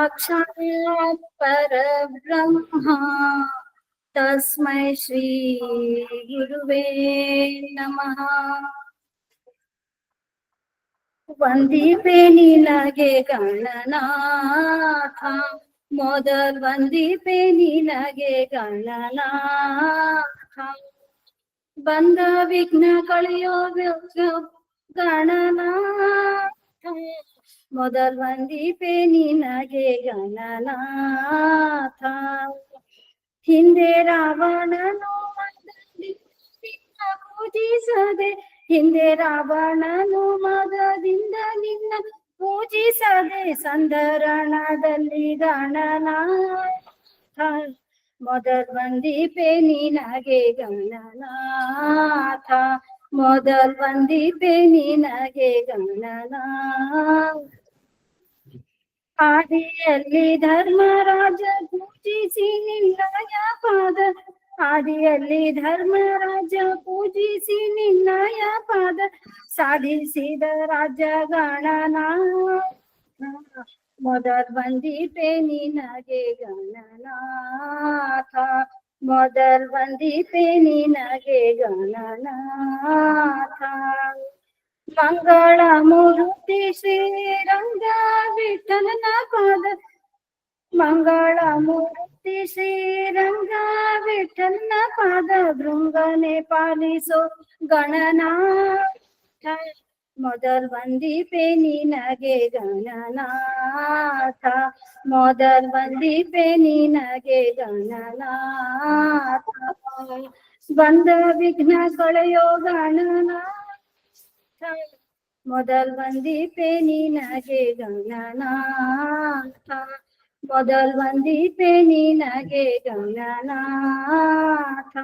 साक्षात् परब्रह्म तस्मै श्री गुरुवे नमः। ವಂದಿಪೆ ನಿನಗೆ ಗಣನಾಥ, ಮೊದಲ್ ವಂದಿಪೆ ನಿನಗೆ ಗಣನಾಥ. ಬಂದ ವಿಘ್ನ ಕಳೆಯೋ ಗಣನಾಥ, ಮೊದಲ್ ವಂದಿಪೆ ನಿನಗೆ ಗಣನಾಥ. ಹಿಂದೆ ರಾವಣನು ಪೂಜಿಸದೆ, ಹಿಂದೆ ರಾವಣನು ಮದದಿಂದ ನಿನ್ನ ಪೂಜಿಸದೆ, ಸಂಧರಣದಲ್ಲಿ ಗಣನಾಥ, ಮೊದಲ್ ವಂದಿಪೆ ನಿನಗೆ ಗಣನಾಥ, ಮೊದಲ್ ವಂದಿಪೆ ನಿನಗೆ ಗಣನಾಥ. ಆದಿಯಲ್ಲಿ ಧರ್ಮರಾಜ ಪೂಜಿಸಿ ನಿನ್ನಯ ಪಾದ, ಆದಿಯಲ್ಲಿ ಧರ್ಮರಾಜ ಪೂಜಿಸಿ ನಿನ್ನಯ ಪಾದ, ಸಾಧಿಸಿದ ರಾಜ್ಯ ಗಣನಾಥ, ಮೊದಲ್ ವಂದಿಪೆ ನಿನಗೆ ಗಣನಾಥ, ಮೊದಲ್ ವಂದಿಪೆ ನಿನಗೆ ಗಣನಾಥ. ಮಂಗಳ ಮೂರ್ತಿ ಶ್ರೀರಂಗ ವಿಠಲನ ಪಾದ, ಮಂಗಳ ಮೂರ್ತಿ ಶ್ರೀರಂಗ ವಿಠಲನ ಪಾದ, ಭೃಂಗನೆ ಪಾಲಿಸೋ ಗಣನಾಥ, ಮೊದಲ್ ವಂದಿಪೆ ನಿನಗೆ ಗಣನಾಥ, ಮೊದಲ್ ವಂದಿಪೆ ನಿನಗೆ ಗಣನಾಥ. ಬಂದ ವಿಘ್ನ ಕಳೆಯೋ ಗಣನಾಥ, ಮೊದಲ್ ವಂದಿಪೆ ನಿನಗೆ ಗಣನಾಥ, ಮೊದಲ್ ವಂದಿಪೆ ನಿನಗೆ ಗಣನಾಥ.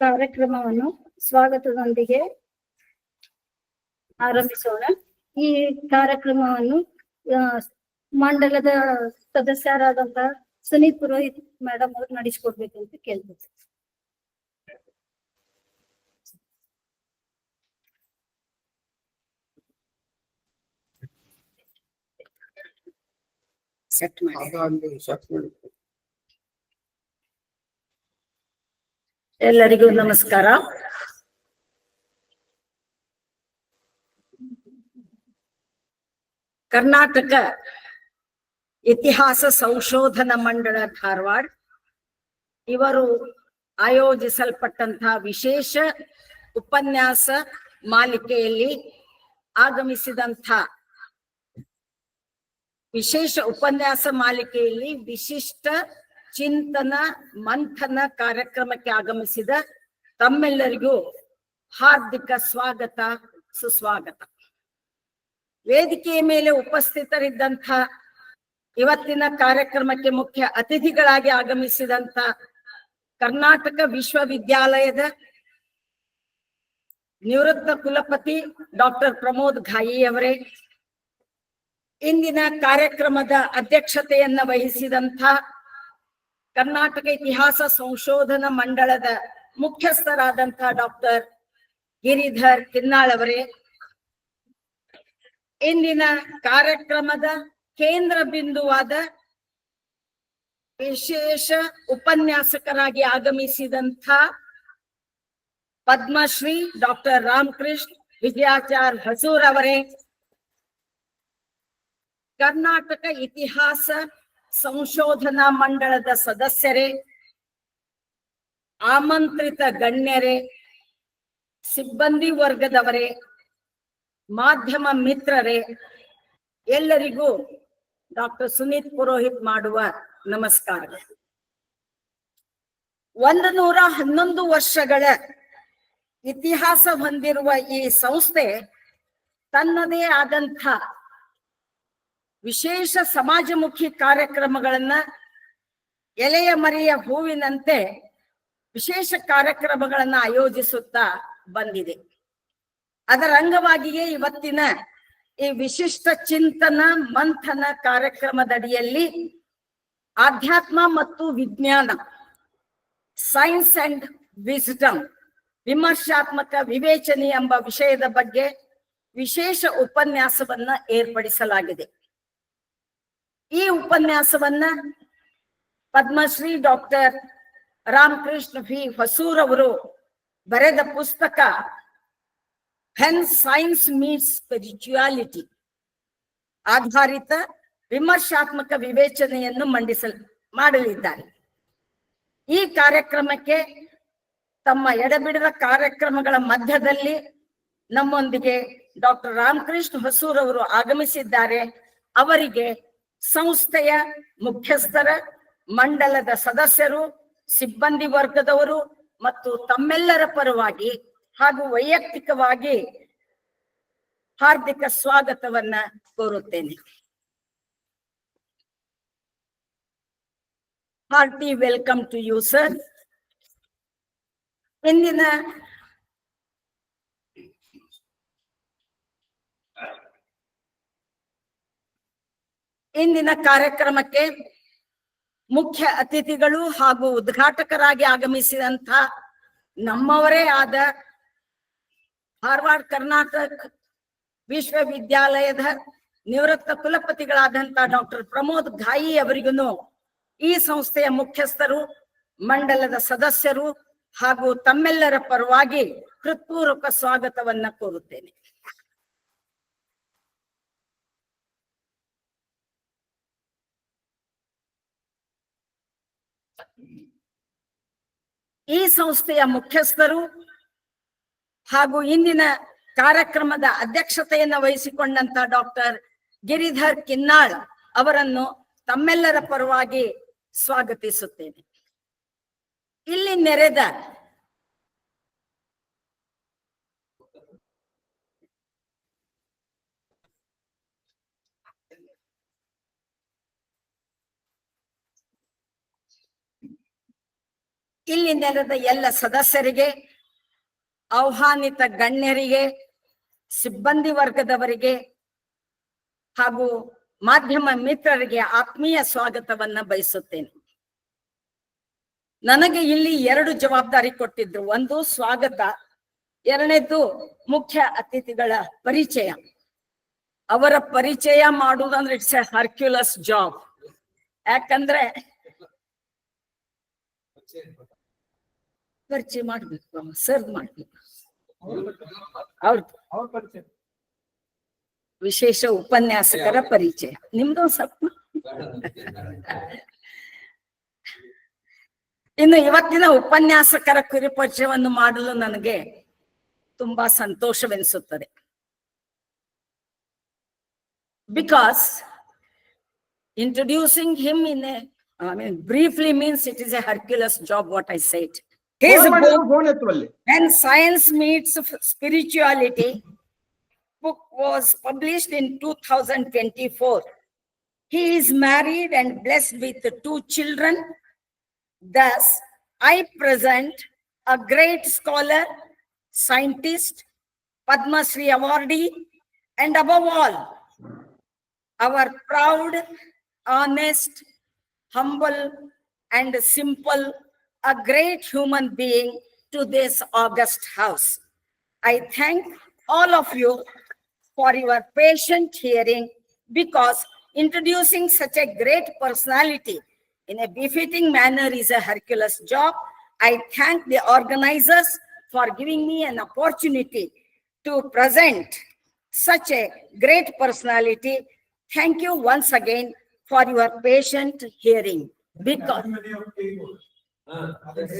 ಕಾರ್ಯಕ್ರಮವನ್ನು ಸ್ವಾಗತದೊಂದಿಗೆ ಆರಂಭಿಸೋಣ. ಈ ಕಾರ್ಯಕ್ರಮವನ್ನು ಮಂಡಲದ ಸದಸ್ಯರಾದಂತಹ ಸುನೀತ್ ಪುರೋಹಿತ್ ಮೇಡಮ್ ಅವರು ನಡೆಸಿಕೊಡ್ಬೇಕು ಅಂತ ಕೇಳ್ಬೋದು. ಎಲ್ಲರಿಗೂ ನಮಸ್ಕಾರ. ಕರ್ನಾಟಕ ಇತಿಹಾಸ ಸಂಶೋಧನಾ ಮಂಡಳ ಧಾರವಾಡ ಇವರು ಆಯೋಜಿಸಲ್ಪಟ್ಟಂತಹ ವಿಶೇಷ ಉಪನ್ಯಾಸ ಮಾಲಿಕೆಯಲ್ಲಿ ಆಗಮಿಸಿದಂಥ ವಿಶೇಷ ಉಪನ್ಯಾಸ ಮಾಲಿಕೆಯಲ್ಲಿ ವಿಶಿಷ್ಟ ಚಿಂತನ ಮಂಥನ ಕಾರ್ಯಕ್ರಮಕ್ಕೆ ಆಗಮಿಸಿದ ತಮ್ಮೆಲ್ಲರಿಗೂ ಹಾರ್ದಿಕ ಸ್ವಾಗತ, ಸುಸ್ವಾಗತ. ವೇದಿಕೆಯ ಮೇಲೆ ಉಪಸ್ಥಿತರಿದ್ದಂಥ ಇವತ್ತಿನ ಕಾರ್ಯಕ್ರಮಕ್ಕೆ ಮುಖ್ಯ ಅತಿಥಿಗಳಾಗಿ ಆಗಮಿಸಿದಂಥ ಕರ್ನಾಟಕ ವಿಶ್ವವಿದ್ಯಾಲಯದ ನಿವೃತ್ತ ಕುಲಪತಿ ಡಾಕ್ಟರ್ ಪ್ರಮೋದ್ ಘಾಯಿ ಅವರೇ, ಇಂದಿನ ಕಾರ್ಯಕ್ರಮದ ಅಧ್ಯಕ್ಷತೆಯನ್ನ ವಹಿಸಿದಂಥ ಕರ್ನಾಟಕ ಇತಿಹಾಸ ಸಂಶೋಧನಾ ಮಂಡಳದ ಮುಖ್ಯಸ್ಥರಾದಂಥ ಡಾಕ್ಟರ್ ಗಿರಿಧರ್ ಕಿನ್ನಾಳ್ ಅವರೇ, ಇಂದಿನ ಕಾರ್ಯಕ್ರಮದ ಕೇಂದ್ರ ಬಿಂದುವಾದ ವಿಶೇಷ ಉಪನ್ಯಾಸಕರಾಗಿ ಆಗಮಿಸಿದಂಥ ಪದ್ಮಶ್ರೀ ಡಾಕ್ಟರ್ ರಾಮಕೃಷ್ಣ ವಿಜಯಾಚಾರ್ಯ ಹಸೂರ್ ಅವರೇ, ಕರ್ನಾಟಕ ಇತಿಹಾಸ ಸಂಶೋಧನಾ ಮಂಡಳದ ಸದಸ್ಯರೇ, ಆಮಂತ್ರಿತ ಗಣ್ಯರೇ, ಸಿಬ್ಬಂದಿ ವರ್ಗದವರೇ, ಮಾಧ್ಯಮ ಮಿತ್ರರೇ, ಎಲ್ಲರಿಗೂ ಡಾಕ್ಟರ್ ಸುನೀತ್ ಪುರೋಹಿತ್ ಮಾಡುವ ನಮಸ್ಕಾರ. 111 ವರ್ಷಗಳ ಇತಿಹಾಸ ಹೊಂದಿರುವ ಈ ಸಂಸ್ಥೆ ತನ್ನದೇ ಆದಂಥ ವಿಶೇಷ ಸಮಾಜಮುಖಿ ಕಾರ್ಯಕ್ರಮಗಳನ್ನ ಎಲೆಯ ಮರೆಯ ಹೂವಿನಂತೆ ವಿಶೇಷ ಕಾರ್ಯಕ್ರಮಗಳನ್ನ ಆಯೋಜಿಸುತ್ತಾ ಬಂದಿದೆ. ಅದರ ಅಂಗವಾಗಿಯೇ ಇವತ್ತಿನ ಈ ವಿಶಿಷ್ಟ ಚಿಂತನ ಮಂಥನ ಕಾರ್ಯಕ್ರಮದಡಿಯಲ್ಲಿ ಆಧ್ಯಾತ್ಮ ಮತ್ತು ವಿಜ್ಞಾನ, ಸೈನ್ಸ್ ಅಂಡ್ ವಿಸ್ಡಮ್ ವಿಮರ್ಶಾತ್ಮಕ ವಿವೇಚನೆ ಎಂಬ ವಿಷಯದ ಬಗ್ಗೆ ವಿಶೇಷ ಉಪನ್ಯಾಸವನ್ನ ಏರ್ಪಡಿಸಲಾಗಿದೆ. ಈ ಉಪನ್ಯಾಸವನ್ನ ಪದ್ಮಶ್ರೀ ಡಾಕ್ಟರ್ ರಾಮಕೃಷ್ಣ ವಿ ಹೊಸೂರ್ ಅವರು ಬರೆದ ಪುಸ್ತಕ ವೆನ್ ಸೈನ್ಸ್ ಮೀಟ್ಸ್ ಸ್ಪಿರಿಚುಯಾಲಿಟಿ ಆಧಾರಿತ ವಿಮರ್ಶಾತ್ಮಕ ವಿವೇಚನೆಯನ್ನು ಮಾಡಲಿದ್ದಾರೆ. ಈ ಕಾರ್ಯಕ್ರಮಕ್ಕೆ ತಮ್ಮ ಎಡಬಿಡದ ಕಾರ್ಯಕ್ರಮಗಳ ಮಧ್ಯದಲ್ಲಿ ನಮ್ಮೊಂದಿಗೆ ಡಾಕ್ಟರ್ ರಾಮಕೃಷ್ಣ ಹೊಸೂರ್ ಅವರು ಆಗಮಿಸಿದ್ದಾರೆ. ಅವರಿಗೆ ಸಂಸ್ಥೆಯ ಮುಖ್ಯಸ್ಥರ, ಮಂಡಲದ ಸದಸ್ಯರು, ಸಿಬ್ಬಂದಿ ವರ್ಗದವರು ಮತ್ತು ತಮ್ಮೆಲ್ಲರ ಪರವಾಗಿ ಹಾಗೂ ವೈಯಕ್ತಿಕವಾಗಿ ಹಾರ್ದಿಕ ಸ್ವಾಗತವನ್ನ ಕೋರುತ್ತೇನೆ. Hearty welcome to you sir. ಇಂದಿನ ಕಾರ್ಯಕ್ರಮಕ್ಕೆ ಮುಖ್ಯ ಅತಿಥಿಗಳು ಹಾಗೂ ಉದ್ಘಾಟಕರಾಗಿ ಆಗಮಿಸಿದಂಥ ನಮ್ಮವರೇ ಆದ ಹಾರ್ವರ್ಡ್ ಕರ್ನಾಟಕ ವಿಶ್ವವಿದ್ಯಾಲಯದ ನಿವೃತ್ತ ಕುಲಪತಿಗಳಾದಂತಹ ಡಾಕ್ಟರ್ ಪ್ರಮೋದ್ ಘಾಯಿ ಅವರಿಗೂ ಈ ಸಂಸ್ಥೆಯ ಮುಖ್ಯಸ್ಥರು, ಮಂಡಲದ ಸದಸ್ಯರು ಹಾಗೂ ತಮ್ಮೆಲ್ಲರ ಪರವಾಗಿ ಹೃತ್ಪೂರ್ವಕ ಸ್ವಾಗತವನ್ನ ಕೋರುತ್ತೇನೆ. ಈ ಸಂಸ್ಥೆಯ ಮುಖ್ಯಸ್ಥರು ಹಾಗೂ ಇಂದಿನ ಕಾರ್ಯಕ್ರಮದ ಅಧ್ಯಕ್ಷತೆಯನ್ನ ವಹಿಸಿಕೊಂಡಂತ ಡಾಕ್ಟರ್ ಗಿರಿಧರ್ ಕಿನ್ನಾಳ್ ಅವರನ್ನು ತಮ್ಮೆಲ್ಲರ ಪರವಾಗಿ ಸ್ವಾಗತಿಸುತ್ತೇನೆ. ಇಲ್ಲಿ ನೆರೆದ ಎಲ್ಲ ಸದಸ್ಯರಿಗೆ, ಆಹ್ವಾನಿತ ಗಣ್ಯರಿಗೆ, ಸಿಬ್ಬಂದಿ ವರ್ಗದವರಿಗೆ ಹಾಗೂ ಮಾಧ್ಯಮ ಮಿತ್ರರಿಗೆ ಆತ್ಮೀಯ ಸ್ವಾಗತವನ್ನ ಬಯಸುತ್ತೇನೆ. ನನಗೆ ಇಲ್ಲಿ 2 ಜವಾಬ್ದಾರಿ ಕೊಟ್ಟಿದ್ರು. ಒಂದು ಸ್ವಾಗತ, ಎರಡನೇದು ಮುಖ್ಯ ಅತಿಥಿಗಳ ಪರಿಚಯ. ಅವರ ಪರಿಚಯ ಮಾಡುವುದಂದ್ರೆ ಇಟ್ಸ್ ಎ ಹರ್ಕ್ಯುಲಸ್ ಜಾಬ್. ಯಾಕಂದ್ರೆ ಪರಿಚಯ ಮಾಡ್ಬೇಕು, ಸರ್ ಮಾಡ್ಬೇಕು. ಅವ್ರದ್ದು ವಿಶೇಷ ಉಪನ್ಯಾಸಕರ ಪರಿಚಯ, ನಿಮ್ದು ಸ್ವಲ್ಪ. ಇನ್ನು ಇವತ್ತಿನ ಉಪನ್ಯಾಸಕರ ಕಿರುಪರಿಚಯವನ್ನು ಮಾಡಲು ನನಗೆ ತುಂಬಾ ಸಂತೋಷವೆನಿಸುತ್ತದೆ. Because introducing him in a, briefly means it is a Hercules job, what I said. His book, When Science Meets Spirituality, book was published in 2024. He is married and blessed with 2 children. Thus, I present a great scholar, scientist, Padmashri awardee, and above all, our proud, honest, humble, and simple, a great human being to this august house. I thank all of you for your patient hearing, because introducing such a great personality in a befitting manner is a Hercules job. I thank the organizers for giving me an opportunity to present such a great personality. Thank you once again for your patient hearing. Because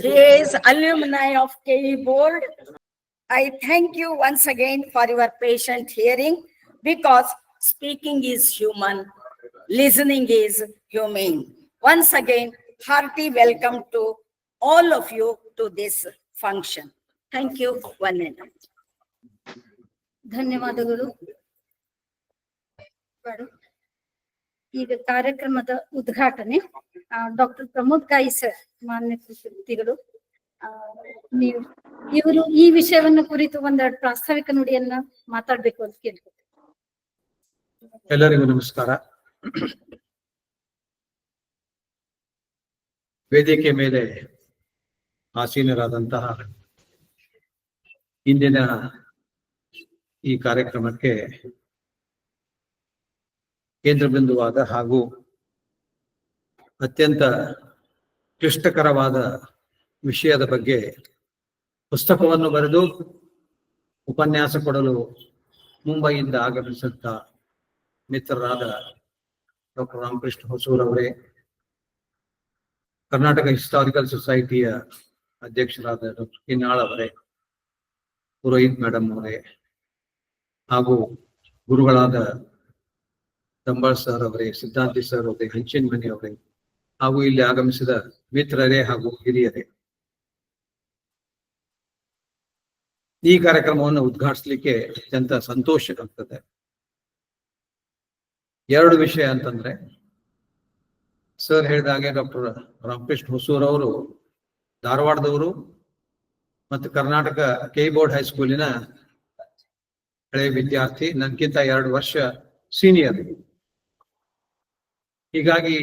he is alumni of KE board. I thank you once again for your patient hearing, because speaking is human, listening is humane. Once again, hearty welcome to all of you to this function. Thank you, one and all. ಧನ್ಯವಾದಗಳು. ಈಗ ಕಾರ್ಯಕ್ರಮದ ಉದ್ಘಾಟನೆ doctor Pramod ಗಾಯಿ sir, ಮಾನ್ಯ ಕೃತಿಗಳು. ಇವರು ಈ ವಿಷಯವನ್ನು ಕುರಿತು ಒಂದೆರಡು ಪ್ರಾಸ್ತಾವಿಕ ನುಡಿಯನ್ನ ಮಾತಾಡ್ಬೇಕು ಅಂತ ಕೇಳ್ಕೊತೀನಿ. ಎಲ್ಲರಿಗೂ ನಮಸ್ಕಾರ. ವೇದಿಕೆ ಮೇಲೆ ಆಸೀನರಾದಂತಹ ಇಂದಿನ ಈ ಕಾರ್ಯಕ್ರಮಕ್ಕೆ ಕೇಂದ್ರ ಬಿಂದುವಾದ ಹಾಗೂ ಅತ್ಯಂತ ಕ್ಲಿಷ್ಟಕರವಾದ ವಿಷಯದ ಬಗ್ಗೆ ಪುಸ್ತಕವನ್ನು ಬರೆದು ಉಪನ್ಯಾಸ ಕೊಡಲು ಮುಂಬೈಯಿಂದ ಆಗಮಿಸಿದ್ದ ಮಿತ್ರರಾದ ಡಾಕ್ಟರ್ ರಾಮಕೃಷ್ಣ ಹೊಸೂರ್ ಅವರೇ, ಕರ್ನಾಟಕ ಹಿಸ್ಟಾರಿಕಲ್ ಸೊಸೈಟಿಯ ಅಧ್ಯಕ್ಷರಾದ ಡಾಕ್ಟರ್ ಕಿನ್ನಾಳ್ ಅವರೇ, ಪುರೋಹಿತ್ ಮೇಡಮ್ ಅವರೇ, ಹಾಗೂ ಗುರುಗಳಾದ ದಂಬಾಳ್ ಸರ್ ಅವರೇ, ಸಿದ್ಧಾಂತಿ ಸರ್ ಅವರೇ, ಹಂಚಿನ ಮನೆ ಅವರೇ, ಹಾಗೂ ಇಲ್ಲಿ ಆಗಮಿಸಿದ ಮಿತ್ರರೇ ಹಾಗೂ ಹಿರಿಯರೇ, ಈ ಕಾರ್ಯಕ್ರಮವನ್ನು ಉದ್ಘಾಟಿಸಲಿಕ್ಕೆ ಅತ್ಯಂತ ಸಂತೋಷ ಆಗ್ತದೆ. ಎರಡು ವಿಷಯ ಅಂತಂದ್ರೆ, ಸರ್ ಹೇಳಿದಾಗೆ ಡಾಕ್ಟರ್ ರಾಮಕೃಷ್ಣ ಹೊಸೂರ್ ಅವರು ಧಾರವಾಡದವರು ಮತ್ತು ಕರ್ನಾಟಕ ಬೋರ್ಡ್ ಹೈಸ್ಕೂಲಿನ ಹಳೆಯ ವಿದ್ಯಾರ್ಥಿ, ನನ್ಗಿಂತ 2 ವರ್ಷ ಸೀನಿಯರ್. ಹೀಗಾಗಿ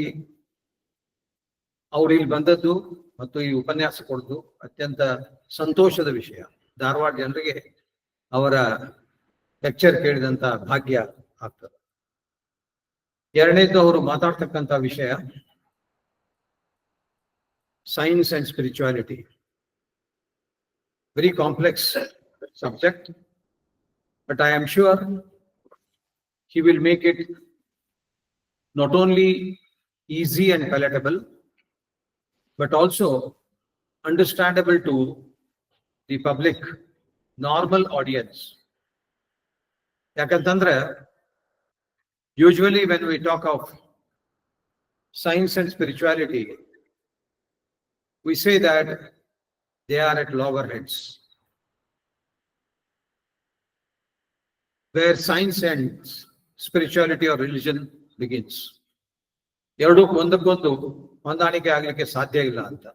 ಅವ್ರು ಇಲ್ಲಿ ಬಂದದ್ದು ಮತ್ತು ಈ ಉಪನ್ಯಾಸ ಕೊಡೋದು ಅತ್ಯಂತ ಸಂತೋಷದ ವಿಷಯ. ಧಾರವಾಡ ಜನರಿಗೆ ಅವರ ಲೆಕ್ಚರ್ ಕೇಳಿದಂತ ಭಾಗ್ಯ ಆಗ್ತದೆ. ಎರಡನೇದು, ಅವರು ಮಾತಾಡ್ತಕ್ಕಂಥ ವಿಷಯ science and spirituality. Very complex subject, but I am sure he will make it not only easy and palatable, but also understandable to the public, normal audience. Yakantandre, usually when we talk of science and spirituality, we say that they are at loggerheads, where science ends, spirituality or religion begins. ಎರಡಕ್ಕೂ ಒಂದಕ್ಕೊಂದು ಹೊಂದಾಣಿಕೆ ಆಗಲಿಕ್ಕೆ ಸಾಧ್ಯ ಇಲ್ಲ ಅಂತ.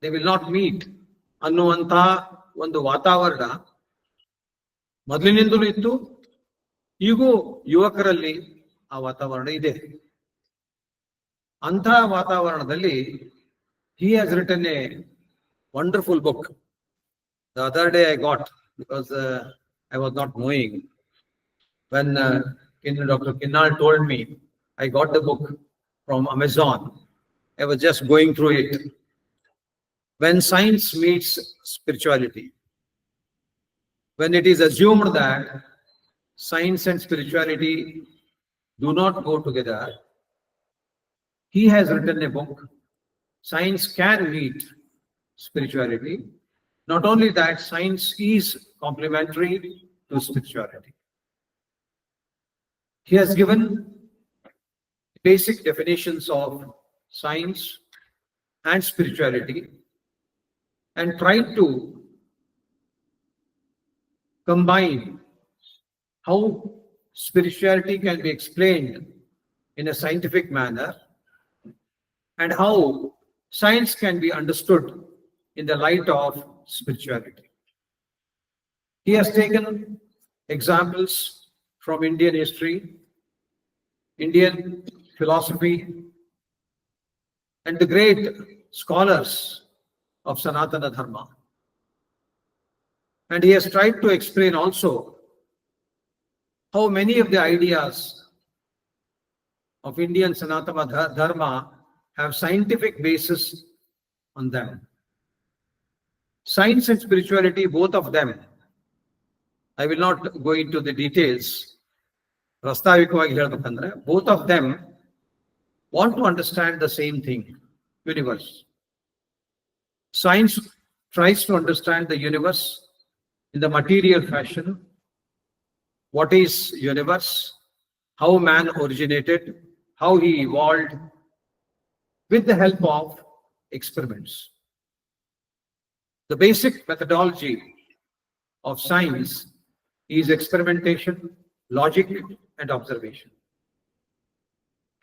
They will not meet ಅನ್ನುವಂಥ ಒಂದು ವಾತಾವರಣ ಮೊದಲಿನಿಂದಲೂ ಇತ್ತು, ಈಗೂ ಯುವಕರಲ್ಲಿ ಆ ವಾತಾವರಣ ಇದೆ. ಅಂಥ ವಾತಾವರಣದಲ್ಲಿ he has written a wonderful book. The other day I got, because I was not knowing, when Dr. Kinnal told me, I got the book from Amazon. I was just going through it. When science meets spirituality, when it is assumed that science and spirituality do not go together, he has written a book, Science Can Meet Spirituality. Not only that, science is complementary to spirituality. He has given basic definitions of science and spirituality and tried to combine how spirituality can be explained in a scientific manner and how science can be understood in the light of spirituality. He has taken examples from Indian history, Indian philosophy, and the great scholars of Sanatana dharma. And he has tried to explain also how many of the ideas of Indian Sanatana dharma have scientific basis on them. Science and spirituality, both of them, I will not go into the details. Prastavikavagi helbekandre, both of them want to understand the same thing, universe. Science tries to understand the universe in the material fashion. What is universe? How man originated? How he evolved? With the help of experiments. The basic methodology of science is experimentation, logic, and observation.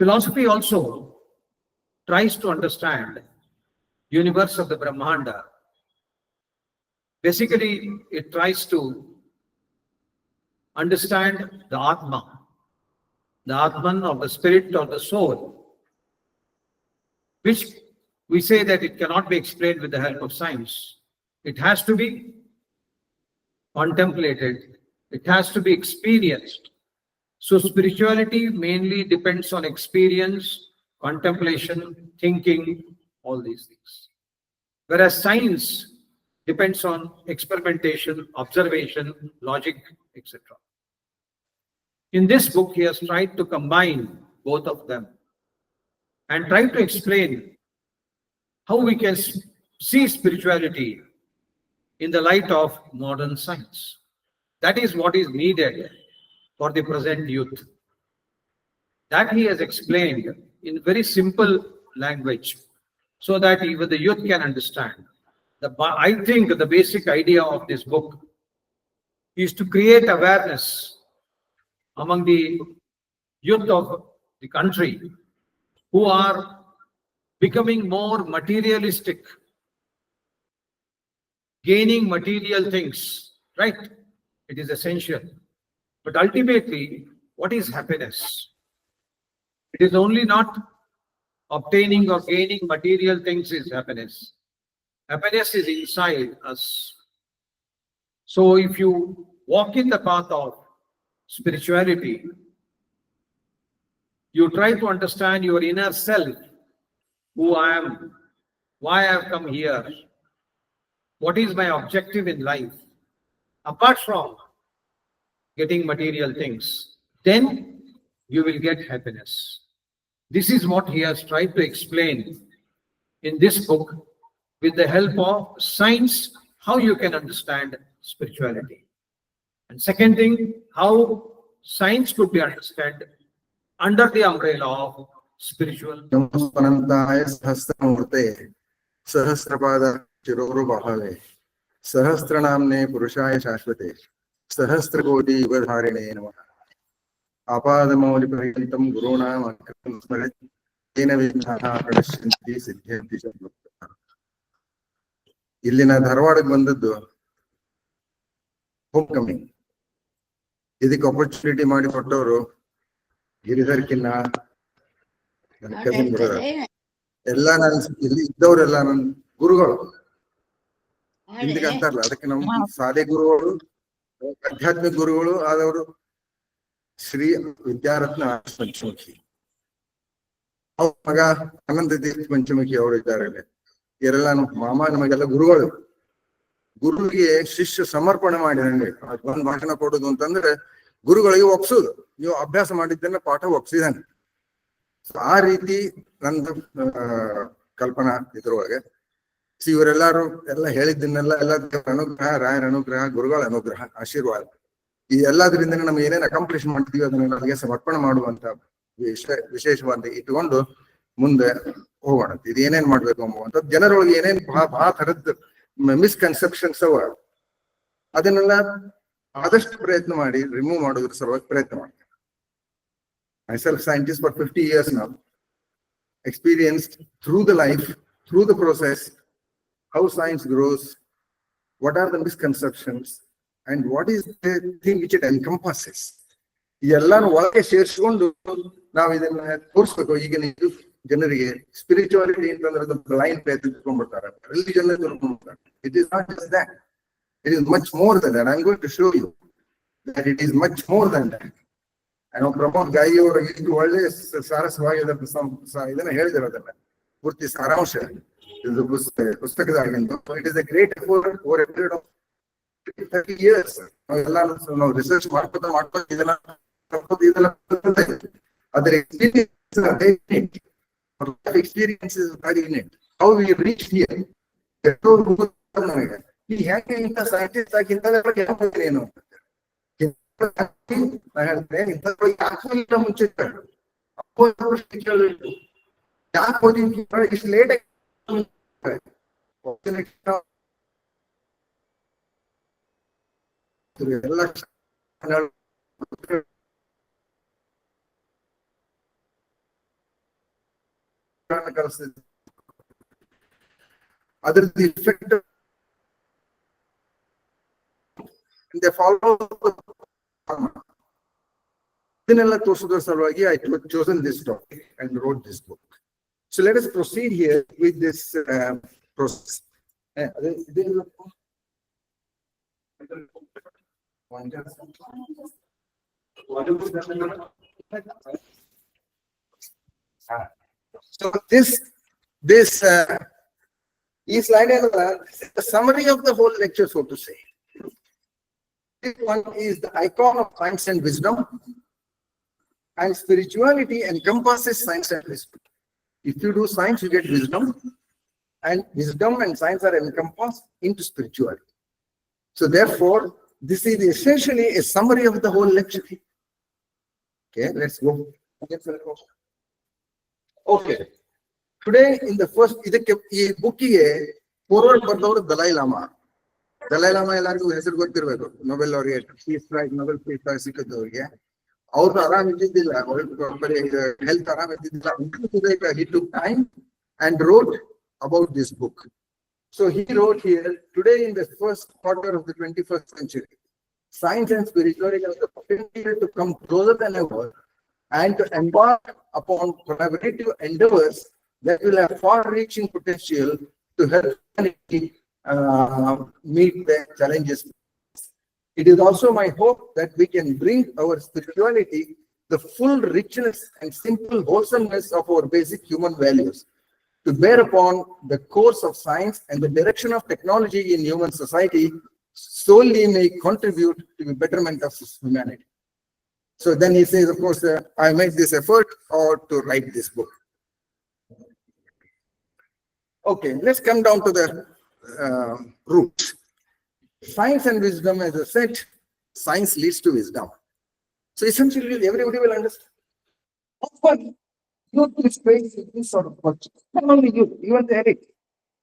Philosophy also tries to understand universe of the Brahmanda. Basically, it tries to understand the Atma, the Atman of the spirit or the soul, which we say that it cannot be explained with the help of science. It has to be contemplated, it has to be experienced. So spirituality mainly depends on experience, contemplation, thinking, all these things. Whereas science depends on experimentation, observation, logic, etc. In this book, he has tried to combine both of them and try to explain how we can see spirituality in the light of modern science. That is what is needed for the present youth. That he has explained in very simple language so that even the youth can understand. I think the basic idea of this book is to create awareness among the youth of the country who are becoming more materialistic, gaining material things, right? It is essential. But ultimately, what is happiness? It is only not obtaining or gaining material things is happiness. Happiness is inside us. So if you walk in the path of spirituality, you try to understand your inner self, who I am, why I have come here, what is my objective in life, apart from getting material things, then you will get happiness. This is what he has tried to explain in this book with the help of science, how you can understand spirituality. And second thing, how science could be understood under the umbrella of spiritual. सहस्रनाम्ने पुरुषाय शाश्वते सहस्रकोटि युगधारिणे नमः आपादमौलिपर्यन्तं गुरूणाम् अङ्कृतं स्मरेत् तेन विघ्नाः प्रणश्यन्ति सिद्ध्यन्ति च मुक्तः. ಇಲ್ಲಿನ ಧಾರವಾಡಕ್ಕೆ ಬಂದದ್ದು home coming. ಇದಕ್ಕೆ opportunity ಮಾಡಿ ಕೊಟ್ಟವರು ಗಿರಿಧರ್ ಕಿನ್ನ, ನನ್ನ ಕಸಿನ್ ಬ್ರದರ್, ಎಲ್ಲ ನನ್ನ ಇಲ್ಲಿ ಇದ್ದವರೆಲ್ಲ ನನ್ನ ಗುರುಗಳು. ಹಿಂದಕ್ಕೆ ಅಂತಾರಲ್ಲ, ಅದಕ್ಕೆ ನಮ್ಮ ಸಾಲೆ ಗುರುಗಳು, ಆಧ್ಯಾತ್ಮಿಕ ಗುರುಗಳು ಆದವರು ಶ್ರೀ ವಿದ್ಯಾರತ್ನ ಪಂಚಮುಖಿ, ಅವ್ರ ಮಗ ಅನಂತ ತೀರ್ಥ ಪಂಚಮುಖಿ ಅವರು ಇದ್ದಾರೆ. ಇವರೆಲ್ಲ ಮಾಮ ನಮಗೆಲ್ಲ ಗುರುಗಳು. ಗುರುವಿಗೆ ಶಿಷ್ಯ ಸಮರ್ಪಣೆ ಮಾಡಿ ನನಗೆ ಒಂದ್ ಭಾಷಣ ಕೊಡೋದು ಅಂತಂದ್ರೆ ಗುರುಗಳಿಗೆ ಒಪ್ಸೋದು. ನೀವು ಅಭ್ಯಾಸ ಮಾಡಿದ್ದನ್ನ ಪಾಠ ಒಪ್ಸಿದಾನೆ. ಆ ರೀತಿ ನಂದು ಕಲ್ಪನಾ ಇದ್ರೊಳಗೆ ಇವರೆಲ್ಲಾರು ಎಲ್ಲ ಹೇಳಿದ್ದನ್ನೆಲ್ಲ ಎಲ್ಲ ಅನುಗ್ರಹ, ರಾಯರ ಅನುಗ್ರಹ, ಗುರುಗಳ ಅನುಗ್ರಹ, ಆಶೀರ್ವಾದ, ಈ ಎಲ್ಲದರಿಂದ ನಮ್ಗೆ ಏನೇನು ಅಕಾಂಪ್ಲಿಷ್ ಮಾಡ್ತೀವಿ ಅದನ್ನ ನಮಗೆ ಸಮರ್ಪಣೆ ಮಾಡುವಂತ ವಿಶೇಷವಾದ ಇಟ್ಕೊಂಡು ಮುಂದೆ ಹೋಗೋಣ. ಇದು ಏನೇನ್ ಮಾಡ್ಬೇಕು ಅಂಬುವಂತ ಜನರೊಳಗೆ ಏನೇನ್ ಬಹಳ ಥರದ್ ಮಿಸ್ಕನ್ಸೆಪ್ಷನ್ಸ್ ಅವ, ಅದನ್ನೆಲ್ಲ ಆದಷ್ಟು ಪ್ರಯತ್ನ ಮಾಡಿ ರಿಮೂವ್ ಮಾಡೋದ್ರ ಸಲುವಾಗಿ ಪ್ರಯತ್ನ ಮಾಡ್ತೀನಿ. Myself scientist for 50 years now, experienced through the life, through the process, how science grows, what are the misconceptions, and what is the thing which it encompasses. ಈ ಎಲ್ಲಾನು ಒಳಗೆ ಸೇರಿಸ್ಕೊಂಡು ನಾವು ಇದನ್ನ ತೋರಿಸ್ಬೇಕು. ಈಗಿನ ಜನರಿಗೆ ಸ್ಪಿರಿಚುವಾಲಿಟಿ ಅಂತಂದ್ರೆ ಬ್ಲೈಂಡ್ ಫೇತ್ ತಿಳ್ಕೊಂಡ್ಬಿಡ್ತಾರೆ, ರಿಲಿಜನ್ ತಿಳ್ಕೊಂಡ್ಬಿಡ್ತಾರೆ. It is not just that. It is much more than that. I'm going to show you that it is much more than that. ನಾವು ಪ್ರಮೋದ್ ಗಾಯಿ ಅವರು ಇಷ್ಟು ಒಳ್ಳೆ ಸಾರಸ್ವಾಗಿ ಇದನ್ನ ಹೇಳಿದಿರೋದನ್ನ ಪೂರ್ತಿ ಸಾರಾಂಶ ಪುಸ್ತಕದಾಗಿಂದು. It is a great effort over a period of 30 years. ನಾವು ರಿಸರ್ಚ್ ಮಾಡ್ಕೋತ ಇದೆಲ್ಲ ಅದರ experience how we reach here. ನನಗೆ ಈ ಯಾಕೆ ಇಂಥ ಸೈಂಟಿಸ್ಟ್ ಆಗಿ ಏನು ಮುಂಚೆ ಯಾಕೆ ಓದಿ ಇಷ್ಟು ಲೇಟ್ ಎಲ್ಲ ಕಲಿಸ್ತಿದ್ದೆ. ಅದ್ರದ್ದು ಇಫೆಕ್ಟ್ they follow ಇದನ್ನೆಲ್ಲ ತೋರಿಸೋದ್ರ ಸಲುವಾಗಿ I chosen this topic and wrote this book. So let us proceed here with this process. So this is like a summary of the whole lecture, so to say. This one is the icon of science and wisdom, and spirituality encompasses science and wisdom. If you do science, you get wisdom, and wisdom and science are encompassed into spirituality. So therefore, this is essentially a summary of the whole lecture. Okay, let's go. Okay. Today in the first book forward bardavaru Dalai Lama. Dalai Lama ಎಲ್ಲರಿಗೂ ಹೆಸರು ಗೊತ್ತಿರಬೇಕು, Nobel laureate, peace prize, Nobel peace prize ಸಿಕ್ಕಿದ್ದವರಿಗೆ. ಅವ್ರು ಆರಾಮ್ ಇದ್ದಿದ್ದಿಲ್ಲ, health ಆರಾಮ್ ಇದ್ದಿದ್ದಿಲ್ಲ. He took time and wrote about this book. So he wrote here, today in the first quarter of the 21st century, science and spirituality have the potential to come closer than ever and to embark upon collaborative endeavors that will have far-reaching potential to help humanity meet the challenges. It is also my hope that we can bring our spirituality the full richness and simple wholesomeness of our basic human values to bear upon the course of science and the direction of technology in human society solely may contribute to the betterment of humanity. So then he says, of course, I made this effort to write this book. Okay, let's come down to the root. Science and wisdom, as I said, science leads to wisdom. So essentially, everybody will understand. Of course, you will face this sort of question. Not only you, even the elite.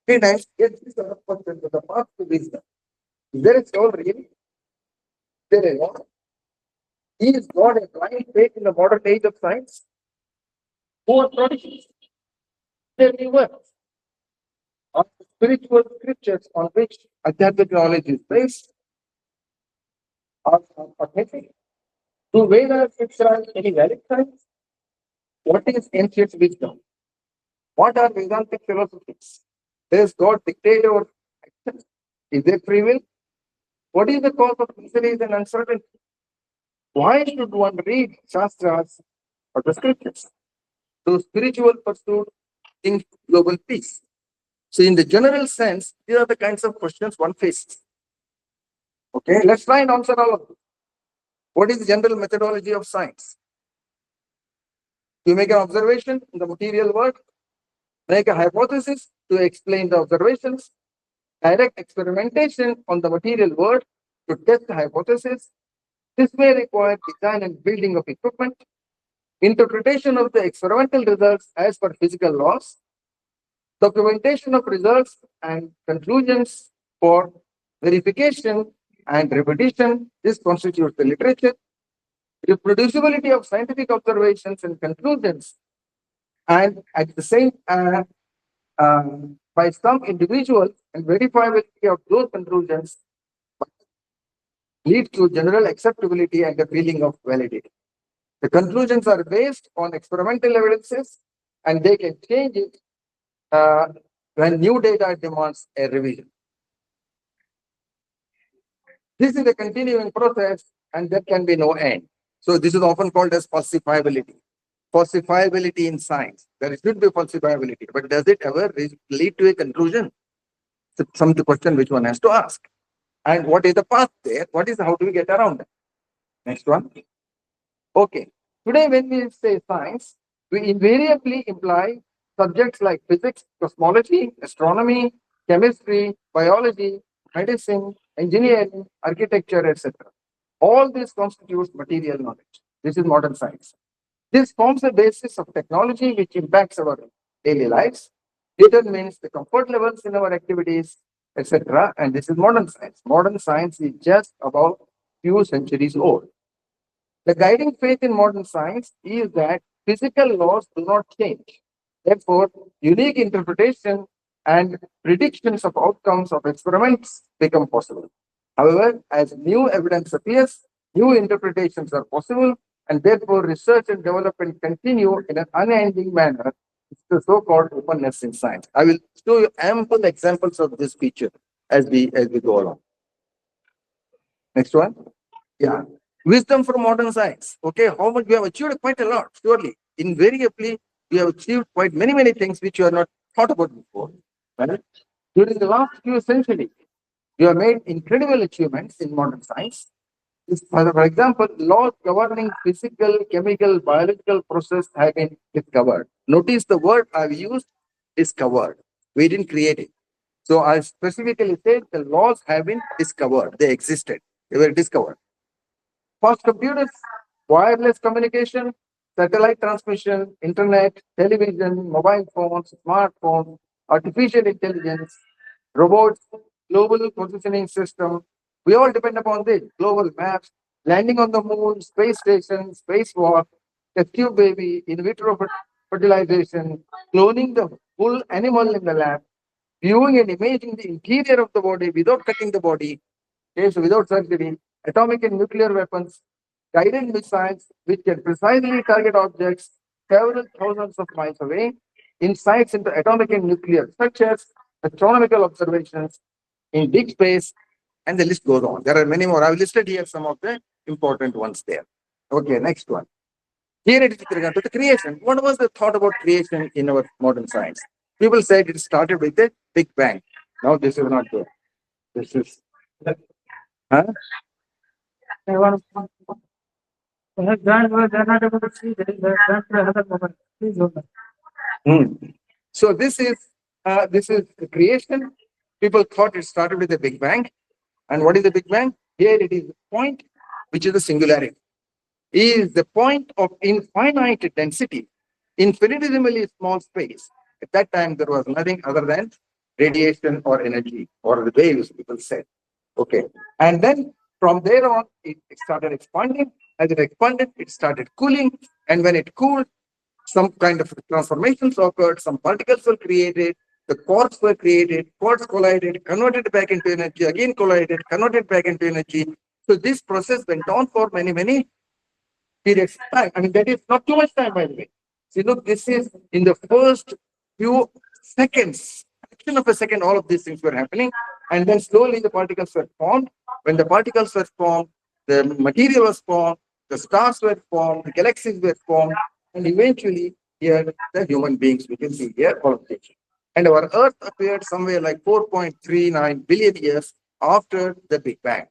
Many times get this sort of question to the path to wisdom. Is there a soul really? Is there a God? Is God a blind faith in the modern age of science? Who are traditions? There we were. Are the spiritual scriptures on which Adhyatmic knowledge is based are authentic? Do Vedas describe any valid science? What is ancient wisdom? What are Vedantic philosophies? Does God dictate our actions? Is there free will? What is the cause of miseries and uncertainty? Why should one read Shastras or the scriptures? Do spiritual pursuit in global peace? So in the general sense, these are the kinds of questions one faces. Okay, let's try and answer all of them. What is the general methodology of science? You make an observation in the material world, make a hypothesis to explain the observations, direct experimentation on the material world to test the hypothesis. This may require design and building of equipment, interpretation of the experimental results as per physical laws, documentation of results and conclusions for verification and repetition. This constitutes the literature. Reproducibility of scientific observations and conclusions, and at the same by some individuals, and verifiability of those conclusions lead to general acceptability and a feeling of validity. The conclusions are based on experimental evidences, and they can change it when new data demands a revision. This is a continuing process, and there can be no end. So this is often called as falsifiability. Falsifiability in science. There should be falsifiability, but does it ever lead to a conclusion? It's some question which one has to ask. And what is the path there? How do we get around that? Next one. Okay. Today, when we say science, we invariably imply subjects like physics, cosmology, astronomy, chemistry, biology, medicine, engineering, architecture, etc. All this constitutes material knowledge. This is modern science. This forms the basis of technology which impacts our daily lives, determines the comfort levels in our activities, etc. And this is modern science. Modern science is just about few centuries old. The guiding faith in modern science is that physical laws do not change. Therefore, unique interpretation and predictions of outcomes of experiments become possible. However, as new evidence appears, new interpretations are possible, and therefore research and development continue in an unending manner. It's the so-called openness in science. I will show you ample examples of this feature as we go along. Next one. Yeah. Wisdom from modern science. Okay, how much we have achieved quite a lot, surely. Invariably, we have achieved quite many things which you have not thought about before. Right? During the last few centuries, you have made incredible achievements in modern science. For example, laws governing physical, chemical, biological process have been discovered. Notice the word I've used, discovered. We didn't create it. So I specifically said the laws have been discovered. They existed. They were discovered. First computers, wireless communication, satellite transmission, internet, television, mobile phones, smartphones, artificial intelligence, robots, global positioning system. We all depend upon this. Global maps, landing on the moon, space station, spacewalk, test tube baby, in vitro fertilization, cloning the full animal in the lab, viewing and imaging the interior of the body without cutting the body, okay, so without surgery, atomic and nuclear weapons, guided missiles which can precisely target objects several thousands of miles away, insights into atomic and nuclear structures, astronomical observations in deep space, and the list goes on. There are many more. I've listed here some of the important ones there. Okay, next one. Here it is with regard to the creation. What was the thought about creation in our modern science? People said it started with the Big Bang. No, this is not good. This is. Huh? Hmm. So this is the creation. People thought it started with the Big Bang. And what is the Big Bang? Here it is the point, which is the singularity. Is the point of infinite density, infinitesimally small space. At that time, there was nothing other than radiation or energy or the waves, people said. Okay. And then from there on, it started expanding. As it expanded, it started cooling. And when it cooled, some kind of transformations occurred, some particles were created, the quarks were created, quarks collided, converted back into energy, again collided, converted back into energy. So this process went on for many periods of time. I mean, that is not too much time, by the way. See, look, this is in the first few seconds, fraction of a second, all of these things were happening. And then slowly the particles were formed. When the particles were formed, the material was formed, the stars were formed, the galaxies were formed, and eventually here the human beings, we can see here all of this. And our Earth appeared somewhere like 4.39 billion years after the Big Bang.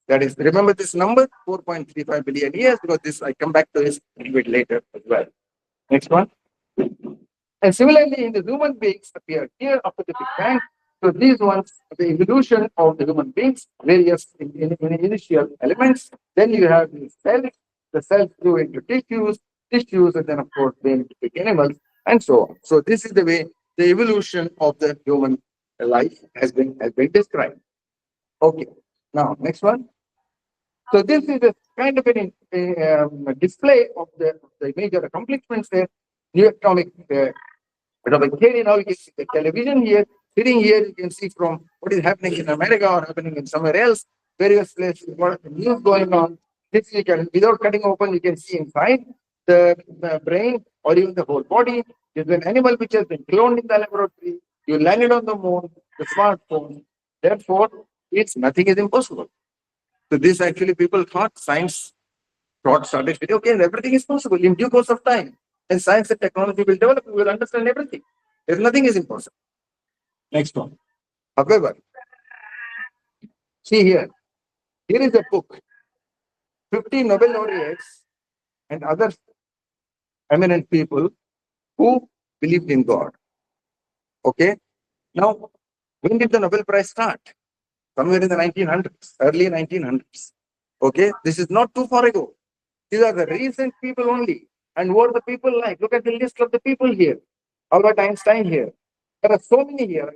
That is, remember this number, 4.35 billion years, because this, I come back to this a little bit later as well. Next one. And similarly, in the human beings appeared here after the Big Bang. So these ones, the evolution of the human beings, various in initial elements. Then you have the cells grew into tissues, and then of course they into big animals, and so on. So this is the way the evolution of the human life has been described. Okay. Now, next one. So this is a kind of a display of the major accomplishments there. New atomic theory. Now you can see the television here. Sitting here, you can see from what is happening in America or happening in somewhere else, various places, what news going on. This you can, without cutting open, you can see inside the brain or even the whole body. There's an animal which has been cloned in the laboratory. You landed on the moon, the smartphone. Therefore, nothing is impossible. So this actually people thought science started with, okay, everything is possible in due course of time. And science and technology will develop, we will understand everything. If nothing is impossible. Next one. However, see here is a book. 50 Nobel laureates and other eminent people who believed in God. Okay. Now, when did the Nobel Prize start? Somewhere in the 1900s, early 1900s. Okay. This is not too far ago. These are the recent people only. And what the people like? Look at the list of the people here. Albert Einstein here. There are so many here.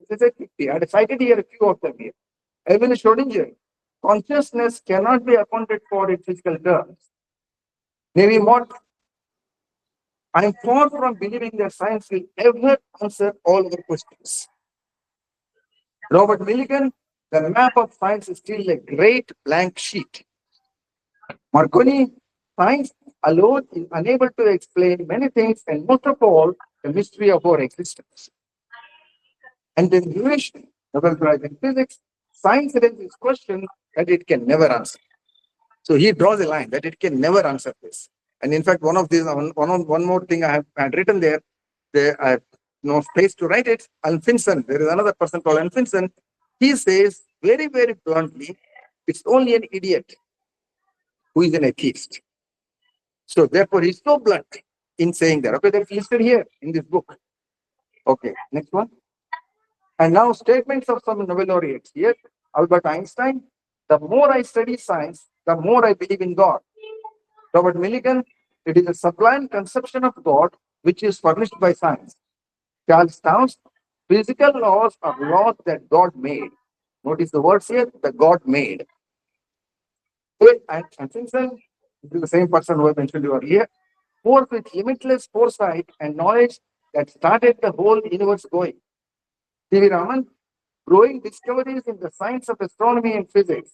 This is 50. I had cited here a few of them here. Even Schrodinger. Consciousness cannot be accounted for in physical terms. Maybe more. I am far from believing that science will ever answer all our questions. Robert Millikan, the map of science is still a great blank sheet. Marconi, science alone is unable to explain many things, and most of all, the mystery of our existence. And then duration, Nobel Prize in Physics, science raises questions that it can never answer. So he draws a line that it can never answer this. And in fact, one more thing I had written there, I have no space to write it. Alfinson, there is another person called Alfinson. He says very, very bluntly, it's only an idiot who is an atheist. So therefore, he's so blunt in saying that. Okay, that's listed here in this book. Okay, next one. And now statements of some Nobel laureates. Here, Albert Einstein, the more I study science, the more I believe in God. Robert Millikan, it is a sublime conception of God which is furnished by science. Charles Towns, physical laws are laws that God made. Notice the words here, the God made. And Simpson, this is the same person who I mentioned earlier, force with limitless foresight and knowledge that started the whole universe going. C.V. Raman, growing discoveries in the science of astronomy and physics,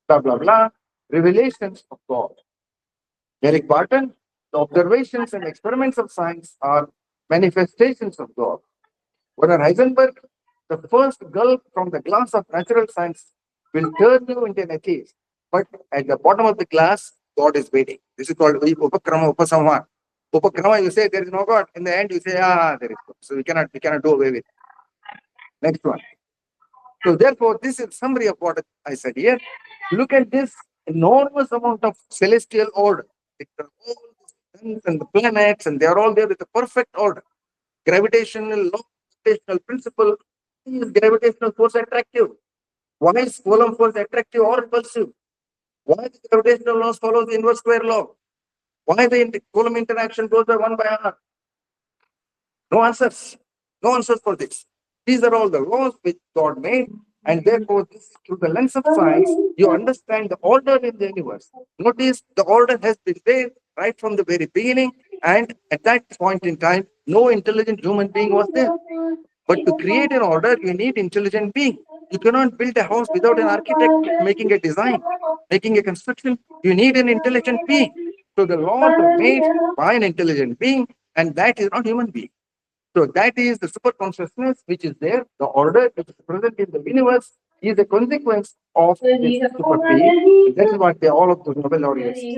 blah, blah, blah, revelations of God. Eric Barton, the observations and experiments of science are manifestations of God. Werner Heisenberg, the first gulp from the glass of natural science will turn you into an atheist. But at the bottom of the glass, God is waiting. This is called Upakrama Upasamha. Upakrama, you say there is no God. In the end, you say, there is God. So we cannot do away with it. Next one. So therefore, this is summary of what I said here. Look at this enormous amount of celestial order. All the suns and the planets, and they are all there with a perfect order. Gravitational law, gravitational principle. Is gravitational force attractive? Why is Coulomb force attractive or repulsive? Why the gravitational laws follow the inverse square law? Why the Coulomb interaction goes by 1 by r? No answers. No answers for this. These are all the laws which God made, and therefore, through the lens of science, you understand the order in the universe. Notice the order has been there right from the very beginning, and at that point in time, no intelligent human being was there. But to create an order, you need intelligent being. You cannot build a house without an architect making a design, making a construction. You need an intelligent being. So the laws are made by an intelligent being, and that is not human being. So that is the super consciousness which is there, the order which is present in the universe is a consequence of this super being. That is what all of the Nobel laureates say.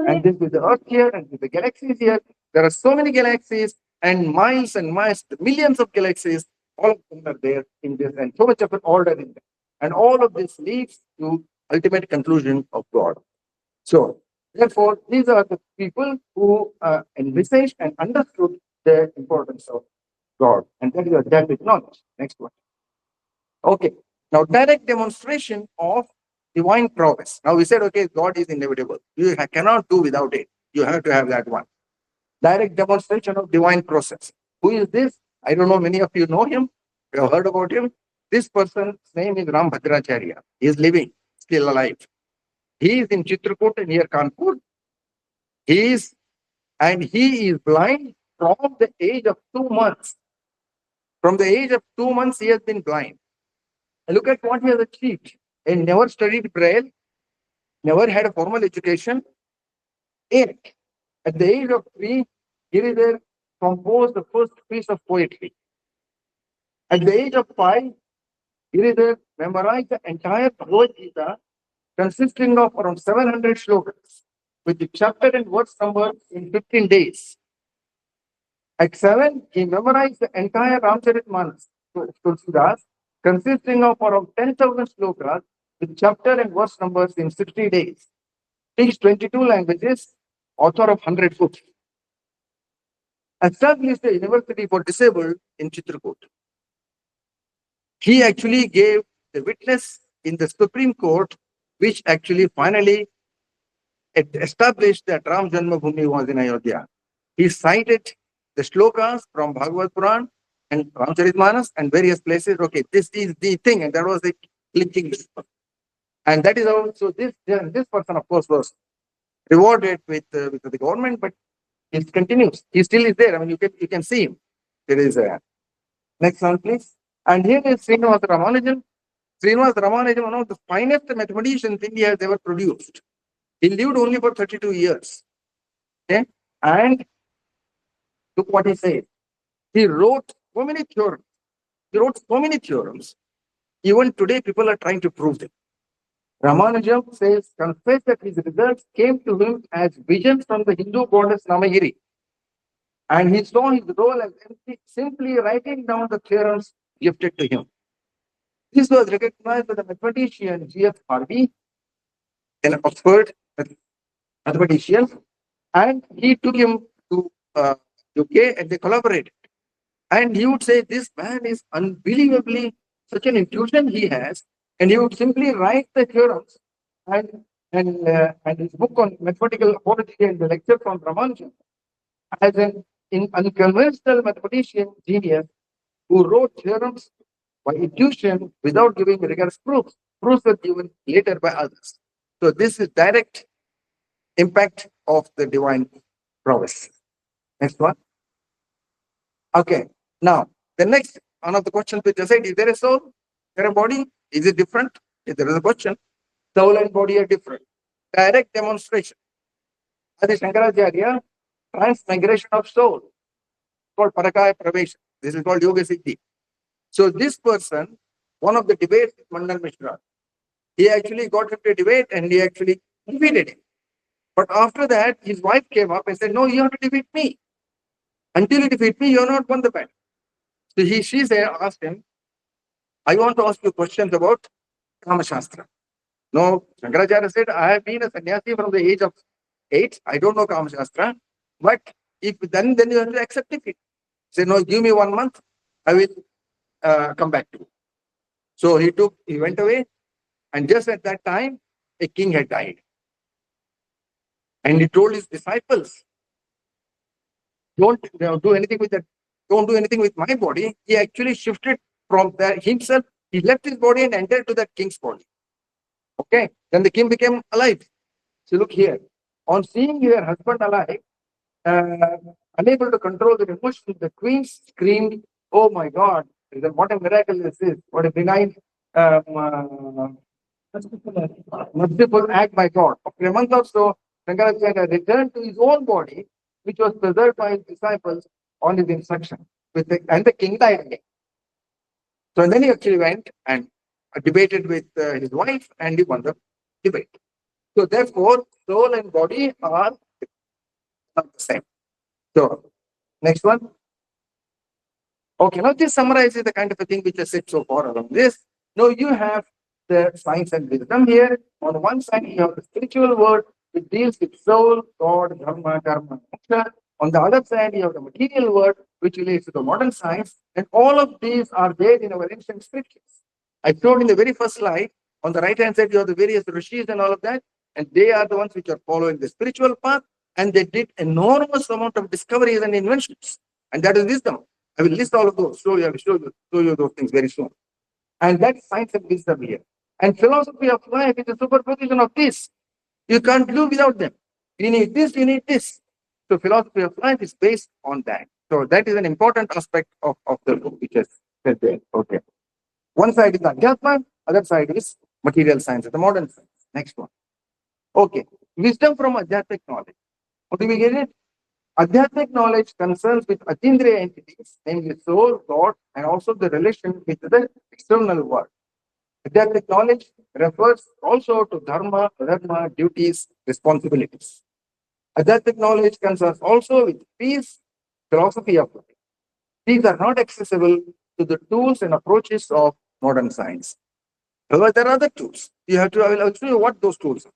And this with the Earth here and with the galaxies here, there are so many galaxies and miles, millions of galaxies, all of them are there in this, and so much of an order in them. And all of this leads to ultimate conclusion of God. So therefore, these are the people who envisaged and understood the importance of God, and that is adaptive knowledge. Next one. Okay, now direct demonstration of divine prowess. Now we said, okay, God is inevitable. You cannot do without it. You have to have that one. Direct demonstration of divine process. Who is this? I don't know. Many of you know him. You have heard about him. This person's name is Ram Bhadracharya. He is living, still alive. He is in Chitrakoot near Kanpur. He is blind from the age of 2 months. From the age of 2 months, he has been blind. And look at what he has achieved. He never studied Braille, never had a formal education. Yet, at the age of 3, Giridhar composed the first piece of poetry. At the age of 5, Giridhar memorized the entire Bhagavad Gita, consisting of around 700 shlokas, with the chapter and verse numbers in 15 days. At 7, he memorized the entire Ramcharitmanas, Tulsidas, consisting of around 10,000 slokas with chapter and verse numbers in 60 days. Speaks 22 languages, author of 100 books. Established a university for disabled in Chitrakoot. He actually gave the witness in the Supreme Court, which actually finally established that Ram Janmabhoomi was in Ayodhya. He cited the shlokas from Bhagavad Puran and Ramcharitmanas and various places. Okay, this is the thing, and that was the clinching. And that is also this person, of course, was rewarded with the government, but it continues. He still is there. I mean, you can see him. There is a next one, please. And here is Srinivasa Ramanujan. Srinivasa Ramanujan, one of the finest mathematicians India has ever produced. He lived only for 32 years. Okay, and look what he says. He wrote so many theorems. Even today, people are trying to prove them. Ramanujam says, confess that his results came to him as visions from the Hindu goddess Namagiri. And he saw his role as simply writing down the theorems gifted to him. This was recognized by the mathematician G.F. Harvey, an Oxford mathematician, and he took him to UK and they collaborated. And he would say, this man is unbelievably, such an intuition he has, and he would simply write the theorems and his book on mathematical apology and the lecture from Ramanujan as an unconventional mathematician genius who wrote theorems by intuition without giving rigorous proofs. Proofs were given later by others. So this is direct impact of the divine prowess. Next one. Okay. Now, the next one of the questions which I said, is there a soul? Is there a body? Is it different? If there is a question, soul and body are different. Direct demonstration. Adi Shankaracharya, transmigration of soul, called Parakaya Pravesha. This is called Yoga Siddhi. So this person, one of the debates with Mandal Mishra, he actually got into a debate and he actually defeated him. But after that, his wife came up and said, no, you have to defeat me. Until you defeat me, you are not won the battle. So she said, asked him, I want to ask you questions about Kama Shastra. No, Shankaracharya said, I have been a sannyasi from the age of 8. I don't know Kama Shastra. But if then you have to accept it. He said, no, give me 1 month. I will come back to you. So he went away. And just at that time, a king had died. And he told his disciples, don't do anything with that. Don't do anything with my body. He actually shifted from there himself. He left his body and entered to that king's body. Okay. Then the king became alive. So look here. On seeing her husband alive, unable to control the emotion, the queen screamed, oh my God, what a miracle this is. What a benign merciful act by God. After a month or so, Shankaracharya returned to his own body, which was preserved by his disciples on his instruction. And the king died again. So then he actually went and debated with his wife and he won the debate. So therefore, soul and body are not the same. So, next one. Okay, now this summarizes the kind of a thing which I said so far around this. Now you have the science and wisdom here. On one side, you have the spiritual world, which deals with soul, God, dharma, karma, moksha. On the other side, you have the material world, which relates to the modern science. And all of these are there in our ancient scriptures. I showed in the very first slide, on the right-hand side, you have the various rishis and all of that. And they are the ones which are following the spiritual path. And they did enormous amount of discoveries and inventions. And that is wisdom. I will list all of those. I will show you those things very soon. And that's science and wisdom here. And philosophy of life is a superposition of this. You can't do without them. You need this, you need this. So philosophy of life is based on that. So that is an important aspect of the book which is said there. Okay. One side is Adhyatma, other side is material science, the modern science. Next one. Okay. Wisdom from Adhyatmic knowledge. How do we get it? Adhyatmic knowledge concerns with atindriya entities, namely soul, God, and also the relation with the external world. Adhyatmic knowledge refers also to dharma, duties, responsibilities. Adhyatmic knowledge concerns also with peace, philosophy of life. These are not accessible to the tools and approaches of modern science. However, there are other tools. I will show you what those tools are.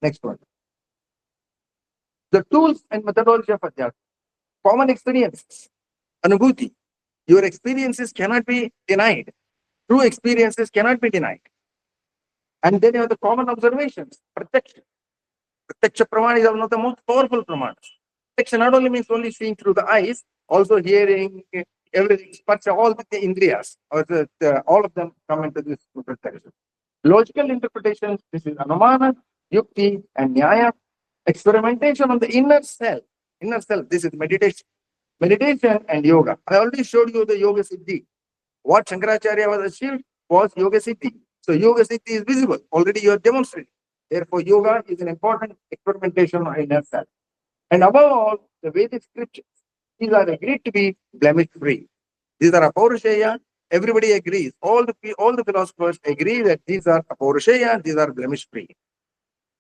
Next one. The tools and methodology of Adhyatma. Common experiences. Anubhuti. Your experiences cannot be denied. True experiences cannot be denied. And then you have the common observations. Pratyaksha. Pratyaksha pramana is one of the most powerful pramanas. Pratyaksha not only means only seeing through the eyes, also hearing, everything, sparsha, all the indriyas, all of them come into this pratyaksha. Logical interpretation, this is Anumana, Yukti, and Nyaya. Experimentation on the inner self. Inner self, this is meditation. Meditation and yoga. I already showed you the Yoga Siddhi. What Shankaracharya was achieved was Yoga Siddhi. So Yoga Siddhi is visible. Already you have demonstrated. Therefore, yoga is an important experimentation on inner self. And above all, the Vedic scriptures. These are agreed to be blemish free. These are Apoureshya, everybody agrees. All the philosophers agree that these are Apoureshya, these are blemish-free.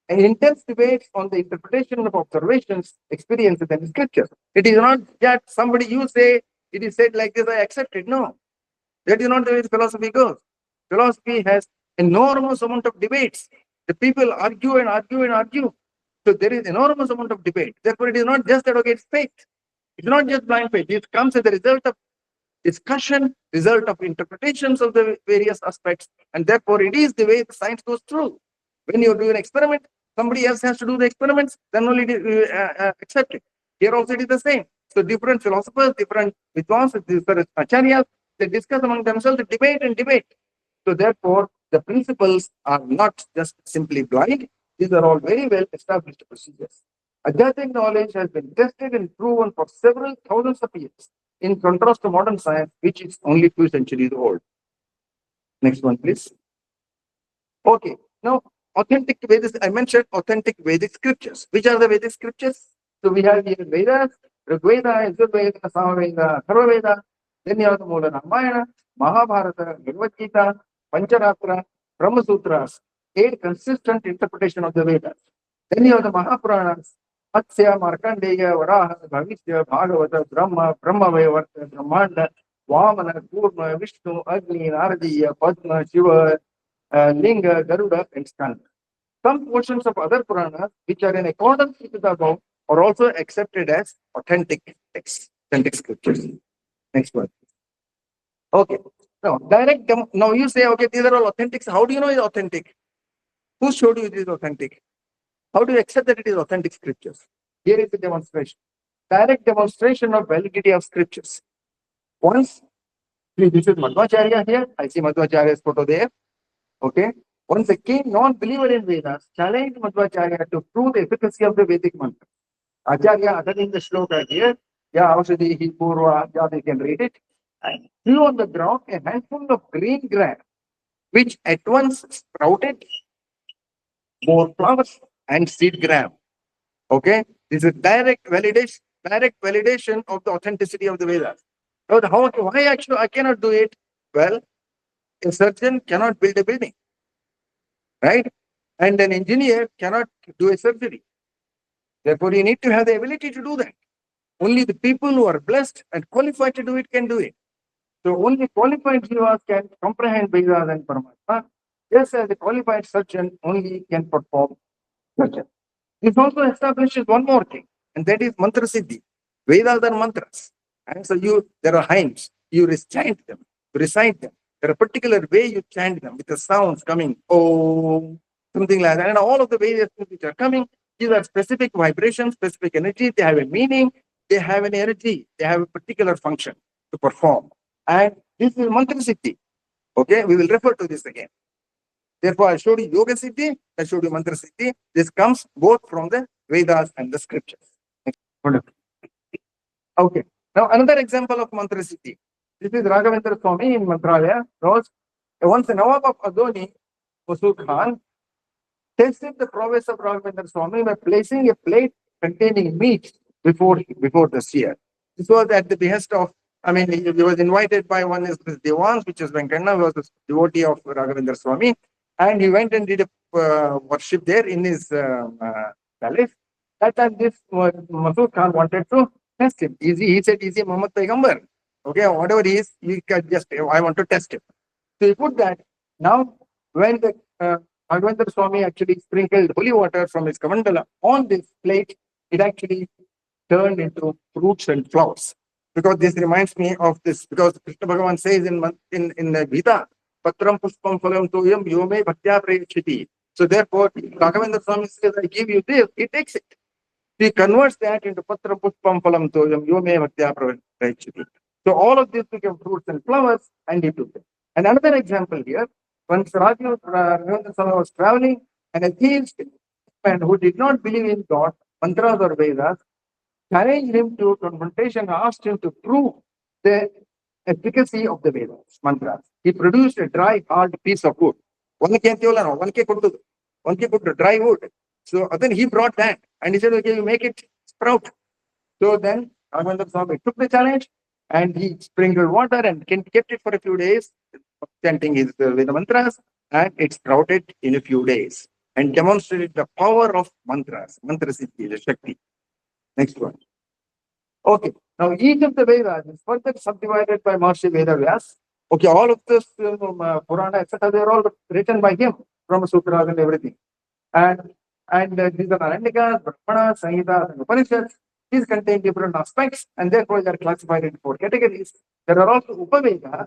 And intense debates on the interpretation of observations, experiences, and scriptures. It is not that somebody you say, it is said like this, I accept it. No, that is not the way philosophy goes. Philosophy has enormous amount of debates. The people argue and argue and argue. So there is enormous amount of debate. Therefore, it is not just that, okay, it's faith. It's not just blind faith. It comes as a result of discussion, result of interpretations of the various aspects. And therefore, it is the way the science goes through. When you do an experiment, somebody else has to do the experiments, then only accept it. Here also it is the same. So different philosophers, different vidwans, different acharyas, they discuss among themselves, they debate and debate. So therefore, the principles are not just simply blind. These are all very well established procedures. Adhyatmic knowledge has been tested and proven for several thousands of years, in contrast to modern science, which is only 2 centuries old. Next one, please. Okay, now authentic Vedas, I mentioned authentic Vedic scriptures. Which are the Vedic scriptures? So we have here Vedas, Rigveda, Yajurveda, Samaveda, Tharvaveda. Then you have the Moola Ramayana, Mahabharata, Bhagavad Gita, Pancharatra, Brahma Sutras, 8 consistent interpretation of the Vedas. Then you have the Mahapuranas, Matsya, Markandeya, Varaha, Bhavishya, Bhagavata, Brahma, Brahmavayavarta, Brahmanda, Vamana, Kurma, Vishnu, Agni, Naradiya, Padma, Shiva, Linga, Garuda, and Skanda. Some portions of other Puranas, which are in accordance with the above, are also accepted as authentic texts, authentic scriptures. Next one. Okay. Now you say, okay, these are all authentic. How do you know it's authentic? Who showed you it is authentic? How do you accept that it is authentic scriptures? Here is the demonstration. Direct demonstration of validity of scriptures. Once, this is Madhvacharya here. I see Madhvacharya's photo there. Okay. Once a keen non-believer in Vedas challenged Madhvacharya to prove the efficacy of the Vedic mantra. Acharya, uttering the shloka here, yeah, Aushadhi, Purva, yeah, they can read it. And threw on the ground a handful of green grass, which at once sprouted more flowers and seed gram. Okay, this is direct validation of the authenticity of the Vedas. So why actually I cannot do it? Well, a surgeon cannot build a building, right? And an engineer cannot do a surgery. Therefore, you need to have the ability to do that. Only the people who are blessed and qualified to do it can do it. So only qualified Jivas can comprehend Vedas and Paramatma. Just as a qualified surgeon only can perform surgery. This also establishes one more thing, and that is mantra siddhi. Vedas are mantras. And so there are hymns. You recite them, recite them. There are a particular way you chant them with the sounds coming, oh, something like that. And all of the various things which are coming, these are specific vibrations, specific energy. They have a meaning, they have an energy, they have a particular function to perform. And this is mantra siddhi. Okay, we will refer to this again. Therefore, I showed you yoga siddhi, I showed you mantra siddhi. This comes both from the Vedas and the scriptures. Okay. Now, another example of mantra siddhi. This is Raghavendra Swami in Mantralaya. Once a Nawab of Adoni, Hosur Khan, tested the prowess of Raghavendra Swami by placing a plate containing meat before the seer. This was at the behest of, he was invited by one of his Devans, which is Venkana, who was a devotee of Raghavendra Swami, and he went and did a worship there in his palace. That time, this Masud Khan wanted to test him. He said, "Is he Muhammad Paigambar? Okay, whatever he is, you can just, I want to test him." So he put that. Now, when the Raghavendra Swami actually sprinkled holy water from his Kamandala on this plate, it actually turned into fruits and flowers. Because this reminds me of this, because Krishna Bhagavan says in the Gita, Patram Puspam Phalam Toyam Yome Bhaktya Prayachiti. So therefore, Raghavendra Swami says, I give you this, he takes it. He converts that into Patram Puspam Phalam Toyam Yome Bhaktya Prayachiti. So all of this became fruits and flowers, and he took it. And another example here, when Raghavendra Swami was traveling, an atheist man who did not believe in God, mantras or Vedas, challenged him to confrontation, asked him to prove the efficacy of the Vedas, mantras. He produced a dry, hard piece of wood. One put dry wood. So then he brought that and he said, okay, you make it sprout. So then Raghavendra Swami took the challenge and he sprinkled water and kept it for a few days, chanting his Veda mantras, and it sprouted in a few days and demonstrated the power of mantras. Mantra siddhi, the Shakti. Next one. Okay. Now each of the Vedas is further subdivided by Maharishi Vedavyas. Okay, all of this Purana, etc., they are all written by him, Brahma Sutras and everything. And these are Aranyakas, Brahmanas, Samhitas, and Upanishads. These contain different aspects, and therefore they are classified into 4 categories. There are also Upavedas.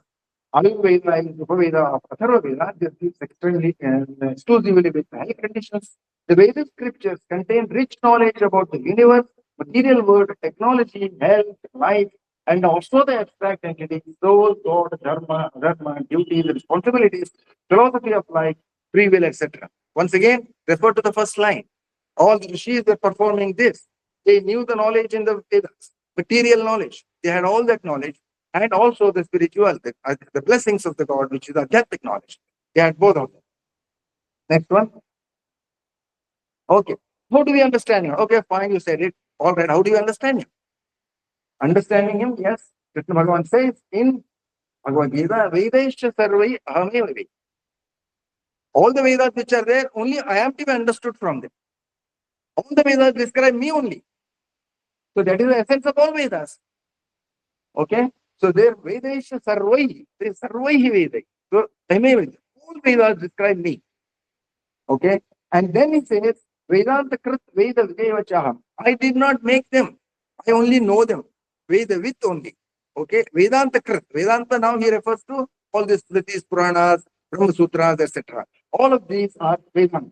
Ayurveda is Upaveda of Atharva Veda. This is extremely and exclusively with high conditions. The Vedic scriptures contain rich knowledge about the universe, material world, technology, health, life, and also the abstract entities, soul, God, dharma, duties, responsibilities, philosophy of life, free will, etc. Once again, refer to the first line. All the rishis were performing this. They knew the knowledge in the Vedas, material knowledge. They had all that knowledge, and also the spiritual, the blessings of the God, which is adhyatmic knowledge. They had both of them. Next one. Okay. How do we understand him? Okay, fine, you said it. All right. How do you understand him? Understanding him, yes. Krishna Bhagavan says in Bhagavad Gita, Vedesha sarvai ahame vedi. All the Vedas which are there, only I am to be understood from them. All the Vedas describe me only. So that is the essence of all Vedas. Okay? So there, Vedesha sarvai, sarvai vedai. So all Vedas describe me. Okay? And then he says, Vedanta krit Veda Vijayavachaham. I did not make them. I only know them. Veda with only. Okay? Vedanta krit. Vedanta now he refers to all these Puranas, Brahma Sutras, etc. All of these are Vedanta.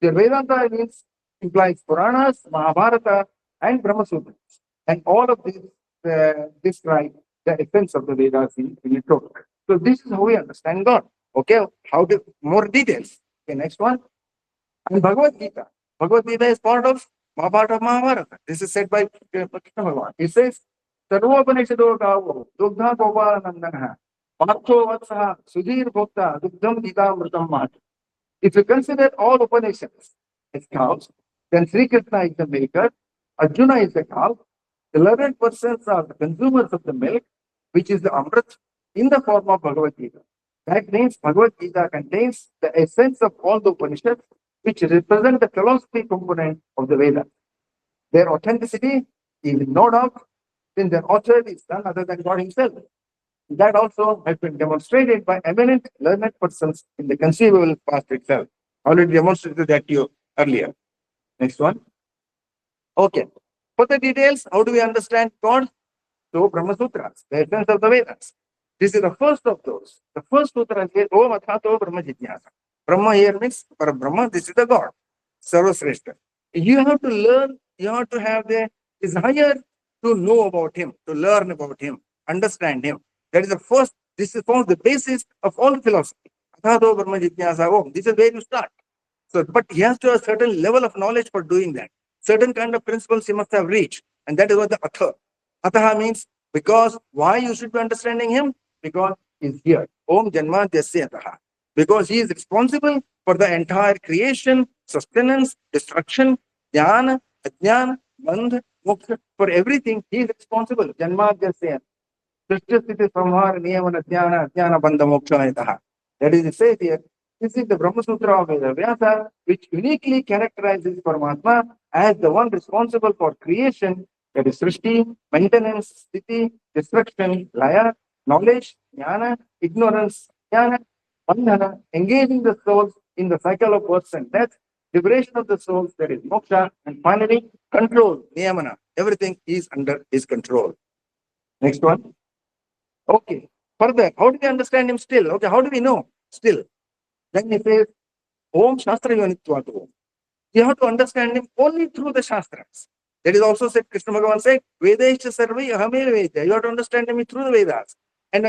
The Vedanta means implies Puranas, Mahabharata, and Brahma Sutras. And all of these describe the essence of the Vedas in total. So this is how we understand God. Okay? How to more details. Okay, next one. And Bhagavad Gita. Bhagavad Gita is part of Mahabharata. This is said by Krishna Bhagavan. He says, Sarvopanishado Gavo, Dugdha Gopalanandana, Partho Vatsaha, Sudhir Bhokta, Dugdham Gita Mritam Mat. If you consider all Upanishads as cows, then Sri Krishna is the maker, Arjuna is the cow, the 11 persons are the consumers of the milk, which is the Amrit, in the form of Bhagavad Gita. That means Bhagavad Gita contains the essence of all the Upanishads, which represent the philosophy component of the Vedas. Their authenticity is no doubt, since their author is none other than God himself. That also has been demonstrated by eminent learned persons in the conceivable past itself. Already demonstrated that to you earlier. Next one. Okay. For the details, how do we understand God? So, Brahma Sutras, the essence of the Vedas. This is the first of those. The first sutra is Om Athato Brahma Jityasa. Brahma here means for Brahma, this is the God, Sarvasreshta. You have to learn, you have to have the desire to know about him, to learn about him, understand him. That is the first, this is forms the basis of all philosophy. Athato Brahma Jityasa Om. This is where you start. So, but he has to have a certain level of knowledge for doing that. Certain kind of principles he must have reached. And that is what the Atha. Atha means because why you should be understanding him? Because he's here. Om Janma Dyasya Ataha. Because he is responsible for the entire creation, sustenance, destruction, jnana, ajnana, bandha, moksha. For everything, he is responsible. Janma Dyasya. Srishti samhara niyamana jnana, ajnana, bandha, moksha etaha. That is, it says here, this is the Brahma Sutra of Vedavyasa, which uniquely characterizes Paramatma as the one responsible for creation, that is Srishti, maintenance, sthiti, destruction, laya, knowledge, jnana, ignorance, jnana, bandhana, engaging the souls in the cycle of birth and death, liberation of the souls, that is moksha, and finally, control, niyamana. Everything is under his control. Next one. Okay. Further, how do we understand him still? Okay, how do we know still? Then he says, Om Shastra Yonitvato. You have to understand him only through the Shastras. That is also said, Krishna Bhagavan said, Vedesha Sarvai Ahame Veda. You have to understand him through the Vedas. And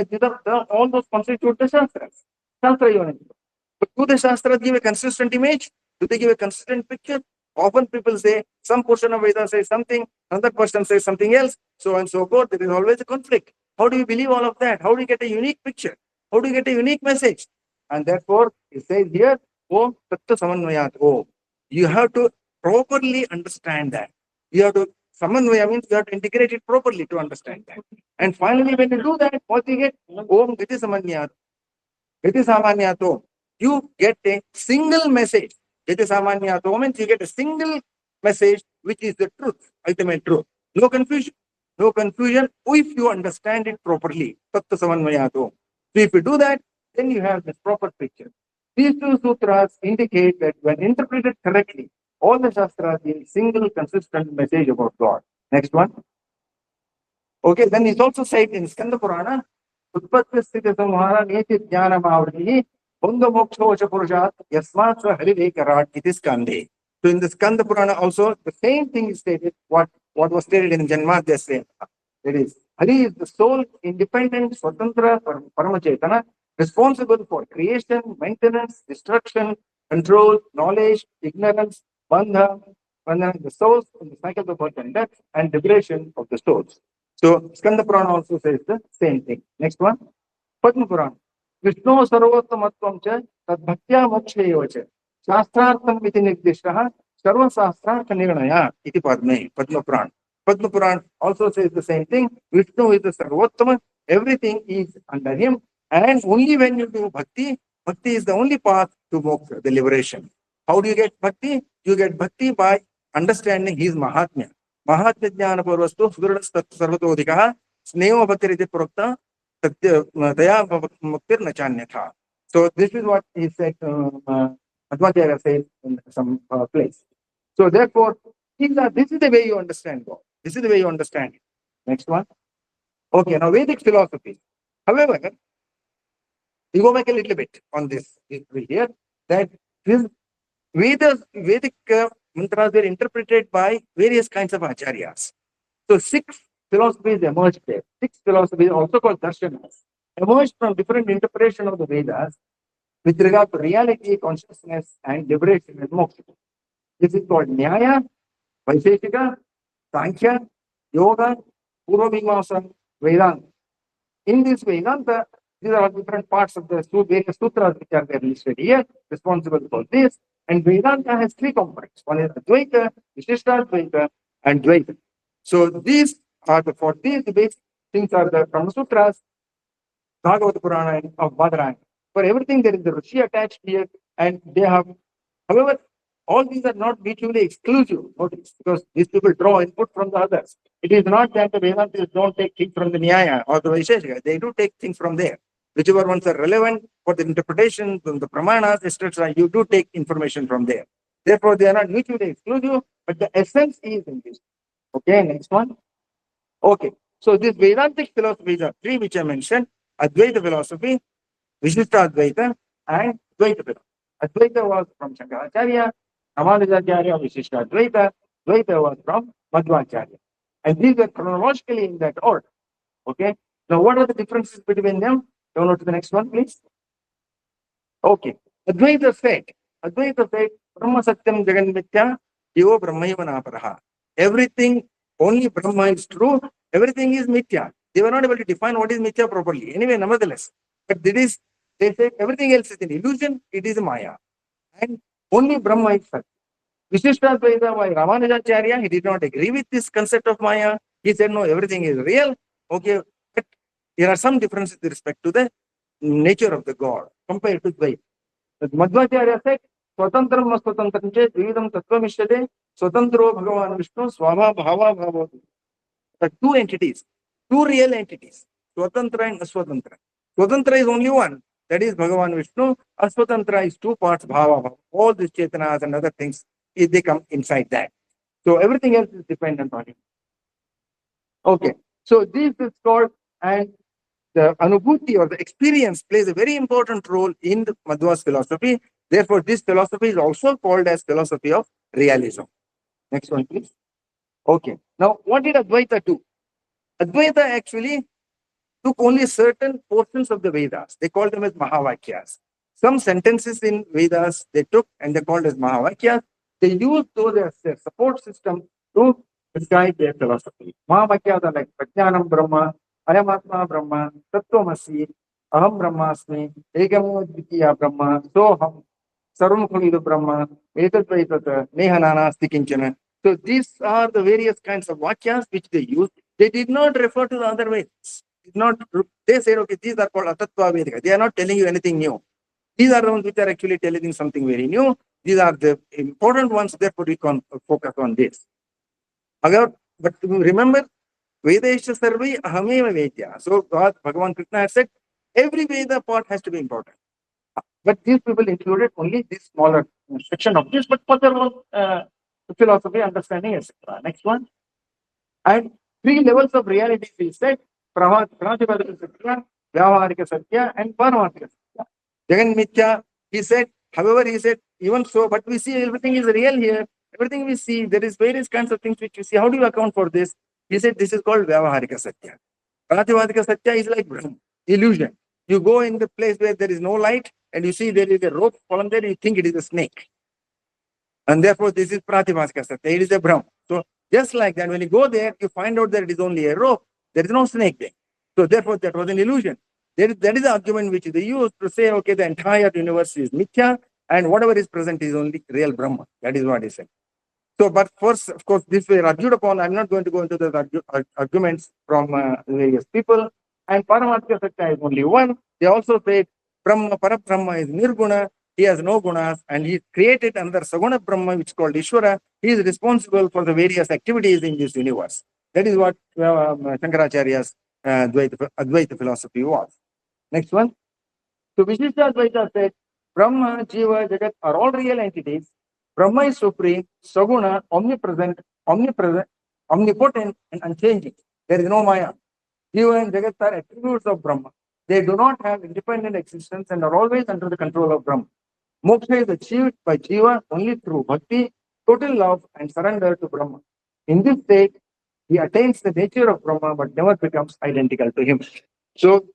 all those constitute the Shastras. Shastra Yonitvato. But do the Shastras give a consistent image? Do they give a consistent picture? Often people say, some portion of Vedas says something, another person says something else, so on and so forth. There is always a conflict. How do you believe all of that? How do you get a unique picture? How do you get a unique message? And therefore, it says here, Om Tattva Samanvayat Om. You have to properly understand that. You have to Samanvaya means you have to integrate it properly to understand that. And finally, when you do that, what you get? Om Gati Samanyat. Gati Samanyato. You get a single message. Gati Samanyato means you get a single message which is the truth, ultimate truth. No confusion. No confusion if you understand it properly. Tattva Samanvayato. So if you do that, then you have this proper picture. These two sutras indicate that when interpreted correctly, all the Shastras give a single consistent message about God. Next one. Okay, then it's also said in Skanda Purana, Utpatti Sthiti Samhara Neti Jnana Mavriti Banga Moksha Vacha Purushat Yasmat Sva Harivekarat Iti Skande. So in the Skanda Purana also, the same thing is stated, what was stated in Janmadhyasya. That is, Hari is the sole, independent, Swatantra, Paramachetana, responsible for creation, maintenance, destruction, control, knowledge, ignorance, bandha, the souls in the cycle of birth and death, and liberation of the souls. So Skanda Purana also says the same thing. Next one. Padma Purana. Vishnu Sarvottamatvam cha tad bhaktya mokshayo cha shastrartham iti nirdishtaha sarva sahasrartha nirnaya iti Padma Purana. Padma Purana also says the same thing. Vishnu is the Sarvottama. Everything is under him. And only when you do bhakti, bhakti is the only path to moksha, the liberation. How do you get bhakti? You get bhakti by understanding his Mahatmya. Mahatmya Jnana Purvastu Sudradastat Sarvatodhikaha Sneva Bhaktiriti Prokta Taya Muktir Nachanyatha. So this is what he said, Madhvacharya says in some place. So therefore, this is the way you understand God. This is the way you understand it. Next one. Okay, now Vedic philosophy. However, we go back a little bit on this. We hear that this Vedic mantras were interpreted by various kinds of acharyas. So 6 philosophies emerged there. 6 philosophies, also called darshanas, emerged from different interpretation of the Vedas with regard to reality, consciousness, and liberation and moksha. This is called Nyaya, Vaisheshika, Sankhya, Yoga, Purvamimamsa, Vedanta. In this Vedanta, these are different parts of the various sutras which are there listed here, responsible for this. And Vedanta has 3 components. One is Advaita, Vishishtadvaita, and Dvaita. So these are for these basic things are the Brahma Sutras, Bhagavad Purana, and of Badarayana. For everything there is the Rishi attached here, and they have, however, all these are not mutually exclusive, notice, because these people draw input from the others. It is not that the Vedantis don't take things from the Nyaya or the Vaisheshika. They do take things from there. Whichever ones are relevant for the interpretation, the pramanas, etc., you do take information from there. Therefore, they are not mutually exclusive, but the essence is in this. Okay, next one. Okay, so these Vedantic philosophies are 3 which I mentioned: Advaita philosophy, Vishishtadvaita, and Dvaita philosophy. Advaita was from Shankaracharya, Ramanujacharya, Vishishtadvaita. Dvaita was from Madhvacharya. And these are chronologically in that order. Okay, now what are the differences between them? Go to the next one, please. Okay, Advaita said, Brahma Satyam Jagan Mithya, Ego Brahmaiva Naparaha. Everything, only Brahma is true, everything is Mithya. They were not able to define what is Mithya properly. Anyway, nevertheless, but it is, they say everything else is an illusion, it is Maya. And only Brahma is Satya. Vishishtadvaita by Ramanujacharya, he did not agree with this concept of Maya. He said, no, everything is real. Okay, but there are some differences with respect to the nature of the God compared to Dvaita. Madhvacharya said, Swatantram Swatantram Che Dvidam Tattvamishtate Swatantro Bhagavan Vishnu Swabha Bhava Bhavati. The 2 entities, 2 real entities, Swatantra and Aswatantra. Swatantra is only one, that is Bhagavan Vishnu. Aswatantra is 2 parts, Bhava Bhava. All these chetanas and other things, they come inside that. So everything else is dependent on him. Okay, so this is called, and the anubhuti or the experience plays a very important role in the Madhva's philosophy. Therefore, this philosophy is also called as philosophy of realism. Next one, please. Okay. Now, what did Advaita do? Advaita actually took only certain portions of the Vedas. They called them as Mahavakyas. Some sentences in Vedas they took and they called as Mahavakyas. They used those as their support system to describe their philosophy. Mahavakyas are like Prajnanam Brahma, Paramatma Brahma, Tattvamasi, Aham Brahmasmi, Egamo Dvitiya Brahma, Soham, Sarvam Khulidu Brahma, Etadvaitat, Nehanana Stikinchana. So these are the various kinds of vakyas which they use. They did not refer to the other Vedas. They said, okay, these are called Atattva Vedika. They are not telling you anything new. These are the ones which are actually telling you something very new. These are the important ones, therefore we can focus on this. But remember, Vedesha Sarvai Ahameva Vedya. So God, Bhagavan Krishna has said, every Veda part has to be important. But these people included only this smaller section of this, but further on philosophy, understanding, etc. Next one. And 3 levels of reality he said, Pratipadika Satya, Vyavaharika Satya, and Paramatma Satya. Jagan Nitya, he said, however, he said, even so, but we see everything is real here. Everything we see, there is various kinds of things which you see. How do you account for this? He said, this is called Vyavaharika Satya. Pratipadika Satya is like illusion. You go in the place where there is no light and you see there is a rope column there, you think it is a snake. And therefore, this is Pratipadika Satya. It is a Brahma. So, just like that, when you go there, you find out that it is only a rope. There is no snake there. So, therefore, that was an illusion. That is the argument which they use to say, okay, the entire universe is Nitya and whatever is present is only real Brahma. That is what he said. So, but first, of course, this were argued upon. I'm not going to go into the arguments from various people. And Paramatma Satya is only one. They also said Brahma, Parabrahma is Nirguna. He has no gunas and he created another Saguna Brahma, which is called Ishvara. He is responsible for the various activities in this universe. That is what Shankaracharya's Advaita philosophy was. Next one. So Vishishta Advaita said, Brahma, Jeeva, Jagat are all real entities. Brahma is supreme, Saguna, omnipresent, omnipotent, and unchanging. There is no Maya. Jeeva and Jagat are attributes of Brahma. They do not have independent existence and are always under the control of Brahma. Moksha is achieved by Jeeva only through bhakti, total love, and surrender to Brahma. In this state, he attains the nature of Brahma but never becomes identical to him. So,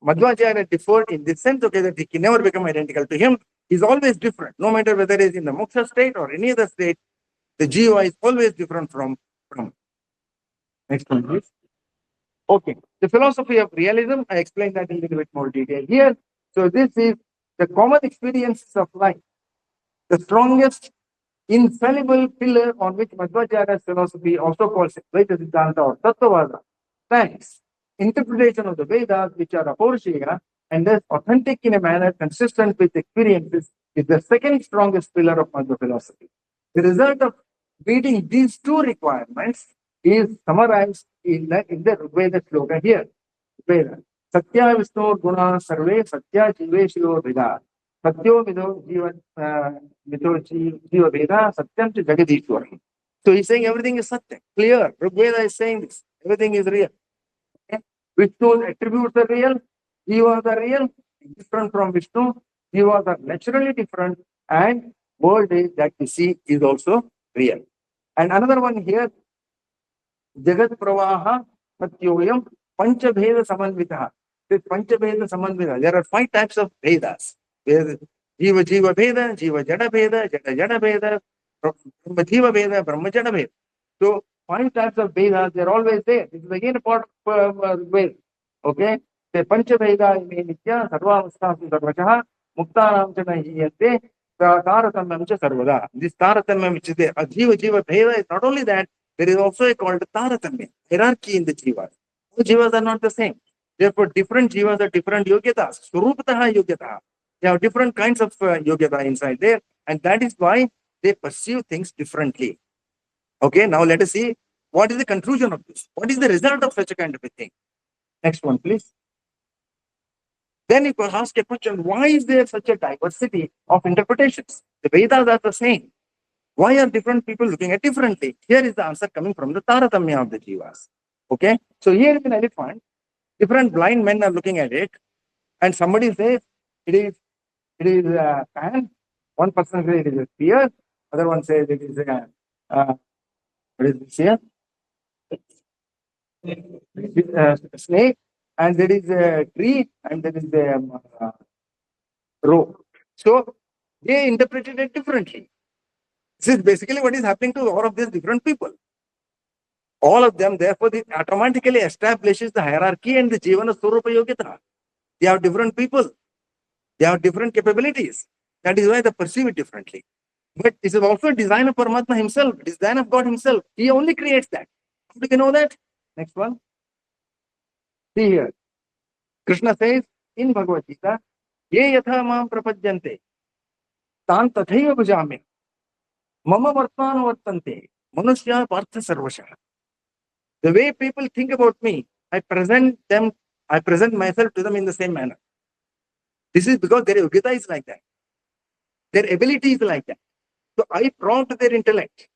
Madhvacharya differed in this sense, okay, that he can never become identical to him. He is always different, no matter whether he is in the moksha state or any other state. The Jeeva is always different from Brahma. Next one, please. Okay, the philosophy of realism, I explained that in a little bit more detail here. So, this is the common experiences of life, the strongest infallible pillar on which Madhvacharya's philosophy, also called Advaita Siddhanta or Tattvavada, stands. Interpretation of the Vedas, which are Apoureshya and thus authentic in a manner consistent with experiences, is the second strongest pillar of Madhva philosophy. The result of meeting these 2 requirements is summarized in the Rigveda sloka here. Veda. Satya Vishnu Guna Sarve Satya Jiveshyo Veda. Satyo Mido Jiva Veda Satyam to Jagadishwar. So he's saying everything is Satya. Clear. Rigveda is saying this. Everything is real. Okay? Vishnu's attributes are real. Jivas are real. Different from Vishnu. Jivas are naturally different. And world is that we see is also real. And another one here. Jagat Pravaha Satyoyam Panchabheda Samanvitaha. This Panchabheda Samanvitaha. There are 5 types of Vedas. Jiva Jiva Veda, Jiva Jada Veda, Jada Jada Veda, Brahma Jiva Veda, Brahma Jada Veda. So 5 types of Vedas, they are always there. This is again a part of Veda. Okay? The Panchabheda Nitya, Sarvavasthasu Sarvachaha, Muktanam Chana Hiyate, Taratamya Sarvada. This Taratamya which is there, Jiva Jiva Veda is not only that, there is also a called Taratamya, hierarchy in the Jivas. The Jivas are not the same. Therefore, different Jivas are different Yogyatas. Surupataha Yogyataha. They have different kinds of Yogyata inside there. And that is why they perceive things differently. Okay, now let us see what is the conclusion of this. What is the result of such a kind of a thing? Next one, please. Then you can ask a question, why is there such a diversity of interpretations? The Vedas are the same. Why are different people looking at differently? Here is the answer coming from the Taratamya of the Jivas. Okay, so here is an elephant. Different blind men are looking at it, and somebody says it is a fan. One person says it is a spear. Other one says it is a what is this here? Snake, and there is a tree, and there is a rope. So they interpreted it differently. This is basically what is happening to all of these different people. All of them, therefore, this automatically establishes the hierarchy and the Jivana Swarupa Yogita. They have different people. They have different capabilities. That is why they perceive it differently. But this is also a design of Paramatma himself, design of God himself. He only creates that. How do you know that? Next one. See here. Krishna says in Bhagavad Gita, Ye yatha mam prapajyante, tan tathaiva bhajami, mama vartmana vartante, manushya partha sarvasha. The way people think about me, I present myself to them in the same manner. This is because their yogita is like that. Their ability is like that. So I prompt their intellect.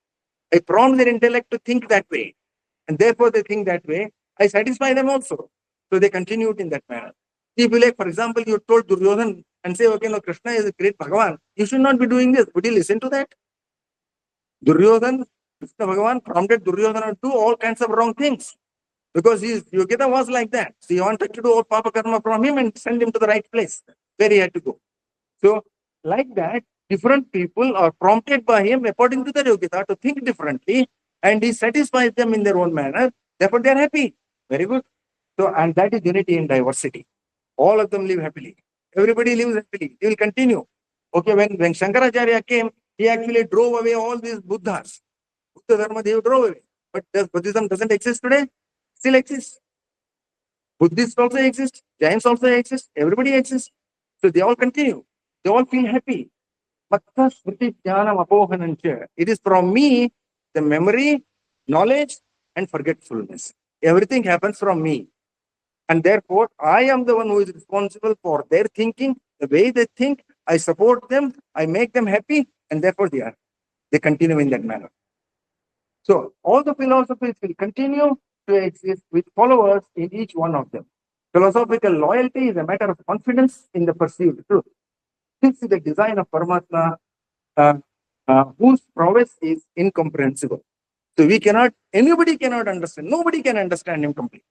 I prompt their intellect to think that way. And therefore they think that way. I satisfy them also. So they continue it in that manner. If you like, for example, you told Duryodhan and say, okay, no, Krishna is a great Bhagavan. You should not be doing this. Would you listen to that? Duryodhan, Krishna Bhagavan prompted Duryodhana to do all kinds of wrong things. Because his yogita was like that. So he wanted to do all papa karma from him and send him to the right place where he had to go. So like that, different people are prompted by him according to their yogita to think differently, and he satisfies them in their own manner. Therefore, they are happy. Very good. So, and that is unity in diversity. All of them live happily. Everybody lives happily. They will continue. Okay, when Shankaracharya came, he actually drove away all these Buddhas. Buddha Dharma, they drove away. But Buddhism doesn't exist today? Still exists. Buddhists also exist. Jains also exist. Everybody exists. So they all continue. They all feel happy. It is from me, the memory, knowledge, and forgetfulness. Everything happens from me. And therefore, I am the one who is responsible for their thinking, the way they think. I support them, I make them happy, and therefore they continue in that manner. So all the philosophies will continue to exist with followers in each one of them. Philosophical loyalty is a matter of confidence in the perceived truth. This is the design of Paramatma, whose prowess is incomprehensible. So anybody cannot understand, nobody can understand him completely.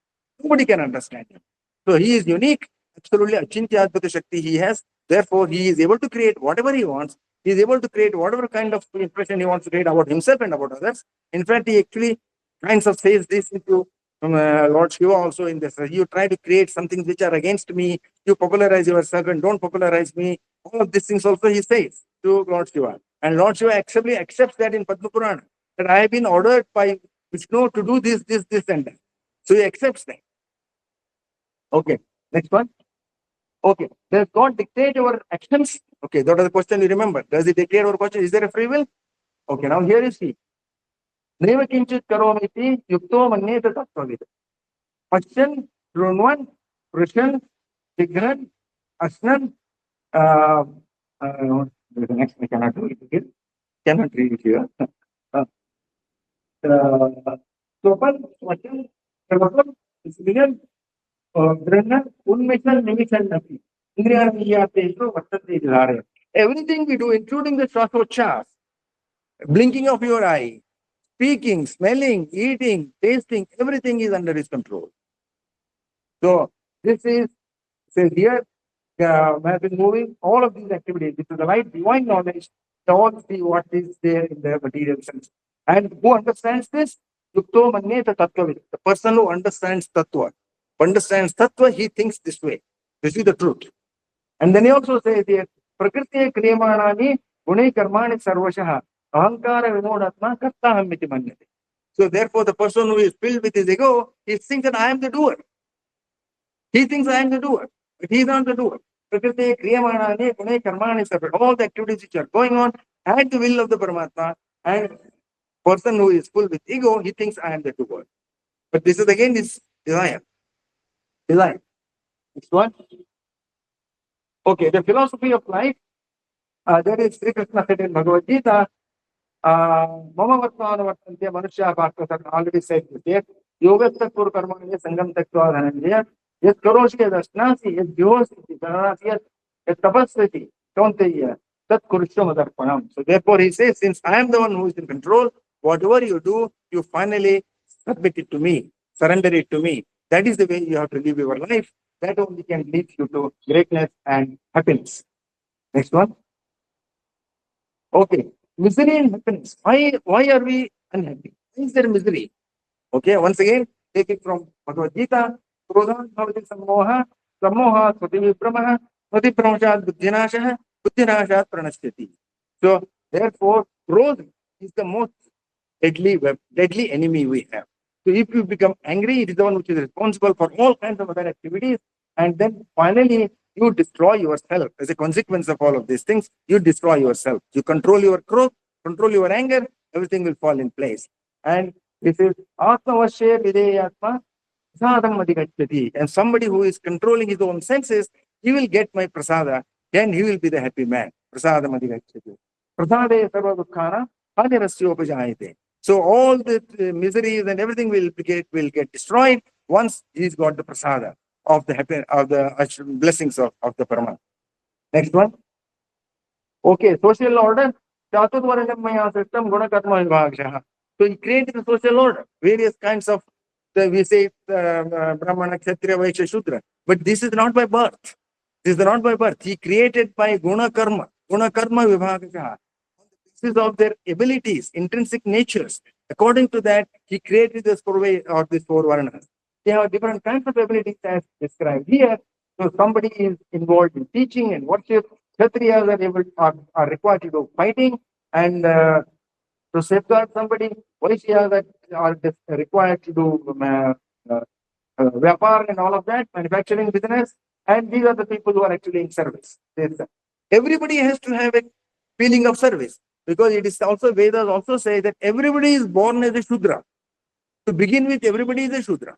Nobody can understand him. So he is unique, absolutely achintya adbhuta shakti he has. Therefore, he is able to create whatever he wants. He is able to create whatever kind of impression he wants to create about himself and about others. In fact, he actually kinds of says this into Lord Shiva also in this. You try to create some things which are against me. You popularize yourself and don't popularize me. All of these things also he says to Lord Shiva. And Lord Shiva actually accepts that in Padma Purana. That I have been ordered by Vishnu to do this, and that. So he accepts that. Okay, next one. Okay, does God dictate our actions? Okay, that was the question you remember. Does he dictate our question? Is there a free will? Okay, now here you see. Neva kinchit karomiti yukto manyeta tattvavid. Question, Runwan, Krishan, Tigran, Asnan. The next I cannot do it again. Cannot read it here. Sopan, Swatan, Prabhakam, Civilian, everything we do, including the Shwasochas, blinking of your eye, speaking, smelling, eating, tasting, everything is under his control. So this is, says here, has been moving all of these activities. This is the light, divine knowledge, to all see what is there in the material sense. And who understands this? Yukto manyeta tattvavid. The person who understands tattva. He thinks this way. This is the truth. And then he also says here, Prakriti kriyamanani gunai karmani sarvashaha ahankara vimodatma kartaham iti manyate. So therefore, the person who is filled with his ego, he thinks that I am the doer. He thinks I am the doer, but he is not the doer. Prakriti kriyamanani gunai karmani sarvashaha. All the activities which are going on at the will of the Paramatma, and person who is full with ego, he thinks I am the doer. But this is again this desire. Next one. Okay, the philosophy of life. That is Sri Krishna said in Bhagavad Gita. Mama Vatmana Vatantya Manusya Bhakta already said this. Yet Yogasya Kur Karmanya Sangam Tattva Dhananjaya. Yet Karoshi Dasnasi, yet Yosi, yet Tapasvati, Tonteya, Tat Kurishya Madarpanam. So therefore he says, since I am the one who is in control, whatever you do, you finally submit it to me, surrender it to me. That is the way you have to live your life. That only can lead you to greatness and happiness. Next one. Okay. Misery and happiness. Why are we unhappy? Why is there misery? Okay, once again, take it from Bhagavad Gita. Krodhan bhavati sammoha, sammoha svati vipramaha, svati pramashat buddhinashaha, buddhinashat pranashyati. So, Therefore, growth is the most deadly enemy we have. So if you become angry, it is the one which is responsible for all kinds of other activities. And then finally, you destroy yourself. As a consequence of all of these things, you destroy yourself. You control your growth, control your anger, everything will fall in place. And this is Atmavashya Videyatma Prasadam Adhigachyati. And somebody who is controlling his own senses, he will get my prasada, then he will be the happy man. Prasadam Adhigachyati. Prasade sarva dukkhana hadirasya. So all the miseries and everything will get destroyed once he's got the prasada of the happy, of the blessings of the Paramatma. Next one. Okay, social order. So he created a social order, various kinds of, we say, Brahmana, Kshatriya, Vaishya, Shudra. But this is not by birth. This is not by birth. He created by guna karma vibhagaha. This is of their abilities, intrinsic natures. According to that, he created this four varnas. They have different kinds of abilities as described here. So somebody is involved in teaching and worship. Kshatriyas are required to do fighting and to safeguard somebody. Vaishyas are required to do vyapar and all of that, manufacturing business. And these are the people who are actually in service. Everybody has to have a feeling of service, because it is also, Vedas also say that everybody is born as a Shudra. To begin with, everybody is a Shudra.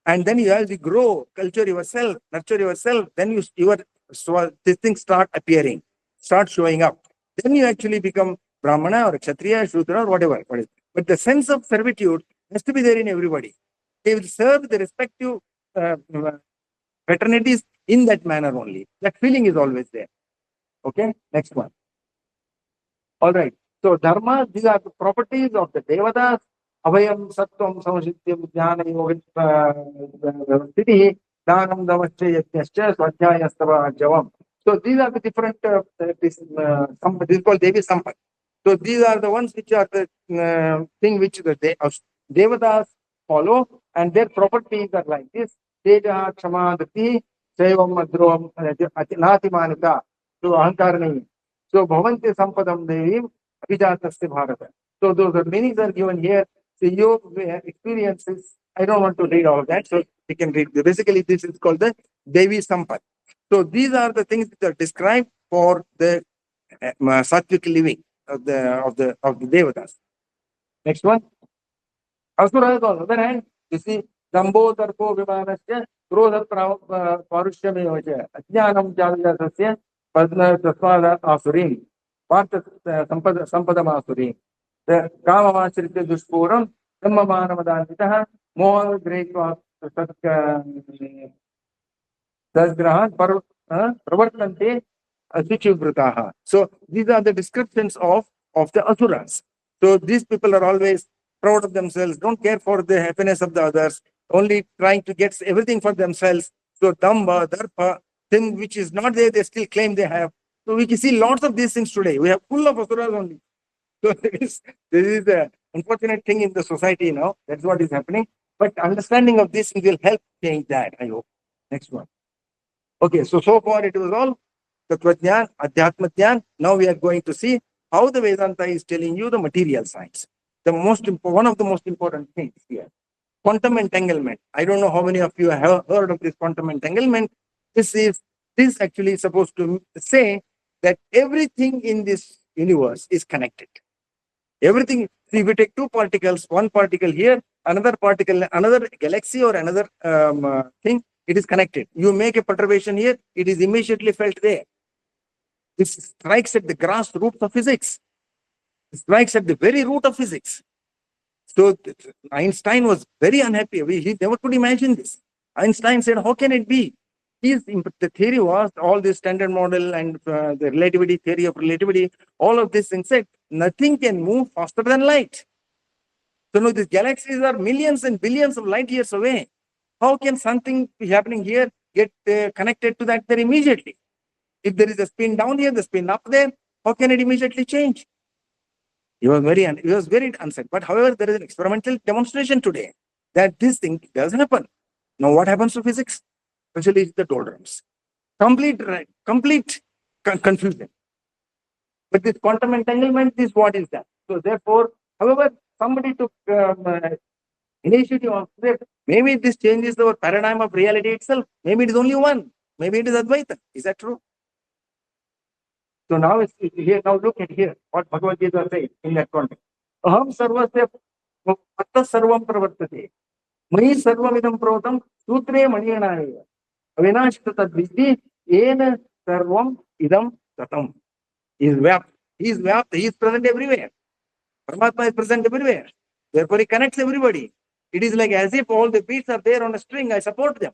And then you, as you grow, culture yourself, nurture yourself, then these things start appearing, start showing up. Then you actually become Brahmana or Kshatriya, Shudra, or whatever. But the sense of servitude has to be there in everybody. They will serve the respective fraternities in that manner only. That feeling is always there. Okay, next one. All right. So dharma, these are the properties of the devatas. Abhayam, Sattvam, Samasityam, Jnana, Yoga, Siddhi, Dhanam, Damasya, Yajnasya, Swadhyaya, Stava, Javam. So these are the different, this is called Devi Sampat. So these are the ones which are the thing which the devatas follow, and their properties are like this. Teja, Kshama, Dati, Saivam, Madhruvam, Natimanika. So Ahankarani. So Bhavanti Sampadam Devim Abhijatasya Bharata. So those meanings are given here. So your experiences, I don't want to read all of that, so you can read. Basically, this is called the Devi Sampat. So these are the things that are described for the sattvic living of the devatas. Next one. Asuras, on the other hand, you see, Dambo Darpo Vimanasya, Krodha Parushyame, Ajnanam Javasasya, Padna Taswada Asurim, Partha Sampadam Asurim, the Kamamachritya Dushpuram, Dhammamanavadantitaha, Moha Greatva Dasgrahan, Pravartante, Asichuvrataha. So these are the descriptions of the Asuras. So these people are always proud of themselves, don't care for the happiness of the others, only trying to get everything for themselves. So Damba, Darpa, thing which is not there, they still claim they have. So we can see lots of these things today. We have full of Asuras only. So this is the unfortunate thing in the society now. That's what is happening. But understanding of this will help change that, I hope. Next one. Okay, so far it was all Tattvajnan, Adhyatma Dhyan. Now we are going to see how the Vedanta is telling you the material science. One of the most important things here. Quantum entanglement. I don't know how many of you have heard of this quantum entanglement. This actually is supposed to say that everything in this universe is connected. Everything, see, if we take two particles, one particle here, another particle, another galaxy or another thing, it is connected. You make a perturbation here, it is immediately felt there. This strikes at the grassroots of physics. It strikes at the very root of physics. So Einstein was very unhappy. He never could imagine this. Einstein said, how can it be? The theory was all this standard model and the relativity, theory of relativity, all of this things said, nothing can move faster than light. So now these galaxies are millions and billions of light years away. How can something happening here get connected to that there immediately? If there is a spin down here, the spin up there, how can it immediately change? He was very uncertain. But however, there is an experimental demonstration today that this thing does happen. Now what happens to physics? Especially the doldrums. Complete confusion. But this quantum entanglement is what is that. So therefore, however, somebody took initiative of that. Maybe this changes our paradigm of reality itself. Maybe it is only one. Maybe it is Advaita. Is that true? So now it's here. Now look at here what Bhagavad Gita says in that context. Aham sarvasya atta sarvam pravartate. Mai sarvamidam protam sutre maniyanaya. Avinashita tadvidhi ena sarvam idam tatam. He is Vyapta. He is Vyapta. He is present everywhere. Paramatma is present everywhere. Therefore, he connects everybody. It is like as if all the beats are there on a string. I support them.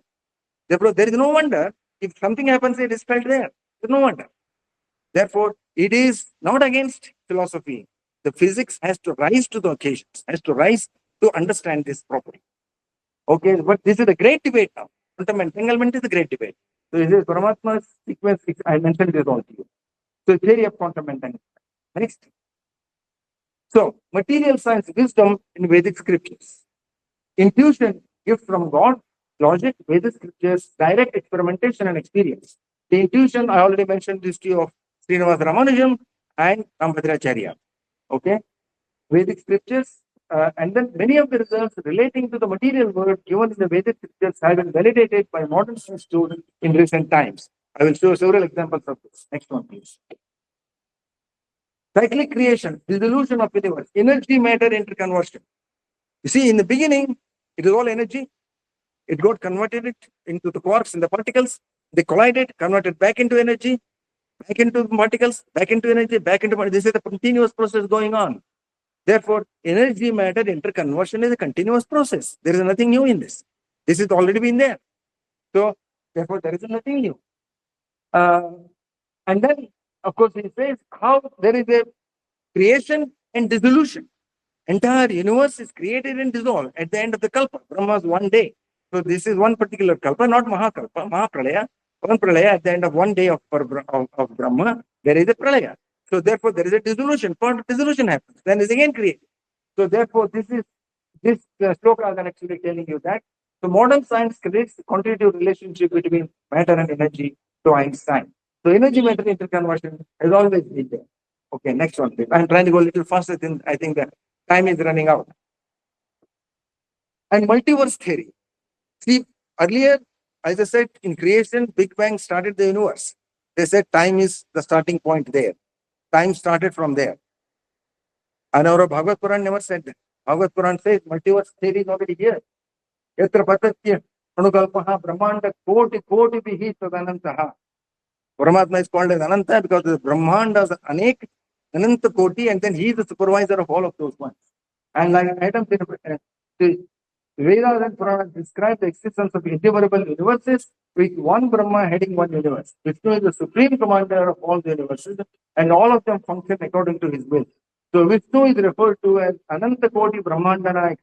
Therefore, there is no wonder if something happens, it is felt there. There is no wonder. Therefore, it is not against philosophy. The physics has to rise to the occasions, has to rise to understand this properly. Okay, but this is a great debate now. Quantum entanglement is a great debate. So this is Paramatma's sequence. I mentioned this all to you. So theory of quantum entanglement. Next. So material science wisdom in Vedic scriptures. Intuition, gift from God, logic, Vedic scriptures, direct experimentation and experience. The intuition, I already mentioned this to you of Srinivasa Ramanujam and Rambhadracharya. Okay, Vedic scriptures, and then many of the results relating to the material world given in the Vedic scriptures have been validated by modern science students in recent times. I will show several examples of this. Next one, please. Cyclic creation, dissolution of universe, energy matter interconversion. You see, in the beginning, it is all energy. It got converted into the quarks and the particles. They collided, converted back into energy, back into particles, back into energy, back into particles. This is a continuous process going on. Therefore, energy matter interconversion is a continuous process. There is nothing new in this. This has already been there. So, therefore, there is nothing new. And then, of course, he says how there is a creation and dissolution. Entire universe is created and dissolved at the end of the kalpa. Brahma's one day. So this is one particular kalpa, not Mahakalpa, Mahapralaya. One pralaya at the end of one day of Brahma, there is a pralaya. So therefore there is a dissolution. Part dissolution happens. Then is again created. So therefore this sloka is actually telling you that. So modern science creates a continuous relationship between matter and energy to Einstein. So energy matter interconversion has always been there. Okay, next one, please. I'm trying to go a little faster than I think the time is running out. And multiverse theory. See, earlier, as I said, in creation, Big Bang started the universe. They said time is the starting point there. Time started from there. And our Bhagavad Puran never said that. Bhagavad Puran says multiverse theory is already here. Yatra patatya anukalpaha brahmanda koti bihi tadanantaha. Paramatma is called as Ananta because the Brahmanda is anek, Ananta Koti, and then he is the supervisor of all of those ones. And like items in the Vedas and Puranas describe the existence of innumerable universes with one Brahma heading one universe. Vishnu is the supreme commander of all the universes and all of them function according to his will. So Vishnu is referred to as Ananta Koti Brahmandana.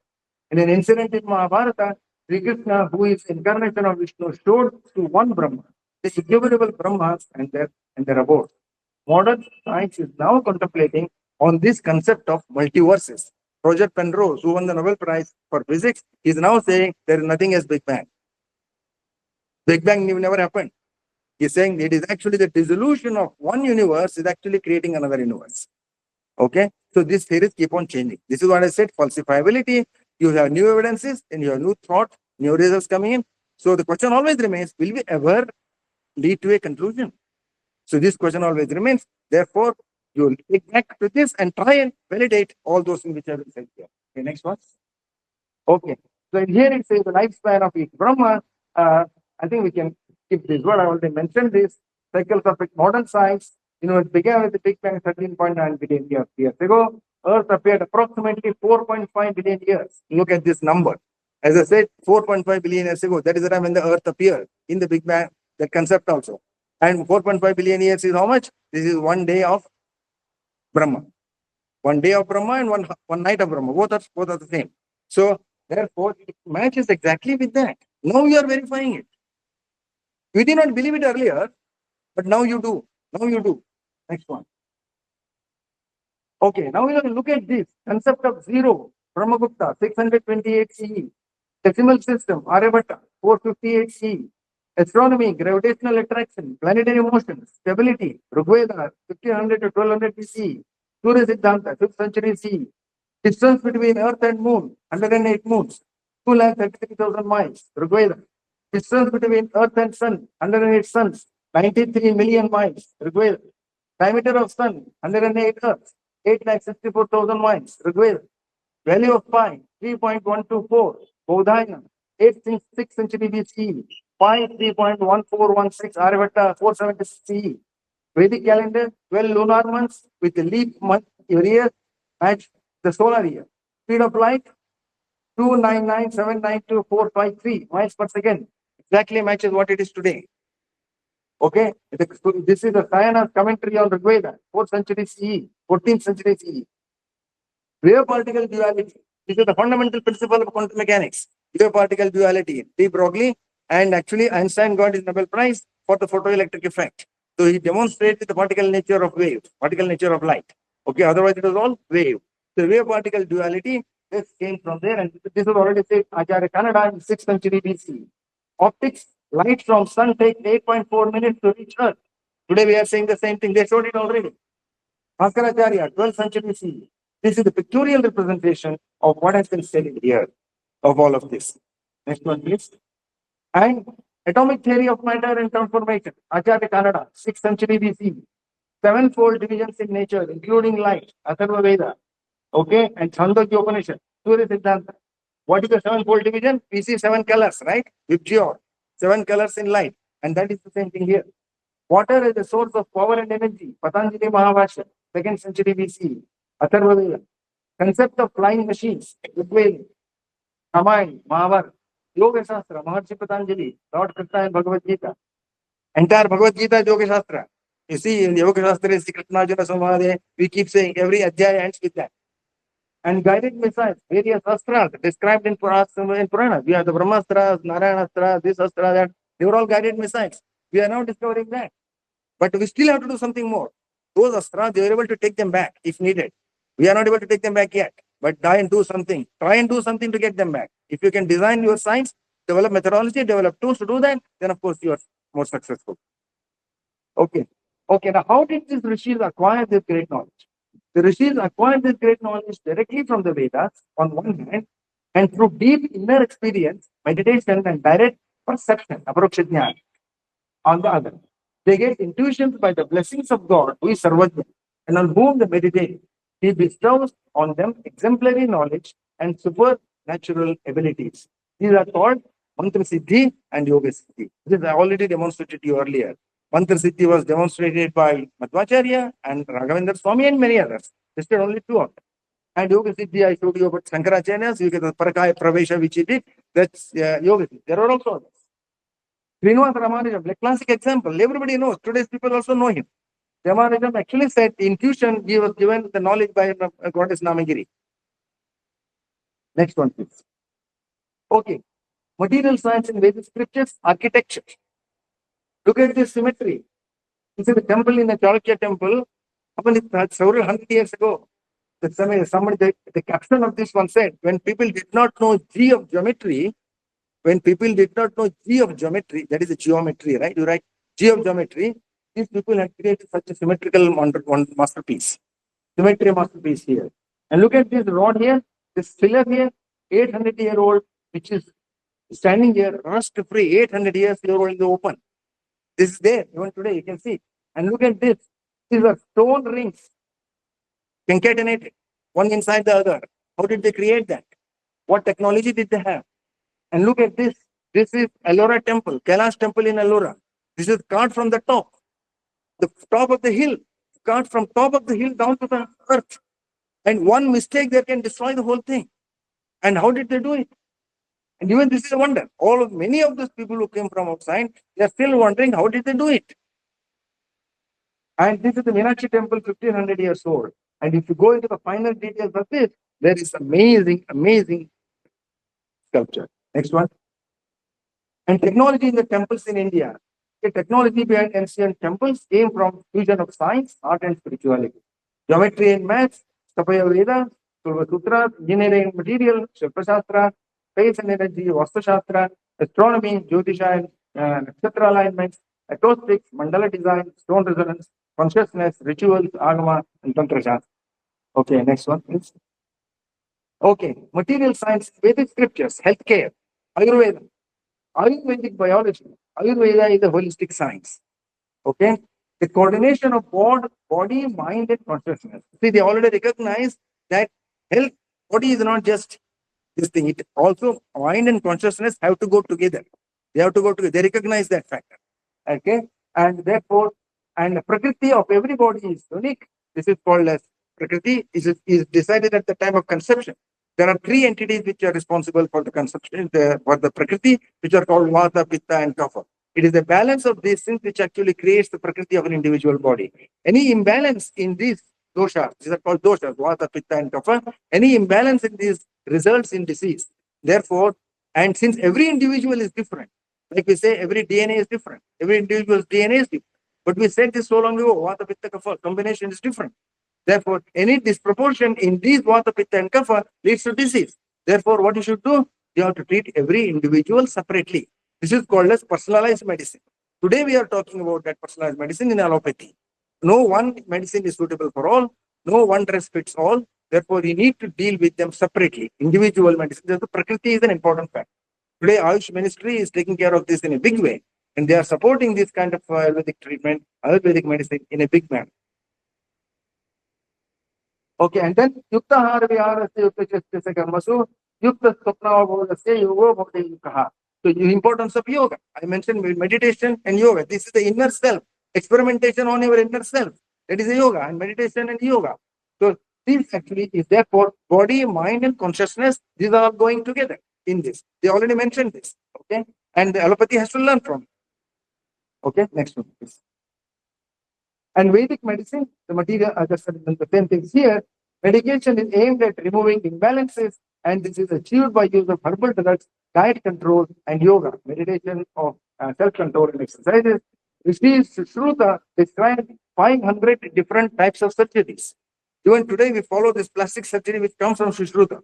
In an incident in Mahabharata, Sri Krishna, who is incarnation of Vishnu, showed to one Brahma the innumerable Brahmas and their abode. Modern science is now contemplating on this concept of multiverses. Roger Penrose, who won the Nobel Prize for Physics, is now saying there is nothing as Big Bang. Big Bang never happened. He is saying it is actually the dissolution of one universe is actually creating another universe. Okay, so these theories keep on changing. This is what I said, falsifiability. You have new evidences and you have new thought, new results coming in. So the question always remains, will we ever lead to a conclusion? So this question always remains. Therefore, you will take back to this and try and validate all those things which have been said here. Okay, next one. Okay, so in here it says the lifespan of each Brahma. I think we can skip this word. I already mentioned this. Cycles of modern science. It began with the Big Bang 13.9 billion years ago. Earth appeared approximately 4.5 billion years. Look at this number. As I said, 4.5 billion years ago, that is the time when the Earth appeared in the Big Bang, that concept also. And 4.5 billion years is how much? This is one day of Brahma. One day of Brahma and one night of Brahma. Both are the same. So, therefore, it matches exactly with that. Now you are verifying it. You did not believe it earlier, but now you do. Now you do. Next one. Okay, now we have to look at this concept of zero. Brahmagupta, 628 CE. Decimal system, Aryabhatta, 458 CE. Astronomy, gravitational attraction, planetary motion, stability, Rigveda, 1500 to 1200 BC, Surya Siddhanta, 5th century CE. Distance between Earth and Moon, 108 moons, 233,000 miles, Rigveda. Distance between Earth and Sun, 108 suns, 93 million miles, Rigveda. Diameter of Sun, 108 Earths, 8,64,000 miles, Rigveda. Value of pi, 3.124, Bodhayana, 8th 6th century BCE, pi 3.1416, Aryabhatta 476 CE. Vedic calendar, 12 lunar months with the leap month every year, match the solar year. Speed of light, 299,792,453 miles per second. Exactly matches what it is today. Okay, this is the Chetanas commentary on Rigveda, 4th century CE, 14th century CE. Wave particle duality. This is the fundamental principle of quantum mechanics. Wave particle duality. De Broglie, and actually Einstein got his Nobel Prize for the photoelectric effect. So he demonstrated the particle nature of wave, particle nature of light. Okay, otherwise it was all wave. The wave particle duality, this came from there, and this was already said Acharya Kannada in 6th century BC. Optics, light from sun takes 8.4 minutes to reach Earth. Today we are saying the same thing. They showed it already. Bhaskaracharya, 12th century CE. This is the pictorial representation of what has been said here, of all of this. Next one, please. And atomic theory of matter and transformation, Acharya Kannada, 6th century BC. Sevenfold divisions in nature, including light, Atharva Veda, okay, and Chandogya Upanishad, Surya Siddhanta. What is the sevenfold division? We see 7 colors, right? Vibgyor, 7 colors in light, and that is the same thing here. Water is the source of power and energy, Patanjali Mahabhashya, 2nd century BC, Atharva Veda. Concept of flying machines, Rigveda, Ramayana, Mahabharata, Yoga Shastra, Maharshi Patanjali, Lord Krishna and Bhagavad Gita. Entire Bhagavad Gita is Yoga Shastra. You see, in the Yoga Shastra is Krishna Arjuna Samvade, we keep saying every adhyaya ends with that. And guided missiles, various astras described in Purana. We have the Brahmastras, Narayanastras, this astra, that. They were all guided missiles. We are now discovering that. But we still have to do something more. Those astras, they were able to take them back if needed. We are not able to take them back yet. But try and do something. Try and do something to get them back. If you can design your science, develop methodology, develop tools to do that, then of course you are more successful. Okay. Okay, now how did these rishis acquire this great knowledge? The rishis acquired this great knowledge directly from the Vedas on one hand, and through deep inner experience, meditation, and direct perception, Apoureshya jnana, on the other. They get intuitions by the blessings of God, who is Sarvajna, and on whom they meditate. He bestows on them exemplary knowledge and supernatural abilities. These are called Mantra Siddhi and Yoga Siddhi. This I already demonstrated to you earlier. Mantra Siddhi was demonstrated by Madhvacharya and Raghavendra Swami and many others. Listed only 2 of them. And Yoga Siddhi, I showed you about Shankaracharya's, you get the Parakaya Pravesha, which he did. That's Yoga Siddhi. There are also others. Srinivasa Ramanujam, like classic example. Everybody knows. Today's people also know him. Ramanujam actually said intuition, he was given the knowledge by goddess Namagiri. Next one, please. Okay. Material science in Vedic scriptures, architecture. Look at this symmetry. This is the temple in the Chalukya temple. Several hundred years ago. The caption of this one said, when people did not know G of geometry, that is a geometry, right? You write G of geometry, these people had created such a symmetrical masterpiece. Symmetry masterpiece here. And look at this rod here, this pillar here, 800-year-old, which is standing here, rust free, 800-year-old in the open. This is there, even today, you can see. And look at this. These are stone rings, concatenated, one inside the other. How did they create that? What technology did they have? And look at this. This is Ellora temple, Kailash temple in Ellora. This is carved from the top of the hill, carved from top of the hill down to the earth. And one mistake there can destroy the whole thing. And how did they do it? And even this is a wonder. Many of those people who came from outside, they are still wondering how did they do it. And this is the Meenakshi temple, 1500 years old. And if you go into the final details of this, there is amazing, amazing sculpture. Next one. And technology in the temples in India. The technology behind ancient temples came from fusion of science, art, and spirituality. Geometry and maths, Sapaya Veda, Surva Sutra, engineering and material, Shilpa Shastra, space and energy, Vastu Shastra, astronomy, Jyotisha, and nakshatra alignments, acoustics, mandala design, stone resonance, consciousness, rituals, aagama, and tantra shastra. Okay, next one, please. Okay, material science, Vedic scriptures, healthcare, Ayurveda, Ayurvedic biology. Ayurveda is a holistic science. Okay, the coordination of body, mind, and consciousness. See, they already recognize that health, body is not just this thing. It also mind and consciousness have to go together. They have to go together. They recognize that factor. Okay, and therefore, and the Prakriti of every body is unique. This is called as Prakriti. Is decided at the time of conception. There are three entities which are responsible for the conception, for the Prakriti, which are called Vata, Pitta, and Kapha. It is the balance of these things which actually creates the Prakriti of an individual body. Any imbalance in these doshas, these are called doshas, Vata, Pitta, and Kapha. Any imbalance in these results in disease. Therefore, and since every individual is different, like we say, every DNA is different. Every individual's DNA is different. But we said this so long ago, Vata, Pitta, Kapha, combination is different. Therefore, any disproportion in these Vata, Pitta, and Kapha leads to disease. Therefore, what you should do? You have to treat every individual separately. This is called as personalized medicine. Today, we are talking about that personalized medicine in allopathy. No one medicine is suitable for all. No one dress fits all. Therefore, you need to deal with them separately. Individual medicine. The Prakriti is an important factor. Today, Ayush Ministry is taking care of this in a big way. And they are supporting this kind of Ayurvedic treatment, Ayurvedic medicine in a big manner. Okay, and then Yukta Hara Viharasya Yukta Chastasya Karmasu Yukta Swapnavabodasya Yogo Bhakti Yukaha. So the importance of yoga. I mentioned meditation and yoga. This is the inner self. Experimentation on your inner self. That is a yoga and meditation and yoga. So this actually is therefore body, mind, and consciousness. These are all going together in this. They already mentioned this. Okay. And the allopathy has to learn from it. Okay, next one, please. And Vedic medicine, the material, the same things here. Medication is aimed at removing imbalances, and this is achieved by use of herbal drugs, diet control, and yoga, meditation of self-control and exercises. Rishi Sushruta described 500 different types of surgeries. Even today, we follow this plastic surgery which comes from Sushruta.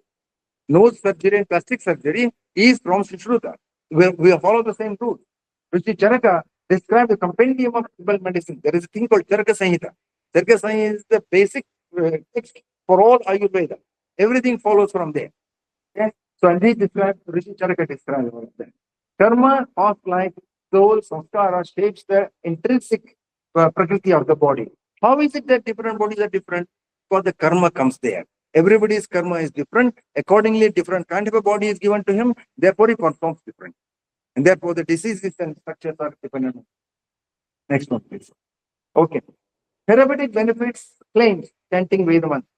Nose surgery and plastic surgery is from Sushruta. We follow the same rules. Rishi Charaka described the compendium of herbal medicine. There is a thing called Charaka Samhita. Charaka Samhita is the basic text for all Ayurveda. Everything follows from there. Okay? So, and he described, Rishi Charaka described all of that. Karma of life, soul, samskara shapes the intrinsic prakriti of the body. How is it that different bodies are different? Because the karma comes there. Everybody's karma is different. Accordingly, different kind of a body is given to him. Therefore, he performs different. And therefore, the diseases and structures are dependent. Next one, please. Okay. Therapeutic benefits claims chanting Veda mantra.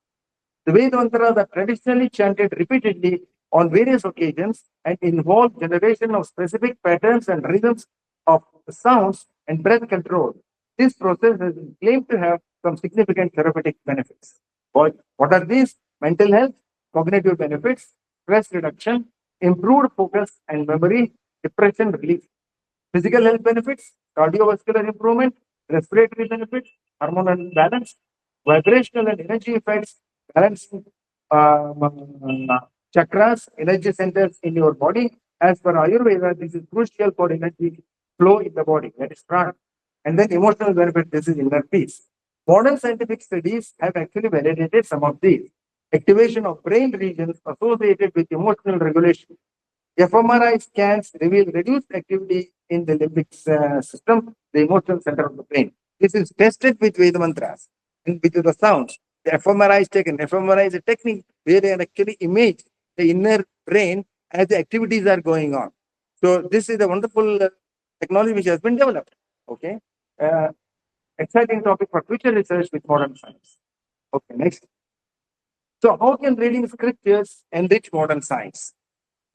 The Veda mantras are traditionally chanted repeatedly on various occasions and involve generation of specific patterns and rhythms of sounds and breath control. This process has been claimed to have some significant therapeutic benefits. What are these? Mental health, cognitive benefits, stress reduction, improved focus and memory, depression relief. Physical health benefits, cardiovascular improvement, respiratory benefits, hormonal balance, vibrational and energy effects, balancing chakras, energy centers in your body. As per Ayurveda, this is crucial for energy flow in the body, that is prana. And then emotional benefit, this is inner peace. Modern scientific studies have actually validated some of these. Activation of brain regions associated with emotional regulation. fMRI scans reveal reduced activity in the limbic system, the emotional center of the brain. This is tested with Veda mantras and with the sounds. The fMRI is taken. fMRI is a technique where they actually image the inner brain as the activities are going on. So this is a wonderful technology which has been developed. Okay. Exciting topic for future research with modern science. Okay, next. So how can reading scriptures enrich modern science?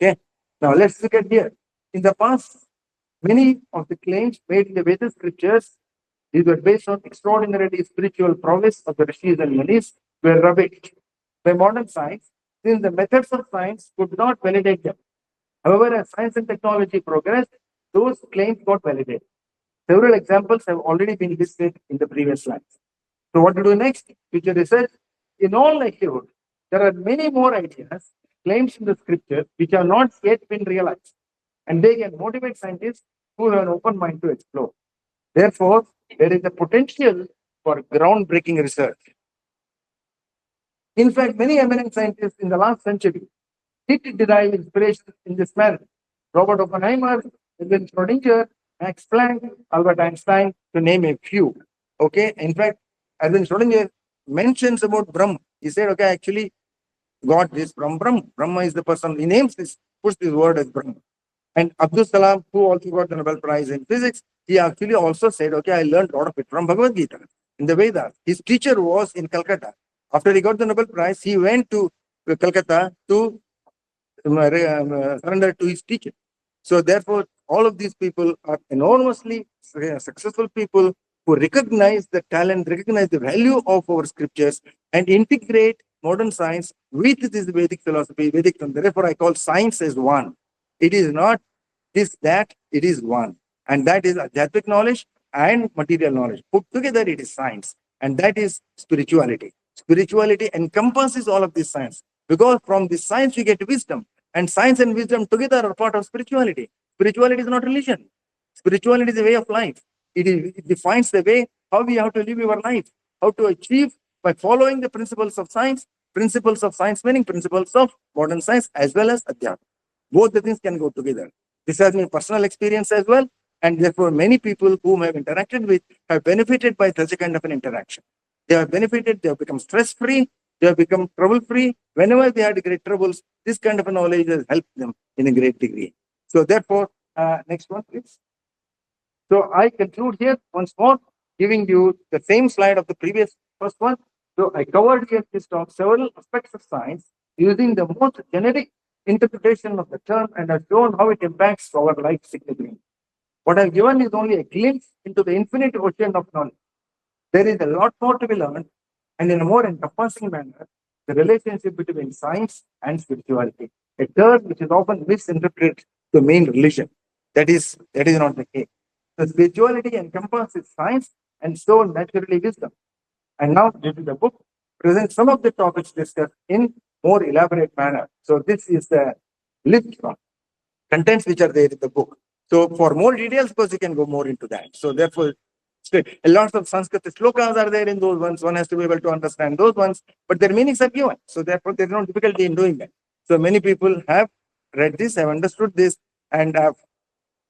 Okay. Now let's look at here. In the past, many of the claims made in the Vedic scriptures, these were based on extraordinarily spiritual prowess of the rishis and munis, were rubbished by modern science, since the methods of science could not validate them. However, as science and technology progressed, those claims got validated. Several examples have already been listed in the previous slides. So what to do next? Future research. In all likelihood, there are many more ideas, claims in the scripture which have not yet been realized. And they can motivate scientists who have an open mind to explore. Therefore, there is a potential for groundbreaking research. In fact, many eminent scientists in the last century did derive inspiration in this manner. Robert Oppenheimer, Edwin Schrodinger, Max Planck, Albert Einstein, to name a few. Okay, in fact, Edwin Schrodinger mentions about Brahma. He said, okay, actually got this from Brahma. Brahma is the person, he names this, puts this word as Brahma. And Abdul Salam, who also got the Nobel Prize in physics, he actually also said, okay, I learned a lot of it from Bhagavad Gita in the Vedas. His teacher was in Calcutta. After he got the Nobel Prize, he went to Calcutta to surrender to his teacher. So therefore, all of these people are enormously successful people who recognize the talent, recognize the value of our scriptures and integrate modern science with this Vedic philosophy, Vedic. Therefore, I call science as one. It is not this, that, it is one. And that is adhyatmic knowledge and material knowledge. Put together, it is science. And that is spirituality. Spirituality encompasses all of this science. Because from this science, we get wisdom. And science and wisdom together are part of spirituality. Spirituality is not religion. Spirituality is a way of life. It defines the way how we have to live our life, how to achieve by following the principles of science meaning principles of modern science as well as adhyatma. Both the things can go together. This has been personal experience as well. And therefore, many people whom I have interacted with have benefited by such a kind of an interaction. They have benefited, they have become stress-free, they have become trouble-free. Whenever they had great troubles, this kind of a knowledge has helped them in a great degree. So therefore, next one, please. So I conclude here once more, giving you the same slide of the previous first one. So I covered here this talk several aspects of science using the most generic interpretation of the term and have shown how it impacts our life significantly. What I've given is only a glimpse into the infinite ocean of knowledge. There is a lot more to be learned, and in a more encompassing manner, the relationship between science and spirituality, a term which is often misinterpreted to mean religion. That is not the case. The spirituality encompasses science and so naturally wisdom. And now this is the book presents some of the topics discussed in more elaborate manner. So this is the list of contents which are there in the book. So for more details, of course, you can go more into that. So therefore, a lot of Sanskrit slokas are there in those ones. One has to be able to understand those ones, but their meanings are given. So therefore, there is no difficulty in doing that. So many people have read this, have understood this, and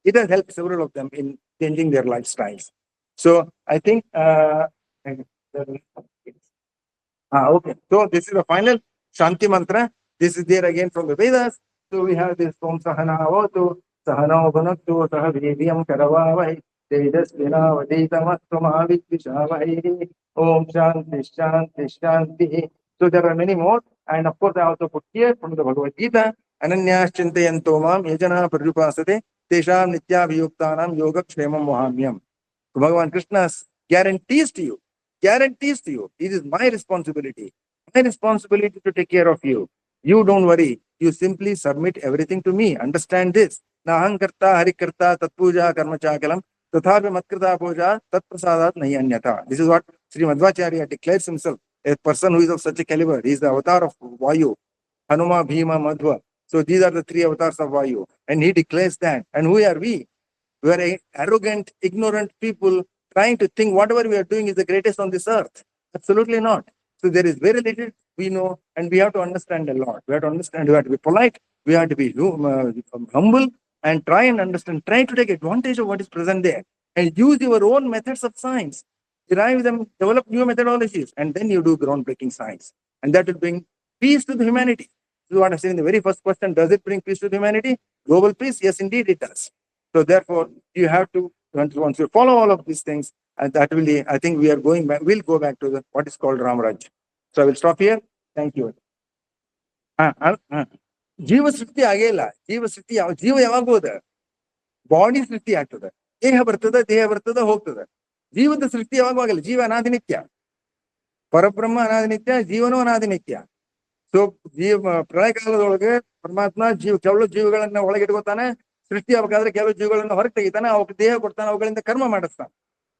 it has helped several of them in changing their lifestyles. So I think, okay. So this is the final Shanti mantra. This is there again from the Vedas. So we have this Om Sahana Avatu, Sahana Bhanatu, Sahavidyam Karavavai, Tejasvina Vaditamastu Mahavitvishavai, Om Shanti Shanti Shanti. So there are many more. And of course, I also put here from the Bhagavad Gita, Ananyas Chintayanto Mam Yajana Parupasate, Tesham Nitya Viyuktanam Yoga Kshemam Mohamyam. So Bhagavan Krishna guarantees to you, it is my responsibility to take care of you. You don't worry. You simply submit everything to me. Understand this. Nahang karta harikarta tatpuja karmachakalam tathapi matkrita puja tatprasadat nahi anyata. This is what Sri Madhvacharya declares himself. A person who is of such a caliber. He is the avatar of Vayu, Hanuma, Bhima, Madhva. So these are the three avatars of Vayu. And he declares that. And who are we? We are arrogant, ignorant people trying to think whatever we are doing is the greatest on this earth. Absolutely not. So there is very little we know, and we have to understand a lot. We have to understand, we have to be polite, we have to be humble, and try and understand, try to take advantage of what is present there, and use your own methods of science. Derive them, develop new methodologies, and then you do groundbreaking science. And that will bring peace to the humanity. You want to say in the very first question, does it bring peace to humanity? Global peace? Yes, indeed it does. So therefore, you have to, once you follow all of these things, and that will be, I think we are going back, we'll go back to what is called Ramaraj. So I will stop here. Thank you. Jeeva Sriti Agela, Jeeva Sriti, Jeeva Yavagoda, body Sriti Actada. They have Bertada, hope to that. Jeeva the Sriti Avagala, Jeeva Anadinitya. Parabrahma Anadinitya, Jeevano Anadinitya. So Jeeva Prakala, Paramatma, Jeev, Kavlo Jeevagal and Olagotana, Sriti Avagada, Kavlo Jeeval and Hortana, they have Kortana in the Karma Madasa.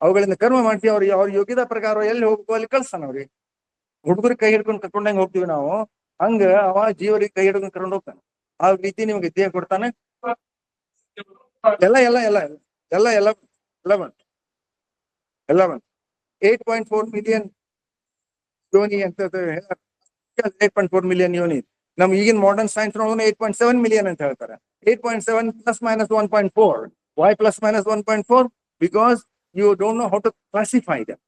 ಅವುಗಳಿಂದ ಕರ್ಮ ಮಾಡ್ತೀವಿ ಅವ್ರ ಯೋಗ್ಯತಾ ಪ್ರಕಾರ ಎಲ್ಲಿ ಹೋಗ್ಬೇಕು ಕಳ್ಸ್ತಾನ ಅವ್ರಿಗೆ ಹುಡುಗರಿಗೆ ಕೈ ಹಿಡ್ಕೊಂಡು ಕರ್ಕೊಂಡಂಗೆ ಹೋಗ್ತೀವಿ ನಾವು ಹಂಗ ಅವ ಜೀವರಿಗೆ ಕೈ ಹಿಡ್ಕೊಂಡು ಕರ್ಕೊಂಡು ಹೋಗ್ತಾನೆ ಆ ರೀತಿ ನಿಮ್ಗೆ ದೇಹ ಕೊಡ್ತಾನೆ ಎಲ್ಲ ಎಲ್ಲ 8.4 million ಯೋನಿ ಅಂತ 8.4 million ಯೋನಿ. ನಮ್ ಈಗಿನ ಮಾಡರ್ನ್ ಸೈನ್ಸ್ 8.7 million ಅಂತ ಹೇಳ್ತಾರೆ. 8.7 plus minus 1.4. Why plus minus 1.4? Because you don't know how to classify them.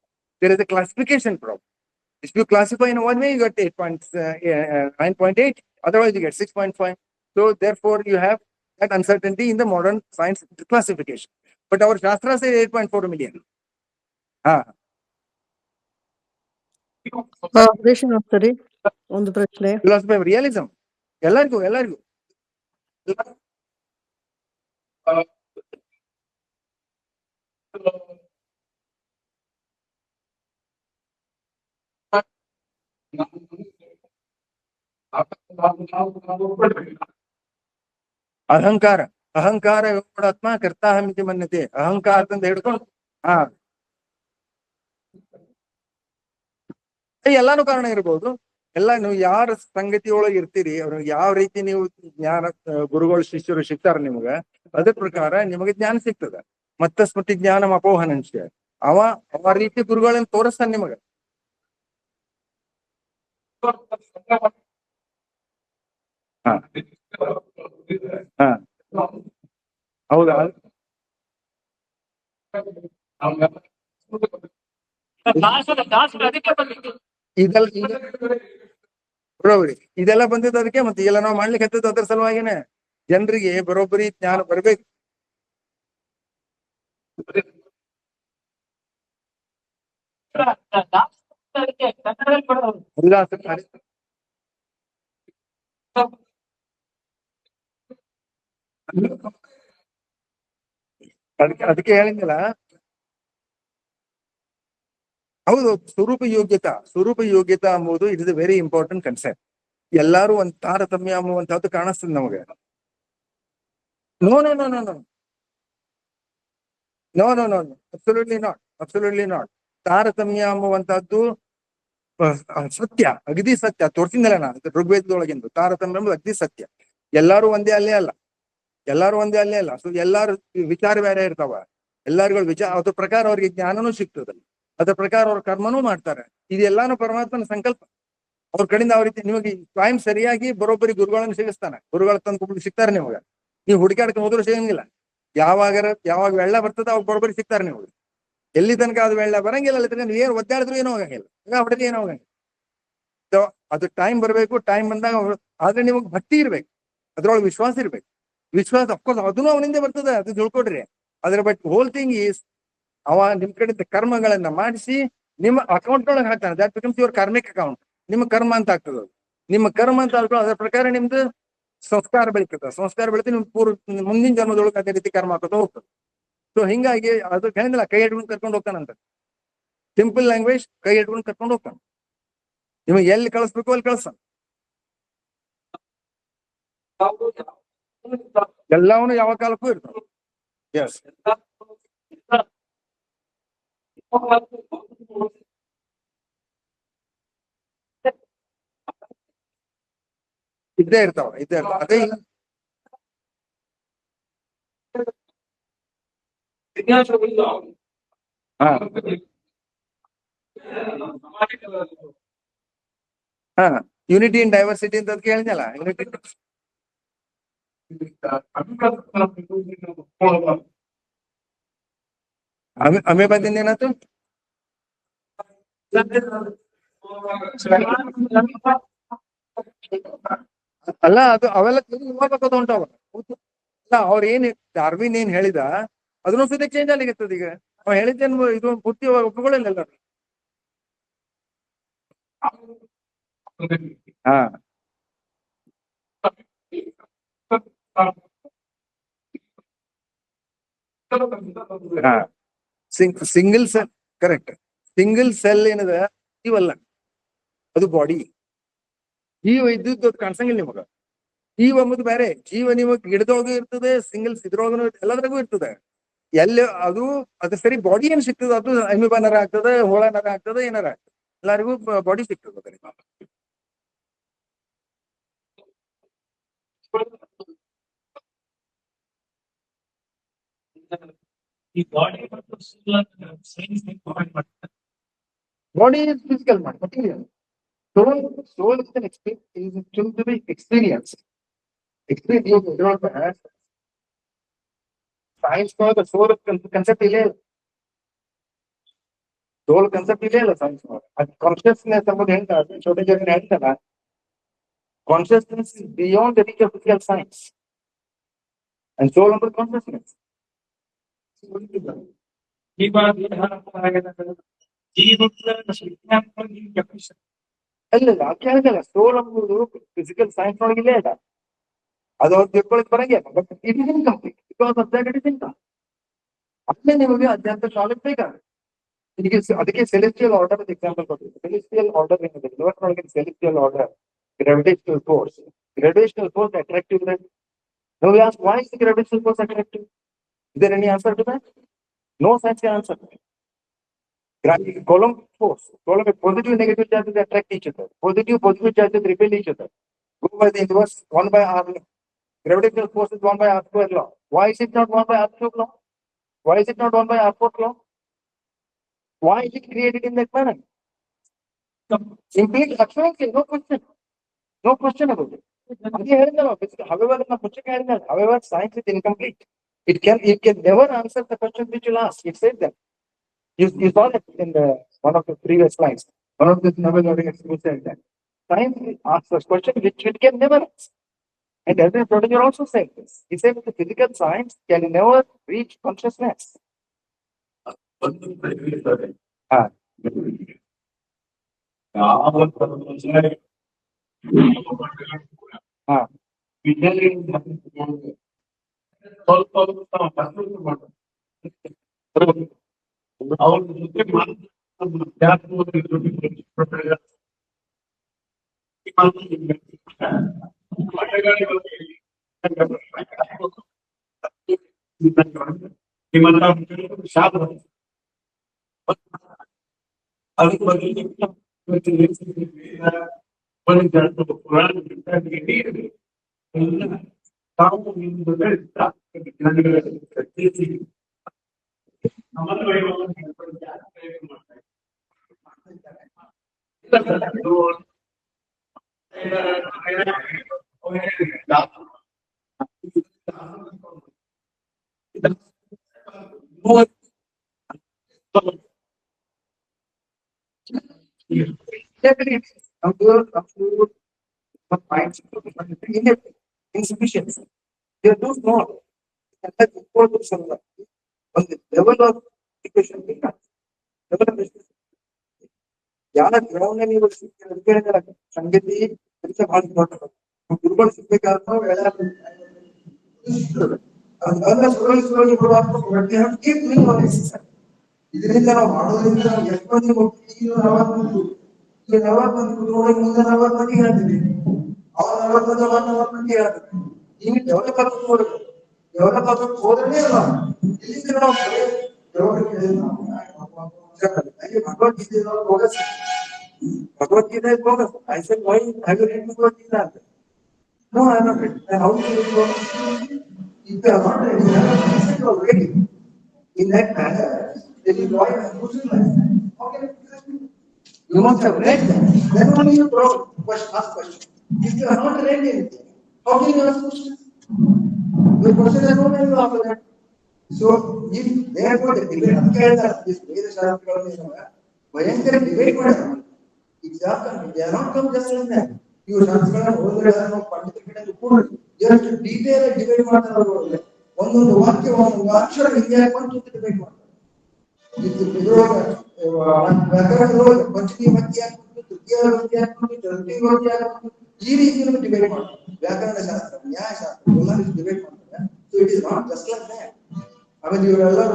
There is a classification problem. If you classify in one way, you get 9.8. Otherwise, you get 6.5. So therefore, you have that uncertainty in the modern science classification. But our Shastra says 8.4 million. ಆಗ್ತಾರೆ ಒಂದು ಪ್ರಶ್ನೆ. Philosophy of realism. ಎಲ್ಲರಿಗೂ ಅಹಂಕಾರ ವಿಮೂಢಾತ್ಮ ಕರ್ತಾಹಮಿತಿ ಮನ್ಯತೆ. ಅಹಂಕಾರದಿಂದ ಹಿಡ್ಕೊಂಡು ಎಲ್ಲಾನು ಕಾರಣ ಇರ್ಬೋದು. ಎಲ್ಲ ನೀವು ಯಾರ ಸಂಗತಿಯೊಳಗೆ ಇರ್ತೀರಿ, ಅವ್ರು ಯಾವ ರೀತಿ ನೀವು ಜ್ಞಾನ ಗುರುಗಳು ಶಿಷ್ಯರು ಸಿಗ್ತಾರ ನಿಮ್ಗೆ, ಅದ್ರ ಪ್ರಕಾರ ನಿಮಗೆ ಜ್ಞಾನ ಸಿಗ್ತದ. ಮತ್ತ ಸ್ಮೃತಿ ಜ್ಞಾನ ಅಪೋಹನಂಶ. ಅವ ರೀತಿ ಗುರುಗಳನ್ನ ತೋರಿಸ್ತಾನೆ ನಿಮಗ. ಹೌದಾ? ಇದೆಲ್ಲ ಬಂದಿದ್ದು ಅದಕ್ಕೆ. ಮತ್ತೆ ಎಲ್ಲ ನಾವು ಮಾಡ್ಲಿಕ್ಕೆ ಹತ್ತದ ಅದ್ರ ಸಲುವಾಗಿನೇ. ಜನರಿಗೆ ಬರೋಬ್ಬರಿ ಜ್ಞಾನ ಬರ್ಬೇಕು. ಅದಕ್ಕೆ ಹೇಳಿದ್ನಲ್ಲ. ಹೌದು, ಸ್ವರೂಪ ಯೋಗ್ಯತಾ ಎಂಬುದು it is a very important concept. ಎಲ್ಲಾರು ಒಂದ್ ತಾರತಮ್ಯ ಎಂಬುವಂತಹದ್ದು ಕಾಣಿಸ್ತದೆ ನಮಗೆ. No, absolutely not. ತಾರತಮ್ಯ ಎಂಬುವಂತಹದ್ದು ಸತ್ಯ, ಅಗದಿ ಸತ್ಯ. ತೋರ್ಸಿದ್ನಲ್ಲ ನಾನು ಋಗ್ವೇದದೊಳಗಿಂದು. ತಾರತಮ್ಯ ಎಂಬುದು ಅಗದಿ ಸತ್ಯ. ಎಲ್ಲಾರು ಒಂದೇ ಅಲ್ಲೇ ಅಲ್ಲ. ಸೊ ಎಲ್ಲಾರು ವಿಚಾರ ಬೇರೆ ಇರ್ತಾವ. ಎಲ್ಲಾರ್ಗಳು ವಿಚಾರ, ಅದ್ರ ಪ್ರಕಾರ ಅವ್ರಿಗೆ ಜ್ಞಾನನೂ ಸಿಗ್ತದೆ. ಅದ್ರ ಪ್ರಕಾರ ಅವ್ರ ಕರ್ಮನೂ ಮಾಡ್ತಾರೆ. ಇದೆಲ್ಲಾನು ಪರಮಾತ್ಮನ ಸಂಕಲ್ಪ. ಅವ್ರ ಕಡೆಯಿಂದ ಅವ್ರ ರೀತಿ ನಿಮಗೆ ಸ್ವಯಂ ಸರಿಯಾಗಿ ಬರೋಬ್ಬರಿ ಗುರುಗಳನ್ನು ಸಿಗಿಸ್ತಾನೆ. ಗುರುಗಳ ತಂದು ಸಿಗ್ತಾರೆ ನಿಮ್ಗೆ. ನೀವು ಹುಡುಕಾಡ್ಕೊಂಡು ಹೋದ್ರು ಸಿಗಂಗಿಲ್ಲ. ಯಾವಾಗ ವೆಳ್ಳ ಬರ್ತದ ಅವಾಗ ಬರೋಬ್ಬರಿ ಸಿಗ್ತಾರೆ ನಿಮ್ಗೆ. ಎಲ್ಲಿ ತನಕ ಅದು ವೆಳ್ಳ ಬರಂಗಿಲ್ಲ, ಅಲ್ಲಿ ತನಕ ನೀವು ಏನು ಒದ್ದಾಡಿದ್ರು ಏನೋ ಆಗಂಗಿಲ್ಲ. ಹೊಡೆದು ಏನೋ ಆಗಂಗಿಲ್ಲ. ಅದು ಟೈಮ್ ಬರಬೇಕು. ಟೈಮ್ ಬಂದಾಗ ಆದ್ರೆ ನಿಮಗೆ ಭಕ್ತಿ ಇರ್ಬೇಕು, ಅದ್ರೊಳಗೆ ವಿಶ್ವಾಸ ಇರ್ಬೇಕು. ವಿಶ್ವಾಸ ಅಫ್ಕೋರ್ಸ್ ಅದನ್ನು ಅವನಿಂದ ಬರ್ತದೆ, ಅದು ತಿಳ್ಕೊಡ್ರಿ. ಅದ್ರ ಬಟ್ ಹೋಲ್ ಥಿಂಗ್ ಈಸ್, ಅವ ನಿಮ್ ಕಡೆಯಿಂದ ಕರ್ಮಗಳನ್ನ ಮಾಡಿಸಿ ನಿಮ್ಮ ಅಕೌಂಟ್ ಒಳಗೆ ಹಾಕ್ತಾನೆ. That becomes your karmic account. ನಿಮ್ಮ ಕರ್ಮ ಅಂತ ಆಗ್ತದೆ. ನಿಮ್ಮ ಕರ್ಮ ಅಂತ ಆಗ್ತದೆ. ಅದ್ರ ಪ್ರಕಾರ ನಿಮ್ದು ಸಂಸ್ಕಾರ ಬೆಳೀತದೆ. ಸಂಸ್ಕಾರ ಬೆಳೆದು ನಿಮ್ ಮುಂದಿನ ಜನ್ಮದೊಳಗೆ ಅದೇ ರೀತಿ ಕರ್ಮ ಹಾಕೋದು ಹೋಗ್ತದೆ. ಸೊ ಹಿಂಗಾಗಿ ಅದು ಹೇಳಿದಿಲ್ಲ, ಕೈ ಹಿಡ್ಕೊಂಡು ಕರ್ಕೊಂಡು ಹೋಗ್ತಾನಂತ. ಸಿಂಪಲ್ ಲ್ಯಾಂಗ್ವೇಜ್, ಕೈ ಹಿಡ್ಕೊಂಡು ಕರ್ಕೊಂಡು ಹೋಗ್ತಾನೆ. ನಿಮಗೆ ಎಲ್ಲಿ ಕಳಿಸ್ಬೇಕು ಅಲ್ಲಿ ಕಳಿಸ್ತಾನೆ. ಎಲ್ಲವನು ಯಾವ ಕಾಲಕ್ಕೂ ಇರ್ತಾನೆ. ಎಸ್, ಇದ್ದೇ ಇರ್ತಾವ. ಅದೇ ಯೂನಿಟಿ ಇನ್ ಡೈವರ್ಸಿಟಿ ಅಂತ ಕೇಳಿದ್ನಲ್ಲ. ಯೂನಿಟಿ ಅಮೆ ಬಂದಿಂದ ಏನಾಯ್ತು? ಅಲ್ಲ, ಅದು ಅವೆಲ್ಲ ಹೊಂಟವ. ಅಲ್ಲ, ಅವ್ರೇನ್ ಡಾರ್ವಿನ್ ಏನ್ ಹೇಳಿದ ಅದನ್ನು ಸುದ್ದಿ ಚೇಂಜ್ ಆಗ್ಲಿಕ್ಕೆ ಈಗ. ಅವ್ ಹೇಳಿದ್ದೇನು ಇದು ಬುದ್ಧಿ ಒಪ್ಪಿಕೊಳ್ಳಿಲ್ಲ. Single cell, correct. Single cell ಏನದ ಇವಲ್ಲ, ಅದು ಬಾಡಿ. ಜೀವ ಇದ್ದದ್ದು ಕಾಣಿಸಂಗಿಲ್ಲ ನಿಮಗ. ಜೀವ ಎಂಬುದು ಬೇರೆ. ಜೀವ ನಿಮಗ್ ಗಿಡದೊಳಗೂ ಇರ್ತದೆ, ಸಿಂಗಲ್ಸ್ ಇದ್ರೊಳಗೂ ಎಲ್ಲದ್ರಾಗೂ ಇರ್ತದೆ. ಎಲ್ಲಿ ಅದು ಸರಿ ಬಾಡಿ ಏನ್ ಸಿಗ್ತದ, ಅದು ಅಮೀಬಾ ನರ ಆಗ್ತದೆ, ಹೋಳ ನರ ಆಗ್ತದೆ, ಏನಾರ ಆಗ್ತದೆ. ಎಲ್ಲರಿಗೂ ಬಾಡಿ ಸಿಗ್ತದೆ ಅದರಿಂದ. Body is physical mind, material. Soul is an experience, is still to be experienced. Experience you don't have. Science को तो soul concept ही ले, soul concept ही ले लो science को. Consciousness हमको देखना है, छोटे जगह नहीं करना. Consciousness is beyond the reach of physical science, and soul under consciousness. ಅಲ್ಲ क्या है soul हमको physical science ಒಳಗೆ ಇಲ್ಲ ಇದೆ. ಅದು ತಿಳ್ಕೊಳ್ಳೋಕೆ ಬರಂಗಿಲ್ಲ, but it is incomplete because of that it is incomplete. ಅಲ್ಲೇ ನಿಮಗೆ ಅತ್ಯಂತ ನಾಲೆಜ್ ಬೇಕಾಗುತ್ತೆ. ಅದಕ್ಕೆ ಸೆಲೆಸ್ಟಿಯಲ್ ಆರ್ಡರ್ ಎಕ್ಸಾಂಪಲ್ ಕೊಡ್ತೀವಿ. ಸೆಲೆಸ್ಟಿಯಲ್ ಆರ್ಡರ್ ಏನಿದೆ, ಲೋಕದೊಳಗೆ celestial order, gravitational force. Gravitational force attractive, right? Now we ask, why is the gravitational force attractive? Is there any answer to that? No science can answer that. Coulomb force, Coulomb positive and negative charges attract each other. Positive charges repel each other. Go by the inverse 1 by r. Gravitational force is 1 by r square law. Why is it not 1 by r cube law? Why is it not 1 by r fourth law? Why is it created in that manner? Simply absolutely no question. No question about it. However, science is incomplete. It can never answer the question which you ask. It says that. You saw that in one of the previous slides. One of the Nobel laureates said that science asks a question which it can never answer. And Elvin Prodiger also said this. He said that the physical science can never reach consciousness. Insufficiency. They are too small. On the level of education, ಯಾರ ground ನೀವು ಸಂಗತಿ ಕೆಲಸ ಮಾಡ್ಕೊಂಡು ಗುರುಗಳು ಸಿಗ್ಬೇಕಾದ್ರೆ ಇದರಿಂದ ನಾವು ಮಾಡೋದ್ರಿಂದ ಎಷ್ಟು ಮಂದಿ ಹೋಗ್ತೀವಿ, ಮುಂದೆ 40 ಮಂದಿ ಹೇಳ್ತೀವಿ, ಅವ್ರು 40 ಮಂದಿ ಹೇಳ್ತೀವಿ. ಈಗ ಡೆವಲಪ್ ಆಗ್ಬೇಕು, ಡೆವಲಪ್ ಆಗ್ಬೇಕು ಹೋದ್ರೆ ಅಲ್ಲ ಇಲ್ಲಿಂದ ನಾವು Bhagavad Gita bogus. Bhagavad-Gita is bogus. I said, why have you read Bhagavad-Gita? No, I am not ready. Then how do you read Bhagavad-Gita? If you are not ready, you have to ready. In that manner, then you why okay. You must have read that. Then only you ask question. If you are not ready anything, how can you ask questions? Your questions are not ready after that. So, if therefore the debate, this Vedas ಭಯಂಕರ debate ಮಾಡ್ತಾರೆ. They are not come just like that. You just detail debate ಮಾಡ್ತಾರೆ. ಒಂದೊಂದು ವಾಕ್ಯ ಒಂದು ಅಕ್ಷರ ಹಿಂಗೆ ಹಾಕೊಂಡು debate ಮಾಡ್ತಾರೆ. ಪಂಚಮಿ ಮಧ್ಯ ಹಾಕೊಂಡು ತೃತೀಯ ಮಧ್ಯ ಹಾಕೊಂಡು ಚತುರ್ಥಿ ಮಧ್ಯ ಹಾಕೊಂಡು ಈ ರೀತಿಯಲ್ಲಿ ಡಿಬೇಟ್ ಮಾಡ್ತಾರೆ. ವ್ಯಾಕರಣ ಶಾಸ್ತ್ರ, ನ್ಯಾಯಶಾಸ್ತ್ರ ಎಲ್ಲ ಡಿಬೇಟ್ ಮಾಡ್ತಾರೆ. So it is not just like that. ಆಮೇಲೆ ಇವರೆಲ್ಲರೂ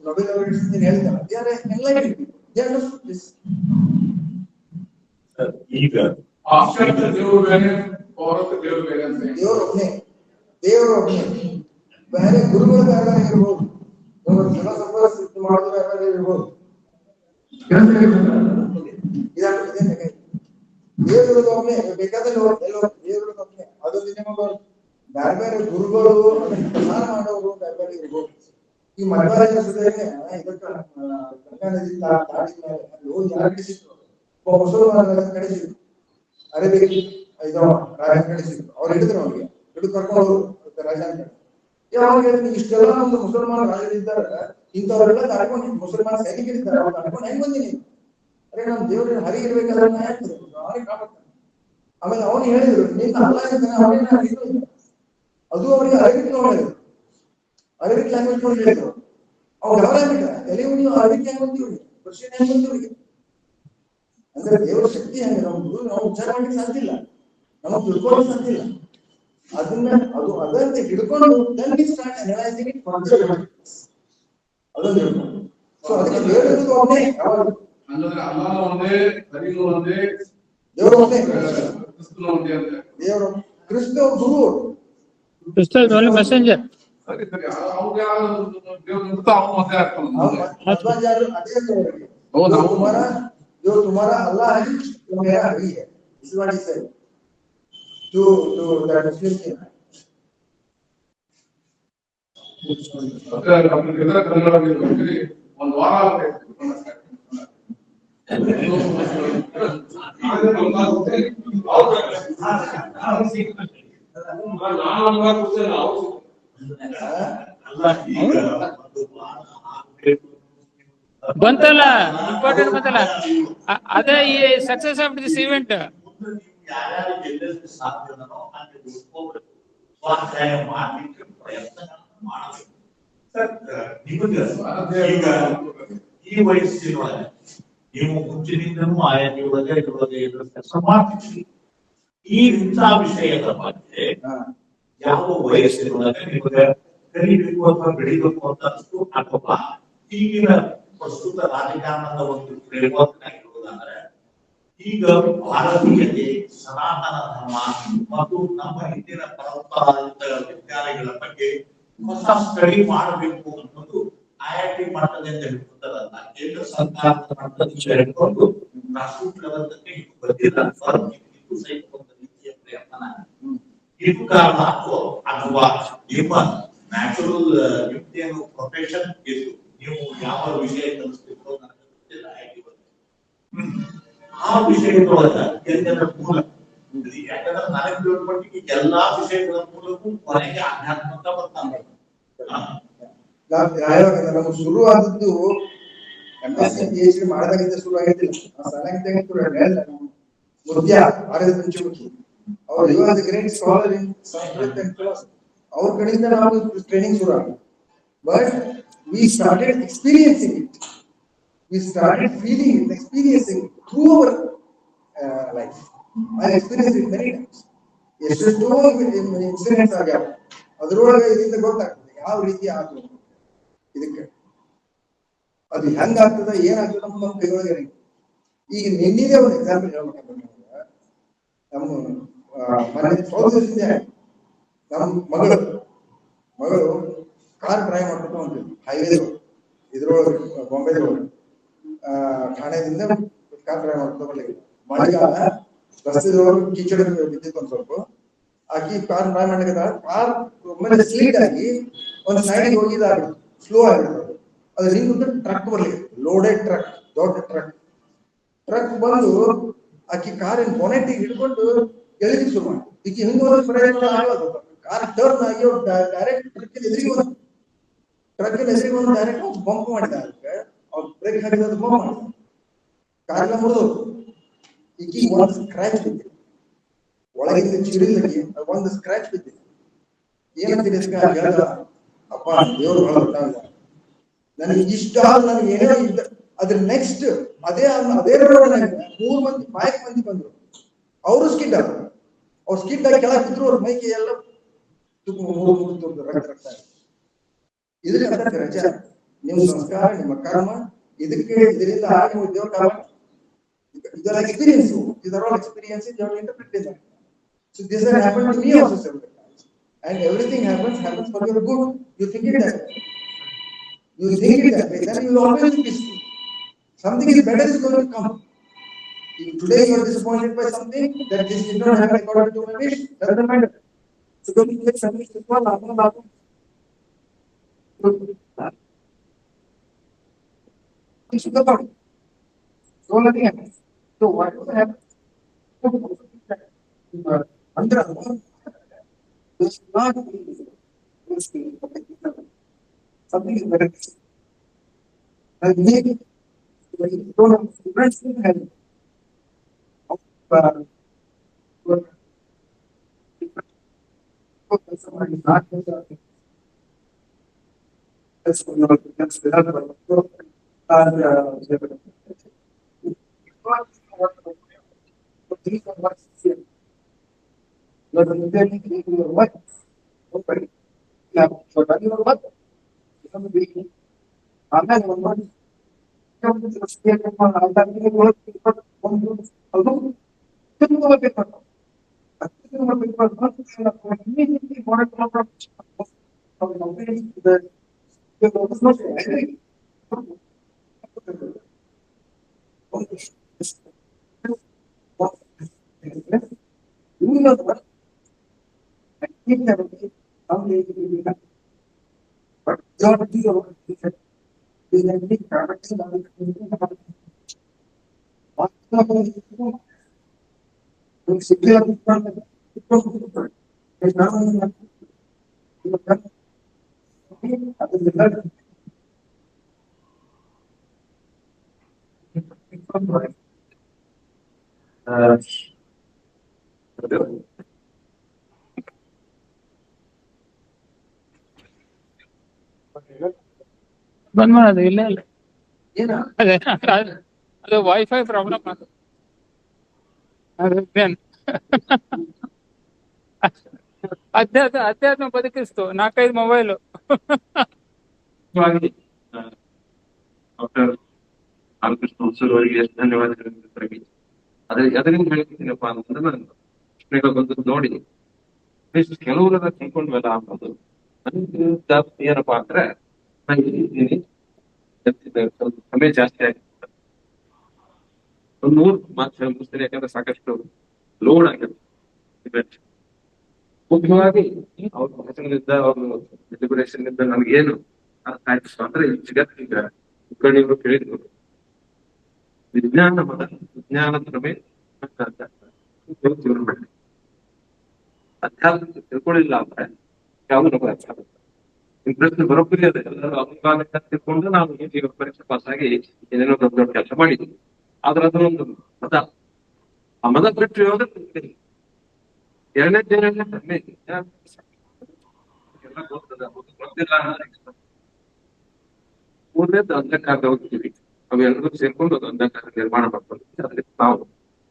ನೊಬೆಲ್ ಅವಾರ್ಡ್ಸ್ ಹೇಳ್ತಾರೆ, they are enlightened people. They understood this. ಈಗ ದೇವರು ಬೇರೆ, ದೇವರು ಬೇರೆ ಅಂತ ದೇವರು ಒಬ್ಬನೇ, ಬೇರೆ ಗುರುಗಳು ಬೇರೆ ಇರ್ಬೋದು, ಫಿಲಾಸಫರ್ಸ್ ಮಾಡೋದು ಬೇರೆ ಇರ್ಬೋದು. ದೇವರು ಒಬ್ಬನೇ, ಬೇಕಾದ್ರೆ ದೇವರು ಒಬ್ಬನೇ. ಅದೊಂದು ನಿಮಗೆ ಬೇರೆ ಬೇರೆ ಗುರುಗಳು ಪ್ರಸಾರ ಮಾಡೋರು ಬೇರೆ ಬೇರೆ ಇರ್ಬೋದು. ಈ ಮಧ್ವಾಚಾರ್ಯ ಸುಧಾರಣೆ ಇದಕ್ಕೆ ಗಂಗಾ ನದಿ ದಾಟಿದ ಮೇಲೆ ಅಲ್ಲಿ ಹೋಗಿ ಯಾರು ಕಳಿಸಿದ್ರು? ಒಬ್ಬ ಮುಸಲ್ಮಾನ ಕಳಿಸಿದ್ರು, ಅರೇಬಿಕ್ ಇದು ರಾಜ ಕಳಿಸಿದ್ರು. ಅವ್ರು ಹಿಡಿದ್ರು, ಅವ್ರಿಗೆ ಹಿಡಿದು ಕರ್ಕೊಂಡು ಹೋದ್ರು ರಾಜಾಂಗ. ಯಾವಾಗ ಇಷ್ಟೆಲ್ಲ ಒಂದು ಮುಸಲ್ಮಾನ ರಾಜರಿದ್ದಾರೆ, ಇಂಥವರೆಲ್ಲ ದಾಟ್ಕೊಂಡು ಮುಸಲ್ಮಾನ ಸೈನಿಕರಿದ್ದಾರೆ, ಅವ್ರು ದಾಟ್ಕೊಂಡು ಹೆಂಗ್ ಬಂದಿನಿ? ಅರೆ ನಮ್ಮ ದೇವ್ರ ಹರಿ ಇರ್ಬೇಕಾದ್ರೆ ಆಮೇಲೆ ಅವನು ಹೇಳಿದ್ರು, ನಿನ್ನ ಅಲ್ಲ ಅದು ಅವರಿಗೆ ಅರೇಬಿಕ್ ಹೇಳಿದ್ರು, ಅರೇಬಿಕ್ ಲ್ಯಾಂಗ್ವೇಜ್ ನೋಡಿ ಹೇಳಿದ್ರು. ಅವ್ರು ಗಮನ ಎಲೆವು ನೀವು ಅರೇಬಿಕ್ ಲ್ಯಾಂಗ್ವೇಜ್ ಪರ್ಷಿಯನ್ ಲ್ಯಾಂಗ್ವೇಜ್. ಅಂದ್ರೆ ದೇವರ ಶಕ್ತಿ ಹಂಗೆ ನಮ್ದು ನಾವು ಉಚ್ಚಾರ ಮಾಡ್ಲಿಕ್ಕೆ ಸಾಧ್ಯ ಇಲ್ಲ, ನಮಗೆ ತಿಳ್ಕೊಳ್ಳೋಕೆ ಸಾಧ್ಯ ಇಲ್ಲ. ಅದನ್ನ ಅದಂತೆ ಹಿಡ್ಕೊಂಡು ಅದೊಂದು. ಸೊ ಅದಕ್ಕೆ ದೇವರು ಒಂದೇ, ದೇವರು ಒಂದೇ, ದೇವರು ಕ್ರಿಸ್ತ ಗುರು, ಕ್ರಿಸ್ತ ಮೆಸೆಂಜರ್. जो तुम्हारा अल्लाह है वो मेरा हरी है. This is what he said to the Muslim king. ಒಂದು ವಾರ ಬಂತಲ್ಲ, ಇಂಪಾರ್ಟೆಂಟ್ ಬಂತಲ್ಲ, ಅದೇ ಈ ಸಕ್ಸಸ್ ಆಫ್ ದಿಸ್ ಈವೆಂಟ್. ಈ ವಯಸ್ಸಿನೊಳಗೆ ನೀವು ಮುಂಚಿನಿಂದನೂ ಆಯಾ ಕೆಲಸ ಮಾಡ್ತೀವಿ. ಈ ಇಂಥ ವಿಷಯದ ಬಗ್ಗೆ ಯಾವ ವಯಸ್ಸಿನೊಳಗೆ ನಿಮಗೆ ಕಲಿಬೇಕು ಅಥವಾ ಬೆಳಿಬೇಕು ಅಂತ ಅಷ್ಟು ಅಥವಾ ಈಗಿನ ಪ್ರಸ್ತುತ ರಾಜಕಾರಣದ ಒಂದು ಫ್ರೇಮ್ವರ್ಕ್ ಆಗಿರುವುದಂದ್ರೆ, ಈಗ ಭಾರತೀಯತೆ, ಸನಾತನ ಧರ್ಮ ಮತ್ತು ನಮ್ಮ ಹಿಂದಿನ ಪರಂಪರಾಗತ ವಿಜ್ಞಾನಗಳ ಬಗ್ಗೆ ಹೊಸ ಸ್ಟಡಿ ಮಾಡಬೇಕು ಅನ್ನೋದು IIT ಮಟ್ಟದಿಂದ ಹಿಡ್ಕೊತಾರಲ್ಲ, ಕೇಂದ್ರ ಸರ್ಕಾರದ ಮಟ್ಟದಿಂದ ಹಿಡ್ಕೊಂಡು ರಾಷ್ಟ್ರೀಯ ಲೆವೆಲ್ಗೆ ಬಂದಿಲ್ಲ. ಇದು ಸಹಿತ ಒಂದು ರೀತಿಯ ಪ್ರಯತ್ನ. ಇದು ಕಾರಣ ಅಥವಾ ನಿಮ್ಮ ನ್ಯಾಚುರಲ್ ನಿಮ್ದೇನು ಪ್ರೊಫೆಷನ್ ಇತ್ತು, ನೀವು ಯಾವ ವಿಷಯ ಕಲಿಸ್ಬೇಕು ನನಗೆ ಗೊತ್ತಿಲ್ಲ, ಆ ವಿಷಯದೊಳಗ ಎಲ್ಲರ ಮೂಲ. ಯಾಕಂದ್ರೆ ನನಗೆ ತಿಳ್ಕೊಂಡಿ ಎಲ್ಲಾ ವಿಷಯಗಳ ಮೂಲಕೂ ಕೊನೆಗೆ ಆಧ್ಯಾತ್ಮಿಕ ಬರ್ತಾರೆ. ನಮಗೆ ಶುರು ಆದದ್ದು MSc PhD ಮಾಡದಾಗಿದ್ದ ಶುರು ಆಗಿದ್ದಿಲ್ಲ. ಮುದ್ಯ ಆರ್ಯ ಪಂಚಮುಖಿ ಅವರು ಇವಾಗ great scholar in Sanskrit and philosophy, ಅವ್ರ ಕಡೆಯಿಂದ ನಾವು ಟ್ರೈನಿಂಗ್ ಶುರು ಆಗಿದೆ. But we started experiencing it, we started feeling it, experiencing it through our life. I experienced it many times. ಎಷ್ಟೆಷ್ಟೋ ಇನ್ಸಿಡೆಂಟ್ಸ್ ಆಗ್ಯಾವ, ಅದರೊಳಗೆ ಇದರಿಂದ ಗೊತ್ತಾಗ್ತದೆ ಯಾವ ರೀತಿ ಆಗ್ತದೆ, ಇದಕ್ಕೆ ಅದು ಹೆಂಗ ಆಗ್ತದ ಏನಾಗ್ತದ ನಮ್ಮ ಕೈಯೊಳಗೆ. ಈಗ ನಿನ್ನಿದೆ ಒಂದು ಎಕ್ಸಾಂಪಲ್ ಹೇಳ್ಬೇಕಂದ್ರೆ, ನಮ್ಮ ಮನೆ ಸೋದರದಿಂದ ನಮ್ಮ ಮಗಳು ಕಾರ್ ಡ್ರೈವ್ ಮಾಡ್ಕೊಂಡು ಹೊಂಟಿದ್ವಿ ಹೈವೇ ಇದ್ರೊಳಗೆ, ಬಾಂಬೆದೊಳಗೆ ಠಾಣೆದಿಂದ ಕಾರ್ ಡ್ರೈವ್ ಮಾಡ್ಕೊಂಡು ಬರ್ಲಿಕ್ಕೆ. ಮಳೆಗಾಲ ರಸ್ತೆದೊಳಗೆ ಕಿಚಡ ಬಿದ್ದಿತ್ತು ಒಂದ್ ಸ್ವಲ್ಪ. ಆಕಿ ಕಾರ್ ಡ್ರೈವ್ ಮಾಡ್ಲಿಕ್ಕೆ ಕಾರ್ ಒಮ್ಮೆಲೆ ಸ್ಲೀಟ್ ಆಗಿ ಒಂದ್ ಸೈಡ್ ಹೋಗಿದಾಗ ಸ್ಲೋ ಆಗಿರ್ತದೆ. ಅದ್ರ ಹಿಂದೆ ಟ್ರಕ್ ಬರ್ಲಿಕ್ಕೆ, ಲೋಡೆಡ್ ಟ್ರಕ್, ದೊಡ್ಡ ಟ್ರಕ್ ಬಂದು ಆಕಿ ಕಾರಿನ ಬೊನೆಟ್ಟಿಗೆ ಹಿಡ್ಕೊಂಡು ಎಳಿಲಿಕ್ಕೆ ಶುರು ಮಾಡಿ. ಈಕಿ ಹಿಂದೆ ಪ್ರಯತ್ನ ಆಗಲ್ಲ, ಕಾರ್ ಟರ್ನ್ ಆಗಿ ಡೈರೆಕ್ಟ್ ಟ್ರಕ್ ಎದುರಿಗೆ ಬಂದು ಡೈರೆಕ್ಟ್ ಬಂಪ್ ಮಾಡಿದ. ಅದಕ್ಕೆ ಅವ್ರು ಬ್ರೇಕ್ ಹಾಕಿದ ಬಂಪ್ ಮಾಡಿದ, ಕಾರೆಲ್ಲ ಮುರಿದು. ಈಕಿ ಒಂದು ಸ್ಕ್ರಾಚ್ ಬಿದ್ದಿದೆ, ಒಳಗಿಂದ ಚಿಡಿಲಕ್ಕೆ ಒಂದು ಸ್ಕ್ರಾಚ್ ಬಿದ್ದಿದೆ. ಏನಂತೀರಿ ಹೇಳ್ದ, ಅಪ್ಪ ದೇವ್ರು ಬಹಳ ಗೊತ್ತಾಗ ನನಗೆ ಇಷ್ಟ, ನನಗೆ ಏನೋ ಇದ್ದ. ಅದ್ರ ನೆಕ್ಸ್ಟ್ ಅದೇ ರೋಡ್ 3 ಮಂದಿ 5 ಮಂದಿ ಬಂದ್ರು, ಅವರು ಸ್ಕಿಡ್ ಆದ್ರು. ಅವ್ರು ಸ್ಕಿಡ್ ಆಗಿ ಕೆಳಗೆ ಬಿದ್ರು, ಅವ್ರ ಮೈಗೆ ಎಲ್ಲ ರಕ್ತ. ಇದಕ್ಕೆ ರಜ, ನಿಮ್ಮ ಸಂಸ್ಕಾರ, ನಿಮ್ಮ ಕರ್ಮ, ಇದರಿಂದ ಆಗಿ ದೇವ್ರ ಕಾಲ. ಇದರ ಎಕ್ಸ್ಪೀರಿಯನ್ಸ್, ಇದರ experience you have to interpret it. So this has happened to me also several times, and everything happens for your good. You think it that way, then you will always be peaceful. Something is better is going to come. If today you are disappointed by something that this did not happen according to my wish, doesn't matter. So don't get something to fall. into the body. So nothing happens. So what will happen? Under there's not something is better. And maybe when you don't have friends in heaven, somebody is not that's the help and these are what's here. You're intending to do your what? Okay. Now, so that you know what? Become a baby. I'm not one month. Come to the state of my life. I'm going to work for one month. Although, couldn't go a bit for I couldn't go a bit for one immediately wanted to come from the was not angry. You know what? I keep never be only to be happy. But your deal is a big character. What you secure the front is not only ಬಂದ್ ಮಾಡೋದು ಇಲ್ಲ ಇಲ್ಲ ಅದೇ ಅದು wifi problem ಅದೇನ್ ಅಧ್ಯಾತ್ಮ ಬದುಕಿಸ್ತು 4-5 mobile. Doctor Ramakrishna Hosur ಅವರಿಗೆ ಎಷ್ಟು ಧನ್ಯವಾದಗಳು. ಅದರಿಂದ ಹೇಳ್ತೀನಪ್ಪ ಅಂತಂದ್ರೆ ನಾನು ಪ್ರಶ್ನೆಗಳು ಬಂದು ನೋಡಿ ಕೆಲವರೆಲ್ಲ ತಿಳ್ಕೊಂಡ್ವಲ್ಲ ಅನ್ನೋದು ನನಗೆ ಜಾಸ್ತಿ ಏನಪ್ಪಾ ಅಂದ್ರೆ ನಾನು ಇದ್ದೀನಿ ಸ್ವಲ್ಪ ಸಮಯ ಜಾಸ್ತಿ ಆಗಿತ್ತು. ಒಂದು 3 ಮಾತು ಮುಗಿಸ್ತೀನಿ, ಯಾಕಂದ್ರೆ ಸಾಕಷ್ಟು ಲೋಡ್ ಆಗಿರುತ್ತೆ. ಮುಖ್ಯವಾಗಿ ಅವ್ರ ಭಾಷಣದಿಂದ ಅವ್ರ ಡೆಲಿಬರೇಷನ್ ಇಂದ ನನ್ಗೇನು ಅರ್ಥ ಆಯ್ತು ಅಂದ್ರೆ ಈ ಜಗತ್ತಿಗ ಕಡೆಯವರು ಕೇಳಿದ್ರು ವಿಜ್ಞಾನ ವಿಜ್ಞಾನದ ಮೇಲೆ ಅಧ್ಯಾತ್ಮ ತಿಳ್ಕೊಳ್ಳಿಲ್ಲ ಅಂದ್ರೆ ಯಾವುದು ನಮಗೆ ಅರ್ಥ ಆಗುತ್ತೆ. ಪ್ರಶ್ನೆ ಬರೋಬ್ಬರಿ ಅದೇ, ಎಲ್ಲರೂ ಅವಕಾಶ ತಿಳ್ಕೊಂಡು ನಾವು ಈಗ ಪರೀಕ್ಷೆ ಪಾಸ್ ಆಗಿ ಏನೇನೋ ದೊಡ್ಡ ದೊಡ್ಡ ಕೆಲಸ ಮಾಡಿದ್ವಿ. ಆದ್ರೆ ಅದನ್ನೊಂದು ಮತ, ಆ ಮತ ಬಿಟ್ಟು ಯಾವ್ದು ಎರಡನೇ ಕಡಿಮೆ ಎಲ್ಲ ಗೊತ್ತಿಲ್ಲ. ಮೂರನೇದು ಅಂಧಕಾರ ಹೋಗ್ತೀವಿ, ಅವೆಲ್ಲರೂ ಸೇರ್ಕೊಂಡು ಅದು ಅಂಧಕಾರ ನಿರ್ಮಾಣ ಮಾಡ್ಕೊಂಡಿದ್ವಿ. ಅದ್ರಲ್ಲಿ ನಾವು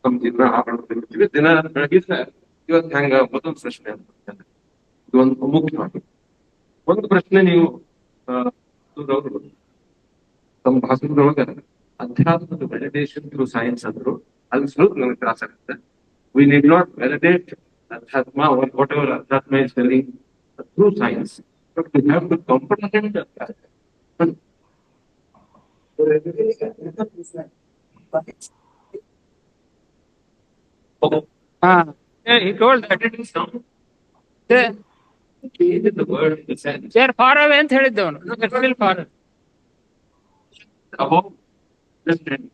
ನಮ್ಮ ಜೀವನ ಹಾಕೊಂಡಿರ್ತೀವಿ. ದಿನ ಬೆಳಗಿದ್ರೆ ಇವತ್ತು ಹೆಂಗ ಮತ್ತೊಂದು ಪ್ರಶ್ನೆ ಅಂತ ಇದು ಒಂದು ಮುಖ್ಯವಾಗಿ ಒಂದು ಪ್ರಶ್ನೆ. ನೀವು ತಮ್ಮ ಭಾಷಣದೊಳಗ ಅಧ್ಯಾತ್ಮದ ವ್ಯಾಲಿಡೇಷನ್ ಥ್ರೂ ಸೈನ್ಸ್ ಅಂದ್ರು, ಅದು ಸ್ವಲ್ಪ ನನಗೆ ತ್ರಾಸ ಆಗುತ್ತೆ. We need not validate Adhyatma or whatever Adhyatma is telling through science, but we have to comprehend that. He told that it is now. He created the word in the sense. They are far away ಅಂತ ಹೇಳಿದ್ದವನು. They are still far. About understanding.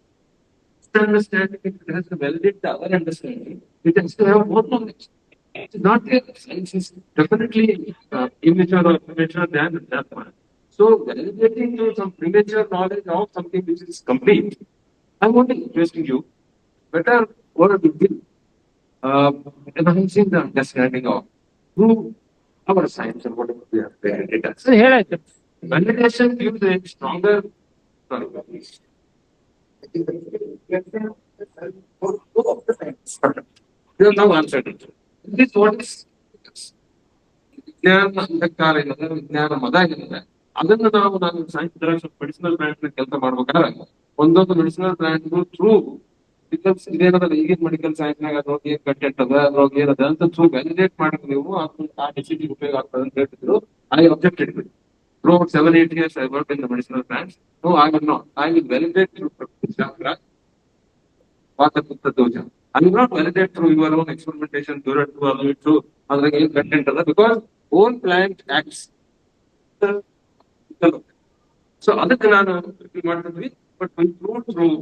Understanding, it has to validate the other understanding. It has to have more knowledge. It's not that science is definitely immature or premature than that one. So validating some premature knowledge of something which is complete, I'm only requesting you, better word would be enhancing the understanding of through our science and whatever we have created. Validation gives a stronger, you have now answered it. This is what is ವಿಜ್ಞಾನ ಅಂಧಕಾರ ಏನದ, ವಿಜ್ಞಾನ ಮದ ಏನದ, ಅದನ್ನು ನಾನು science direction medicinal plant ಕೆಲಸ ಮಾಡ್ಬೇಕಾದ್ರೆ ಒಂದೊಂದು ಮೆಡಿಸಿನಲ್ ಪ್ಲಾಂಟ್ ಥ್ರೂ ಬಿಕಾಸ್ ಇದೇನದ ಈಗಿನ ಮೆಡಿಕಲ್ ಸೈನ್ಸ್ ನಾಗ ಅದ್ರೊಳಗೆ ಏನ್ ಕಂಟೆಂಟ್ ಅದ, ಅದ್ರೊಳಗೆ ಏನದ ಅಂತ ಥ್ರೂ ವ್ಯಾಲಿಡೇಟ್ ಮಾಡಿದ್ರೆ ನೀವು ಆ ಡಿಸಿಷನ್ ಉಪಯೋಗ ಆಗ್ತದೆ ಅಂತ ಹೇಳ್ತಿದ್ರು. ಐ ಅಬ್ಜೆಕ್ಟೆಡ್ ಬಿಡಿ. Throughout 7-8 years I worked in the medicinal plants. No, I will not. I will validate through Chakra. I will not validate through your own experimentation, through other content, because whole plant acts. So, other than but we prove through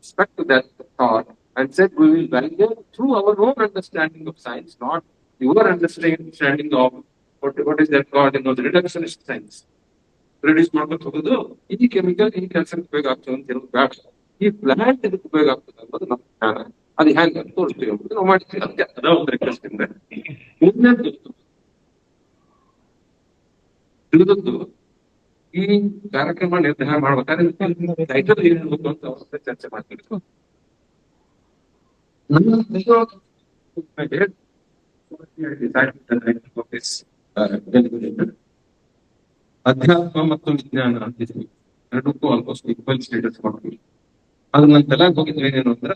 respect to that thought and said we will validate through our own understanding of science, not your understanding of what is that called in those reductionist science. Reduce ಮಾಡ್ಕೊಂಡು ಹೋಗೋದು ಈ chemical ಈ ಕೆಲಸಕ್ಕೆ ಉಪಯೋಗ ಆಗ್ತದೆ ಅಂತ ಹೇಳೋದು ಬೇಡ. ಈ ಪ್ಲಾಂಟ್ ಇದಕ್ಕೆ ಉಪಯೋಗ ಆಗ್ತದೆ ಅನ್ನೋದು ನಮ್ಮ ಜ್ಞಾನ. ಅದು ಹ್ಯಾಂಗ ತೋರಿಸ್ತೀವಿ ಅಂತ ನಾವು ಮಾಡ್ತೀವಿ. ಅದಕ್ಕೆ ಅದ ಒಂದು ರಿಕ್ವೆಸ್ಟ್ ಇಂದ ಮುಂದೆ ತಿಳಿದದ್ದು ಈ ಕಾರ್ಯಕ್ರಮ ನಿರ್ಧಾರ ಮಾಡ್ಬೇಕಾದ್ರೆ ಟೈಟಲ್ ಏನ್ ಹೇಳ್ಬೇಕು ಅಂತ ಅವ್ರ ಜೊತೆ ಚರ್ಚೆ ಮಾಡ್ತಿದ್ರು. ಅಧ್ಯಾತ್ಮ ಮತ್ತು ವಿಜ್ಞಾನ ಅಂತಿದ್ವಿ, ಎರಡಕ್ಕೂ ಆಲ್ಮೋಸ್ಟ್ ಈಕ್ವಲ್ ಸ್ಟೇಟಸ್ ಮಾಡ್ತೀವಿ. ಅದು ನನ್ನ ತಲೆಗೆ ಹೋಗಿದ್ವಿ ಏನೇನು ಅಂದ್ರೆ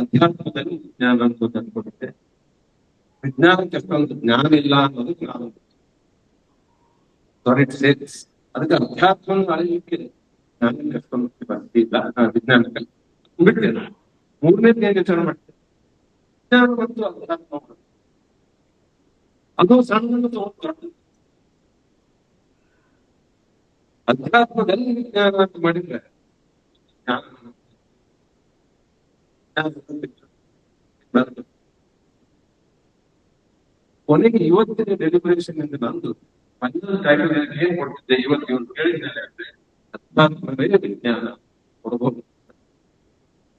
ಅಧ್ಯಾತ್ಮದಲ್ಲಿ ವಿಜ್ಞಾನ ಅಂತ ಅನ್ಕೊಂಡಿದ್ದೆ, ವಿಜ್ಞಾನಕ್ಕೆ ಅಷ್ಟೊಂದು ಜ್ಞಾನ ಇಲ್ಲ ಅನ್ನೋದು ನಾನು ಅದಕ್ಕೆ ಅಧ್ಯಾತ್ಮ ಅಳಿಲಿಕ್ಕೆ ಜ್ಞಾನಕ್ಕೆ ಅಷ್ಟೊಂದು ಭಕ್ತಿ ಇಲ್ಲ, ವಿಜ್ಞಾನಕ್ಕೆ ಬಿಟ್ಟೆ ನಾನು. ಮೂರನೇದು ಏನ್ ವಿಚಾರ ಮಾಡ್ತೇನೆ, ವಿಜ್ಞಾನ ಮತ್ತು ಅಧ್ಯಾತ್ಮ ಅದು ಸಣ್ಣ ಅಧ್ಯಾತ್ಮದಲ್ಲಿ ವಿಜ್ಞಾನ ಅಂತ ಮಾಡಿದ್ರೆ ಕೊನೆಗೆ ಇವತ್ತಿನ ಡೆಲಿಬ್ರೇಷನ್ ಇಂದ ನಂದು ಫೈನಲ್ ಟೈಟಲ್ ಏನ್ ಕೊಡ್ತಿದ್ದೆ ಇವತ್ತು ಇವ್ರು ಕೇಳಿದ್ದಾರೆ ಅಂದ್ರೆ ಅಧ್ಯಾತ್ಮವೇ ವಿಜ್ಞಾನ ಕೊಡ್ಬೋದು.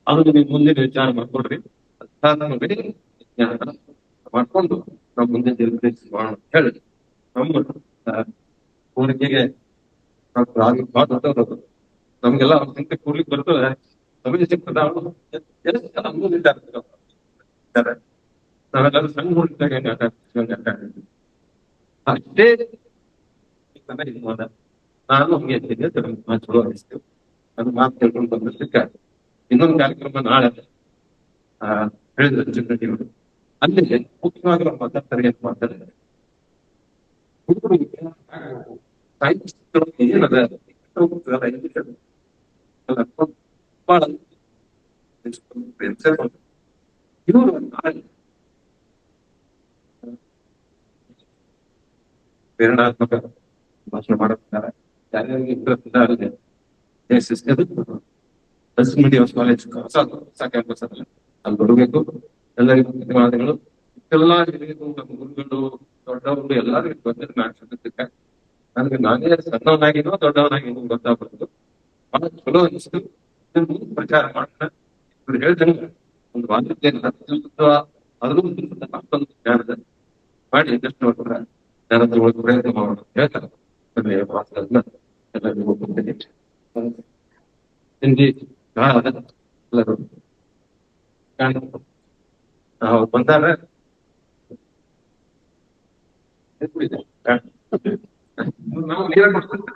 ಅದು ನೀವು ಮುಂದಿನ ವಿಚಾರ ಮಾಡ್ಕೊಡ್ರಿ. ಅಧ್ಯಾತ್ಮವೇ ವಿಜ್ಞಾನ ಮಾಡ್ಕೊಂಡು ನಾವು ಮುಂದೆ ಡೆಲಿಬ್ರೇಷನ್ ಮಾಡೋಣ ಅಂತ ಹೇಳಿ ನಮ್ಮ ಕೋರಿಕೆಗೆ ನಮ್ಗೆಲ್ಲ ಅವ್ರ ಸಂಖ್ಯೆ ಕೂಡ್ಲಿಕ್ಕೆ ಬರ್ತದೆ. ಸಮಯ ಸಿಗ್ತದ ನಾವೆಲ್ಲರೂ ಸಣ್ಣ ಹುಡುಗಿದಾಗ ಹೆಂಗ ಆಟ ಆಡ್ತೀವಿ ಅಷ್ಟೇ ನಾನು ಹಂಗೆ ಇರ್ತೀನಿ. ಚಲೋ ಅನಿಸ್ತೇವೆ. ಅದು ಮಾತು ಕೇಳ್ಕೊಂಡು ಬಂದಷ್ಟಕ್ಕೆ ಇನ್ನೊಂದು ಕಾರ್ಯಕ್ರಮ ನಾಳೆ ಹೇಳಿದ್ರು ಜನರವರು. ಅಲ್ಲಿ ಮುಖ್ಯವಾಗಿ ನಮ್ಮ ಮಾತಾಡ್ತಾರೆ ಅಂತ ಮಾತಾಡಿದ್ದಾರೆ. ಹುಡುಗರಿಗೆ ಸೈನ್ಸ್ ಏನದ ಇವರು ಪ್ರೇರಣಾತ್ಮಕ ಭಾಷಣ ಮಾಡುತ್ತಾರೆ. ಯಾರ್ಯಾರಿಗೆ ಇಂಟ್ರೆಸ್ಟ್ ಇದೆ ಕಾಲೇಜ್ ಹೊಸ ಕ್ಯಾಂಪಸ್ ಅಲ್ಲ, ಅಲ್ಲಿ ಬರಬೇಕು. ಎಲ್ಲರಿಗೂ ಧನ್ಯವಾದಗಳು. ಇಷ್ಟೆಲ್ಲ ಹಿರಿಯರು ನಮ್ಮ ಗುರುಗಳು ದೊಡ್ಡವರು ಎಲ್ಲರಿಗೂ ಬಂದಿದ್ದು ಮಾಡ್ಸೋದಕ್ಕೆ ನನಗೆ ನಾನೇ ಸಣ್ಣವನಾಗಿನೋ ದೊಡ್ಡವನಾಗಿನೋ ಗೊತ್ತಾಗ್ಬಾರ್ದು. ಬಹಳ ಚಲೋ ಅನಿಸ್ತು. ಪ್ರಚಾರ ಮಾಡೋಣ. ಇವ್ರು ಹೇಳ್ದಂಗ ಒಂದು ವಾದ್ಯತೆ ಅದ್ರೂ ಮತ್ತೊಂದು ಜ್ಞಾನದ ಮಾಡಿ ಇಂಡಸ್ಟ್ ನೋಡ್ಕೊಂಡ್ರೆ ಜ್ಞಾನ ತಗೊಳ್ಳೋಕೆ ಪ್ರಯತ್ನ ಮಾಡೋಣ ಅಂತ ಹೇಳ್ತಾರೆ. ಎಲ್ಲರಿಗೂ ಹಿಂದಿ ಎಲ್ಲರೂ ಬಂದಾರ ನಾವು ನೀರ ಕೊಡ್ತೀವಿ.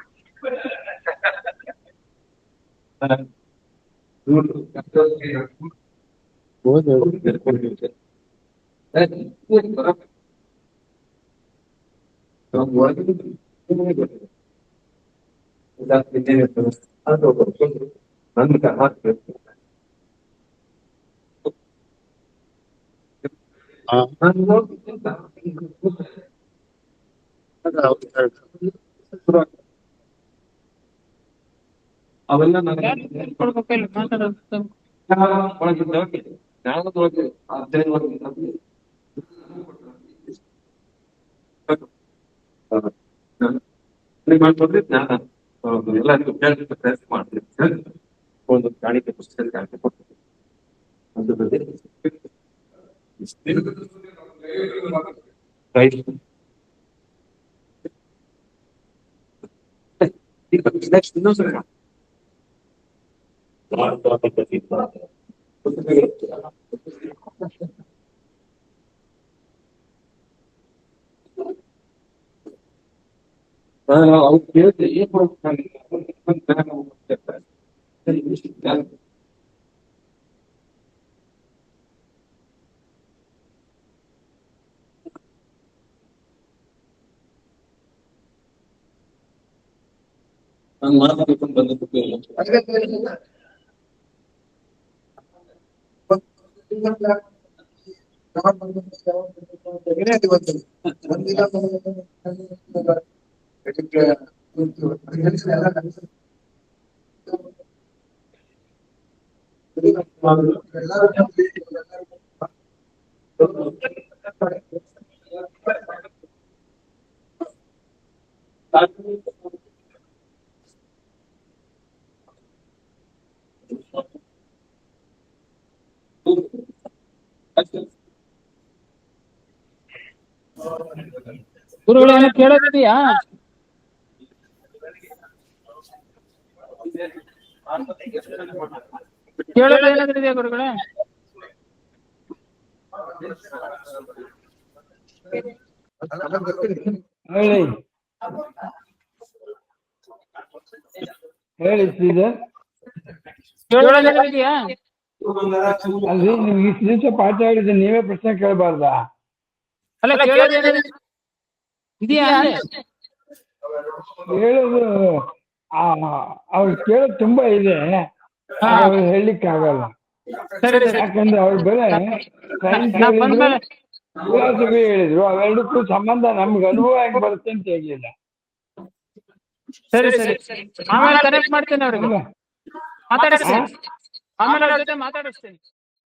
ಅವೆಲ್ಲ ಜ್ಞಾನದೊಳಗೆ ಅಧ್ಯಯನವಾಗಿ ಮಾಡ್ಕೊಂಡ್ರೆ ಜ್ಞಾನ ಎಲ್ಲರಿಗೂ ಪ್ರಯತ್ನ ಮಾಡ್ತೀವಿ. ಒಂದು ಕಾಣಿಕೆ ಪುಸ್ತಕ ಕಾಣಿಕೆ ಕೊಡ್ತೀವಿ. ನೆಕ್ಸ್ಟ್ ಇನ್ನೊಂದ್ಸರಿ ಅವ್ರು ಕೇಳಿದ್ರೆ ಏನ್ ಮಾಡ್ತಾರೆ. ನಾನು ಮಾತಾಡ್ಕೊಂಡು ಬಂದದ್ದು ಗುರುಗಳು ಏನೋ ಕೇಳೋದಿದೆಯಾ? ಕೇಳೋದು ಏನಾದ್ರು ಇದೆಯಾ ಗುರುಗಳೇ? ಹೇಳಿ ಹೇಳಿ ಶ್ರೀಧರ್. ಕೇಳೋದೇನಾದ್ರು ಇದೆಯಾ? ಅಲ್ರಿ ನಿಮ್ಗೆ ಇಷ್ಟು ದಿವಸ ಪಾಠ ಹೇಳಿದ್ರೆ ನೀವೇ ಪ್ರಶ್ನೆ ಕೇಳಬಾರ್ದಾ? ಅಲ್ಲ ಕೇಳೋದು ಏನಾದ್ರು ಇದೆಯಾ ಅಂದೆ? ಹೇಳೋದು ಅವ್ರು ಕೇಳೋದು ತುಂಬಾ ಇದೆ, ಅವ್ರು ಹೇಳಲಿಕ್ಕೆ ಆಗಲ್ಲ. ಸರಿ ಸರಿ. ಯಾಕಂದ್ರೆ ಅವ್ರು ಬರೀ ಸೈನ್ಸ್ ಹೇಳಿದ್ರು, ಫಿಲಾಸಫಿ ಹೇಳಿದ್ರು, ಅವೆರಡಕ್ಕೂ ಸಂಬಂಧ ನಮ್ಗೆ ಅನುಭವ ಆಗಿ ಬರುತ್ತೆ ಅಂತ ಹೇಳಿಲ್ಲ. ಸರಿ ಸರಿ, ಆಮೇಲೆ ಕನೆಕ್ಟ್ ಮಾಡ್ತೇನೆ ಅವ್ರಿಗೆ, ಮಾತಾಡಿಸ್ತೇನೆ. ಆಮೇಲೆ ಅವ್ರ ಜೊತೆ ಮಾತಾಡಿಸ್ತೇನೆ.